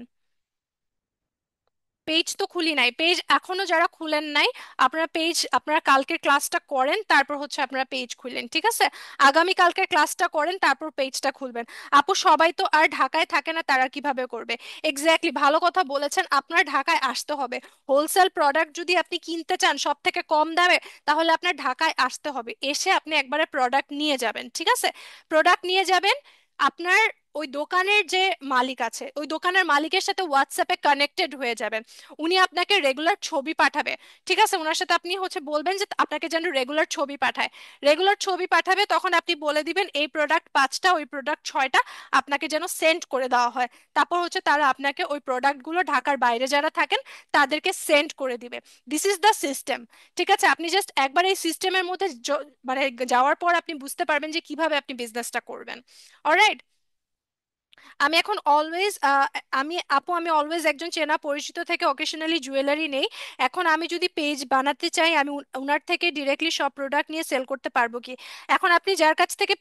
পেজ তো খুলি নাই, পেজ এখনো যারা খুলেন নাই, আপনারা পেজ, আপনারা কালকের ক্লাসটা করেন তারপর হচ্ছে আপনারা পেজ খুললেন, ঠিক আছে? আগামী কালকের ক্লাসটা করেন তারপর পেজটা খুলবেন। আপু সবাই তো আর ঢাকায় থাকে না, তারা কিভাবে করবে? এক্স্যাক্টলি, ভালো কথা বলেছেন, আপনার ঢাকায় আসতে হবে। হোলসেল প্রোডাক্ট যদি আপনি কিনতে চান সব থেকে কম দামে, তাহলে আপনার ঢাকায় আসতে হবে, এসে আপনি একবারে প্রোডাক্ট নিয়ে যাবেন, ঠিক আছে? প্রোডাক্ট নিয়ে যাবেন। আপনার ওই দোকানের যে মালিক আছে, ওই দোকানের মালিকের সাথে হোয়াটসঅ্যাপে কানেক্টেড হয়ে যাবেন। উনি আপনাকে রেগুলার ছবি পাঠাবে, ঠিক আছে? ওনার সাথে আপনি হচ্ছে বলবেন যে আপনাকে যেন রেগুলার ছবি পাঠায়। রেগুলার ছবি পাঠাবে, তখন আপনি বলে দিবেন এই প্রোডাক্ট পাঁচটা, ওই প্রোডাক্ট ছয়টা আপনাকে যেন সেন্ড করে দেওয়া হয়। তারপর হচ্ছে তারা আপনাকে ওই প্রোডাক্টগুলো ঢাকার বাইরে যারা থাকেন তাদেরকে সেন্ড করে দিবে। দিস ইজ দ্য সিস্টেম, ঠিক আছে? আপনি জাস্ট একবার এই সিস্টেমের মধ্যে মানে যাওয়ার পর আপনি বুঝতে পারবেন যে কিভাবে আপনি বিজনেসটা করবেন। অলরাইট। আমি এখন অলওয়েজ, আমি আপু আমি অলওয়েজ একজন চেনা পরিচিত থেকে অকেশনালি জুয়েলারি নেই। এখন আমি যদি পেজ বানাতে চাই, আমি উনার থেকে ডিরেক্টলি সব প্রোডাক্ট নিয়ে সেল করতে পারবো কি? এখন আপনি যার কাছ থেকে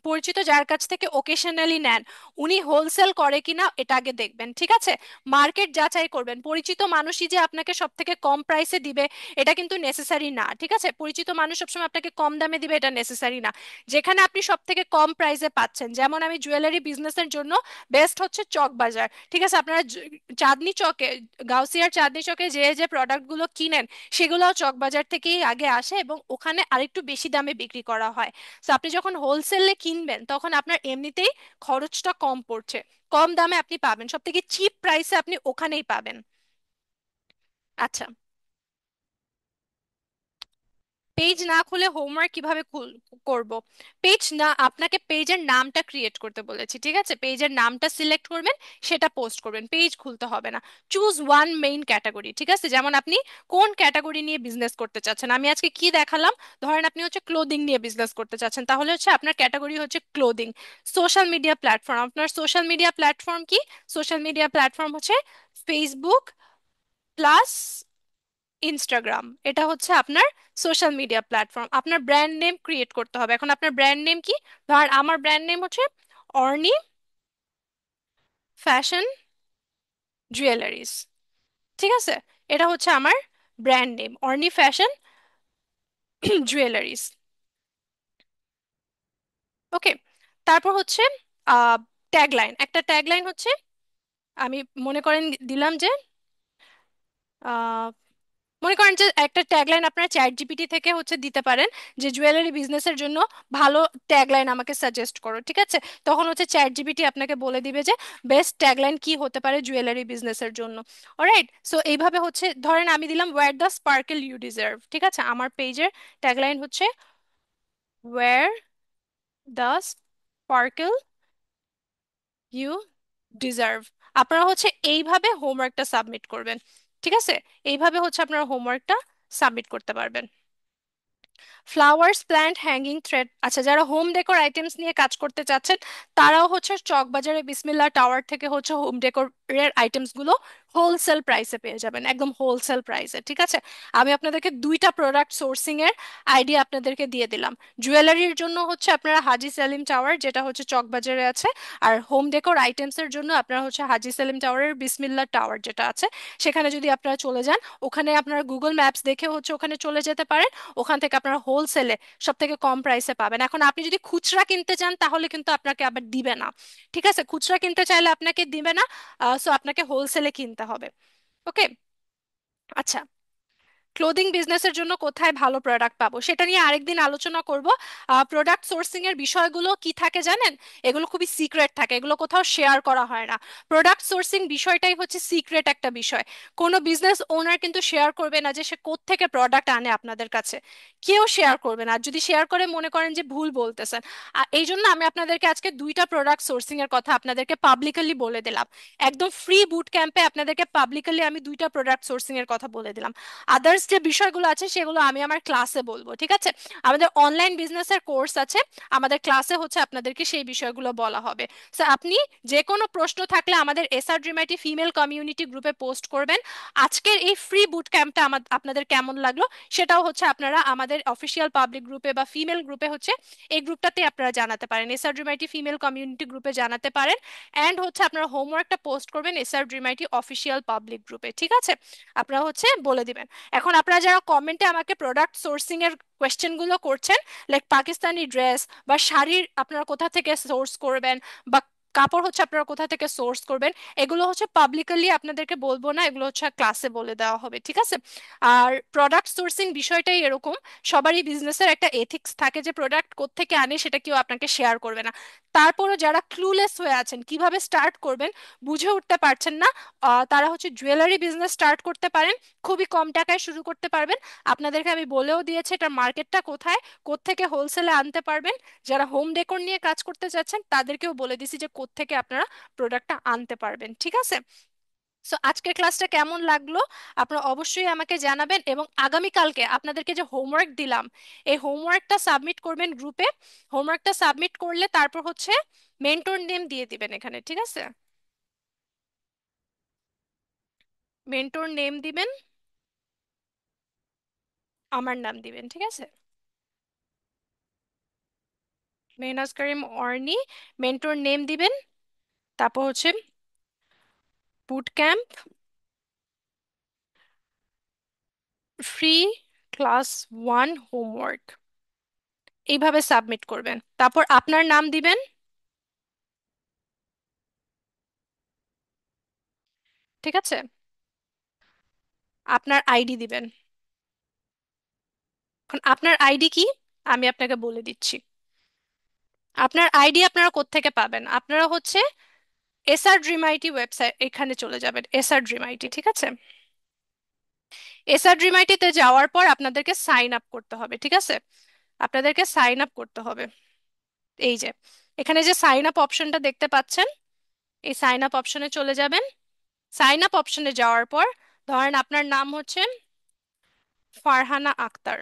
পরিচিত, যার কাছ থেকে অকেশনালি নেন, উনি হোলসেল করে কিনা এটা আগে দেখবেন, ঠিক আছে? মার্কেট যাচাই করবেন, পরিচিত মানুষই যে আপনাকে সব থেকে কম প্রাইসে দিবে এটা কিন্তু নেসেসারি না, ঠিক আছে? পরিচিত মানুষ সবসময় আপনাকে কম দামে দিবে এটা নেসেসারি না। যেখানে আপনি সব থেকে কম প্রাইসে পাচ্ছেন, যেমন আমি জুয়েলারি বিজনেসের জন্য বেস্ট হচ্ছে চক বাজার, ঠিক আছে? আপনারা চাঁদনি চকে, গাউসিয়ার চাঁদনি চকে যে যে প্রোডাক্ট গুলো কিনেন, সেগুলোও চক বাজার থেকেই আগে আসে এবং ওখানে আরেকটু বেশি দামে বিক্রি করা হয়। তো আপনি যখন হোলসেলে কিনবেন তখন আপনার এমনিতেই খরচটা কম পড়ছে, কম দামে আপনি পাবেন, সব থেকে চিপ প্রাইসে আপনি ওখানেই পাবেন। আচ্ছা, পেজ না খুলে হোমওয়ার্ক কিভাবে করব? পেজ না, আপনাকে পেজের নামটা ক্রিয়েট করতে বলেছি, ঠিক আছে? পেজের নামটা সিলেক্ট করবেন, সেটা পোস্ট করবেন, পেজ খুলতে হবে না। চুজ ওয়ান মেইন ক্যাটাগরি, ঠিক আছে? যেমন আপনি কোন ক্যাটাগরি নিয়ে বিজনেস করতে চাচ্ছেন, আমি আজকে কি দেখালাম, ধরেন আপনি হচ্ছে ক্লোদিং নিয়ে বিজনেস করতে চাচ্ছেন, তাহলে হচ্ছে আপনার ক্যাটাগরি হচ্ছে ক্লোদিং। সোশ্যাল মিডিয়া প্ল্যাটফর্ম, আপনার সোশ্যাল মিডিয়া প্ল্যাটফর্ম কি? সোশ্যাল মিডিয়া প্ল্যাটফর্ম হচ্ছে ফেসবুক প্লাস ইনস্টাগ্রাম, এটা হচ্ছে আপনার সোশ্যাল মিডিয়া প্ল্যাটফর্ম। আপনার ব্র্যান্ড নেম ক্রিয়েট করতে হবে। এখন আপনার ব্র্যান্ড নেম কি? ধর আমার ব্র্যান্ড নেম হচ্ছে অর্নি ফ্যাশন জুয়েলারিস, ঠিক আছে? এটা হচ্ছে আমার ব্র্যান্ড নেম, অর্নি ফ্যাশন জুয়েলারিস। ওকে। তারপর হচ্ছে ট্যাগলাইন, একটা ট্যাগলাইন হচ্ছে, আমি মনে করেন দিলাম যে মনে করেন যে একটা ট্যাগলাইন আপনারা চ্যাট জিপিটি থেকে হচ্ছে দিতে পারেন যে জুয়েলারি বিজনেসের জন্য ভালো ট্যাগলাইন আমাকে সাজেস্ট করো, ঠিক আছে? তখন হচ্ছে চ্যাট জিপিটি আপনাকে বলে দিবে যে বেস্ট ট্যাগলাইন কি হতে পারে জুয়েলারি বিজনেসের জন্য। অলরাইট, সো এইভাবে হচ্ছে ধরেন আমি দিলাম wear the sparkle you deserve, ঠিক আছে? আমার পেজের ট্যাগলাইন হচ্ছে wear the sparkle you deserve. আপনারা হচ্ছে এইভাবে হোমওয়ার্কটা সাবমিট করবেন, ঠিক আছে? এইভাবে হচ্ছে আপনারা হোমওয়ার্কটা সাবমিট করতে পারবেন। Flowers, plant, hanging, thread. আচ্ছা, যারা হোম ডেকোর আইটেমস নিয়ে কাজ করতে চাচ্ছেন তারাও হচ্ছে চকবাজারে বিসমিল্লা টাওয়ার থেকে হচ্ছে হোম ডেকোরের আইটেমস গুলো হোলসেল প্রাইসে পেয়ে যাবেন, একদম হোলসেল প্রাইসে। ঠিক আছে, আমি আপনাদেরকে দুইটা প্রোডাক্ট সোর্সিং এর আইডিয়া আপনাদেরকে দিয়ে দিলাম। জুয়েলারির জন্য হচ্ছে আপনারা হাজি সেলিম টাওয়ার, যেটা হচ্ছে চকবাজারে আছে, আর হোম ডেকোর আইটেমস এর জন্য আপনারা হচ্ছে হাজি সেলিম টাওয়ারের বিসমিল্লা টাওয়ার যেটা আছে সেখানে যদি আপনারা চলে যান, ওখানে আপনারা গুগল ম্যাপস দেখে হচ্ছে ওখানে চলে যেতে পারেন। ওখান থেকে আপনারা হোলসেলে সব থেকে কম প্রাইসে পাবেন। এখন আপনি যদি খুচরা কিনতে চান তাহলে কিন্তু আপনাকে আবার দিবে না। ঠিক আছে, খুচরা কিনতে চাইলে আপনাকে দিবে না, সো আপনাকে হোলসেলে কিনতে হবে। ওকে। আচ্ছা, ক্লোদিং বিজনেসের জন্য কোথায় ভালো প্রোডাক্ট পাবো সেটা নিয়ে আরেকদিন আলোচনা করব। প্রোডাক্ট সোর্সিং এর বিষয়গুলো কি থাকে জানেন, এগুলো খুবই সিক্রেট থাকে, এগুলো কোথাও শেয়ার করা হয় না। প্রোডাক্ট সোর্সিং বিষয়টাই হচ্ছে সিক্রেট একটা বিষয়। কোনো বিজনেস ওনার কিন্তু শেয়ার করবে না যে সে কোত্থেকে প্রোডাক্ট আনে আপনাদের কাছে, কেউ শেয়ার করবে না। আর যদি শেয়ার করে মনে করেন যে ভুল বলতেছেন। আর এই জন্য আমি আপনাদেরকে আজকে দুইটা প্রোডাক্ট সোর্সিং এর কথা আপনাদেরকে পাবলিকলি বলে দিলাম। একদম ফ্রি বুট ক্যাম্পে আপনাদেরকে পাবলিকলি আমি দুইটা প্রোডাক্ট সোর্সিং এর কথা বলে দিলাম। আদার্স যে বিষয়গুলো আছে সেগুলো আমি আমার ক্লাসে বলবো। ঠিক আছে, আমাদের অনলাইন বিজনেসের কোর্স আছে, আমাদের ক্লাসে হচ্ছে আপনাদেরকে সেই বিষয়গুলো বলা হবে। সো আপনি যে কোনো প্রশ্ন থাকলে আমাদের এসআর ড্রিমাইটি ফিমেল কমিউনিটি গ্রুপে পোস্ট করবেন। আজকের এই ফ্রি বুট ক্যাম্পটা আপনাদের কেমন লাগলো সেটাও হচ্ছে আপনারা আমাদের অফিসিয়াল পাবলিক গ্রুপে বা ফিমেল গ্রুপে হচ্ছে এই গ্রুপটাতে আপনারা জানাতে পারেন, এসআর ড্রিমাইটি ফিমেল কমিউনিটি গ্রুপে জানাতে পারেন। অ্যান্ড হচ্ছে আপনারা হোমওয়ার্কটা পোস্ট করবেন এসআর ড্রিমাইটি অফিসিয়াল পাবলিক গ্রুপে। ঠিক আছে, আপনারা হচ্ছে বলে দিবেন। এখন আপনারা যারা কমেন্টে আমাকে প্রোডাক্ট সোর্সিং এর কোয়েশ্চেন গুলো করছেন, লাইক পাকিস্তানি ড্রেস বা শাড়ির আপনারা কোথা থেকে সোর্স করবেন, বা কাপড় হচ্ছে আপনারা কোথা থেকে সোর্স করবেন, এগুলো হচ্ছে পাবলিকলি আপনাদেরকে বলবো না, এগুলো হচ্ছে ক্লাসে বলে দেওয়া হবে। ঠিক আছে, আর প্রোডাক্ট সোর্সিং বিষয়টাই এরকম, সবারই বিজনেসের একটা এথিক্স থাকে যে প্রোডাক্ট কোত্থেকে আনে সেটা কেউ আপনাকে শেয়ার করবে না। তারপরও যারা ক্লুলেস হয়ে আছেন কিভাবে স্টার্ট করবেন, বুঝে উঠতে পারছেন না, তারা হচ্ছে জুয়েলারি বিজনেস স্টার্ট করতে পারেন, খুবই কম টাকায় শুরু করতে পারবেন। আপনাদেরকে আমি বলেও দিয়েছি এটার মার্কেটটা কোথায়, কোত্থেকে হোলসেলে আনতে পারবেন। যারা হোম ডেকোর নিয়ে কাজ করতে চাচ্ছেন তাদেরকেও বলে দিছি যে কোত্থেকে আপনারা প্রোডাক্টটা আনতে পারবেন। ঠিক আছে, সো আজকের ক্লাসটা কেমন লাগলো আপনারা অবশ্যই আমাকে জানাবেন, এবং আগামীকালকে আপনাদেরকে যে হোমওয়ার্ক দিলাম এই হোমওয়ার্কটা সাবমিট করবেন গ্রুপে। হোমওয়ার্কটা সাবমিট করলে তারপর হচ্ছে মেন্টর নেম দিয়ে দিবেন এখানে। ঠিক আছে, মেন্টর নেম দিবেন, আমার নাম দিবেন। ঠিক আছে, মেহনাজ করিম অর্নি, মেন্টর নেম দিবেন, তারপর হচ্ছে boot camp free class 1 homework, এইভাবে সাবমিট করবেন। তারপর আপনার নাম দিবেন। ঠিক আছে, আপনার আইডি দিবেন। এখন আপনার আইডি কি আমি আপনাকে বলে দিচ্ছি। আপনার আইডি আপনারা কোত্থেকে পাবেন, আপনারা হচ্ছে এসআর ড্রিম আইটি ওয়েবসাইট, এখানে চলে যাবেন এসআর ড্রিম আইটি। ঠিক আছে, এসআর ড্রিম আইটিতে যাওয়ার পর আপনাদেরকে সাইন আপ করতে হবে। ঠিক আছে, আপনাদেরকে সাইন আপ করতে হবে। এই যে এখানে যে সাইন আপ অপশনটা দেখতে পাচ্ছেন, এই সাইন আপ অপশনে চলে যাবেন। সাইন আপ অপশনে যাওয়ার পর ধরেন আপনার নাম হচ্ছে ফারহানা আক্তার,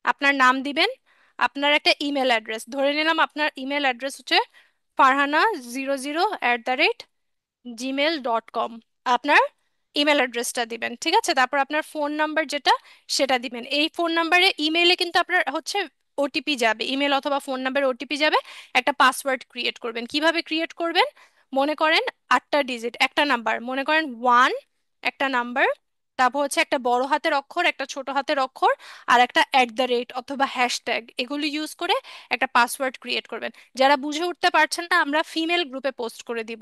আপনার নাম দিবেন। আপনার একটা ইমেল অ্যাড্রেস ধরে নিলাম, আপনার ইমেল অ্যাড্রেস হচ্ছে farhana00@gmail.com, আপনার ইমেল অ্যাড্রেসটা দিবেন। ঠিক আছে, তারপর আপনার ফোন নাম্বার যেটা সেটা দিবেন। এই ফোন নাম্বারে ইমেইলে কিন্তু আপনার হচ্ছে ওটিপি যাবে, ইমেল অথবা ফোন নাম্বারে ওটিপি যাবে। একটা পাসওয়ার্ড ক্রিয়েট করবেন। কিভাবে ক্রিয়েট করবেন, মনে করেন 8টা ডিজিট একটা নাম্বার, মনে করেন 1 একটা নাম্বার, তারপর হচ্ছে একটা বড় হাতের অক্ষর, একটা ছোট হাতের অক্ষর, আর একটা @, অথবা হ্যাশট্যাগ, এগুলো ইউজ করে একটা পাসওয়ার্ড ক্রিয়েট করবেন। যারা বুঝে উঠতে পারছেন না আমরা ফিমেল গ্রুপে পোস্ট করে দিব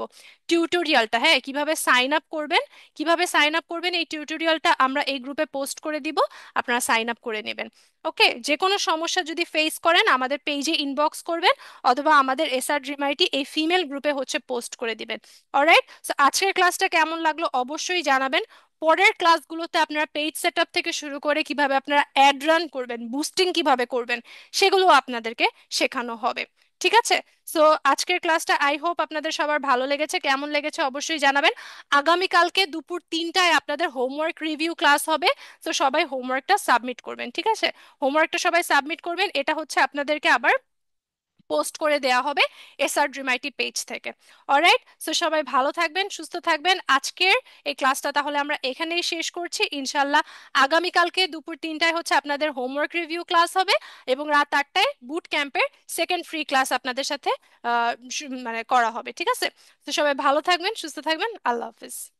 টিউটোরিয়ালটা, হ্যাঁ কিভাবে সাইন আপ করবেন, কিভাবে সাইন আপ করবেন এই টিউটোরিয়ালটা আমরা এই গ্রুপে পোস্ট করে দিব, আপনারা সাইন আপ করে নেবেন। ওকে, যে কোনো সমস্যা যদি ফেস করেন আমাদের পেজে ইনবক্স করবেন, অথবা আমাদের এসআর ড্রিমাইটি এই ফিমেল গ্রুপে হচ্ছে পোস্ট করে দিবেন। অলরাইট, সো আজকের ক্লাসটা কেমন লাগলো অবশ্যই জানাবেন। পরের ক্লাসগুলোতে আপনারা পেজ সেটআপ থেকে শুরু করে কিভাবে আপনারা অ্যাড রান করবেন, বুস্টিং কিভাবে করবেন সেগুলো আপনাদেরকে শেখানো হবে। ঠিক আছে। সো আজকের ক্লাসটা আই হোপ আপনাদের সবার ভালো লেগেছে। কেমন লেগেছে অবশ্যই জানাবেন। আগামীকালকে দুপুর 3টায় আপনাদের হোমওয়ার্ক রিভিউ ক্লাস হবে। তো সবাই হোমওয়ার্কটা সাবমিট করবেন, ঠিক আছে? হোমওয়ার্কটা সবাই সাবমিট করবেন, এটা হচ্ছে আপনাদেরকে আবার পোস্ট করে দেয়া হবে এসআর ড্রিমাইটি পেজ থেকে। অলরাইট, সো সবাই ভালো থাকবেন, সুস্থ থাকবেন। আজকের এই ক্লাসটা তাহলে আমরা এখানেই শেষ করছি ইনশাল্লাহ। আগামীকালকে দুপুর 3টায় হচ্ছে আপনাদের হোমওয়ার্ক রিভিউ ক্লাস হবে, এবং রাত 8টায় বুট ক্যাম্পের সেকেন্ড ফ্রি ক্লাস আপনাদের সাথে মানে করা হবে, ঠিক আছে? তো সবাই ভালো থাকবেন, সুস্থ থাকবেন। আল্লাহ হাফিজ।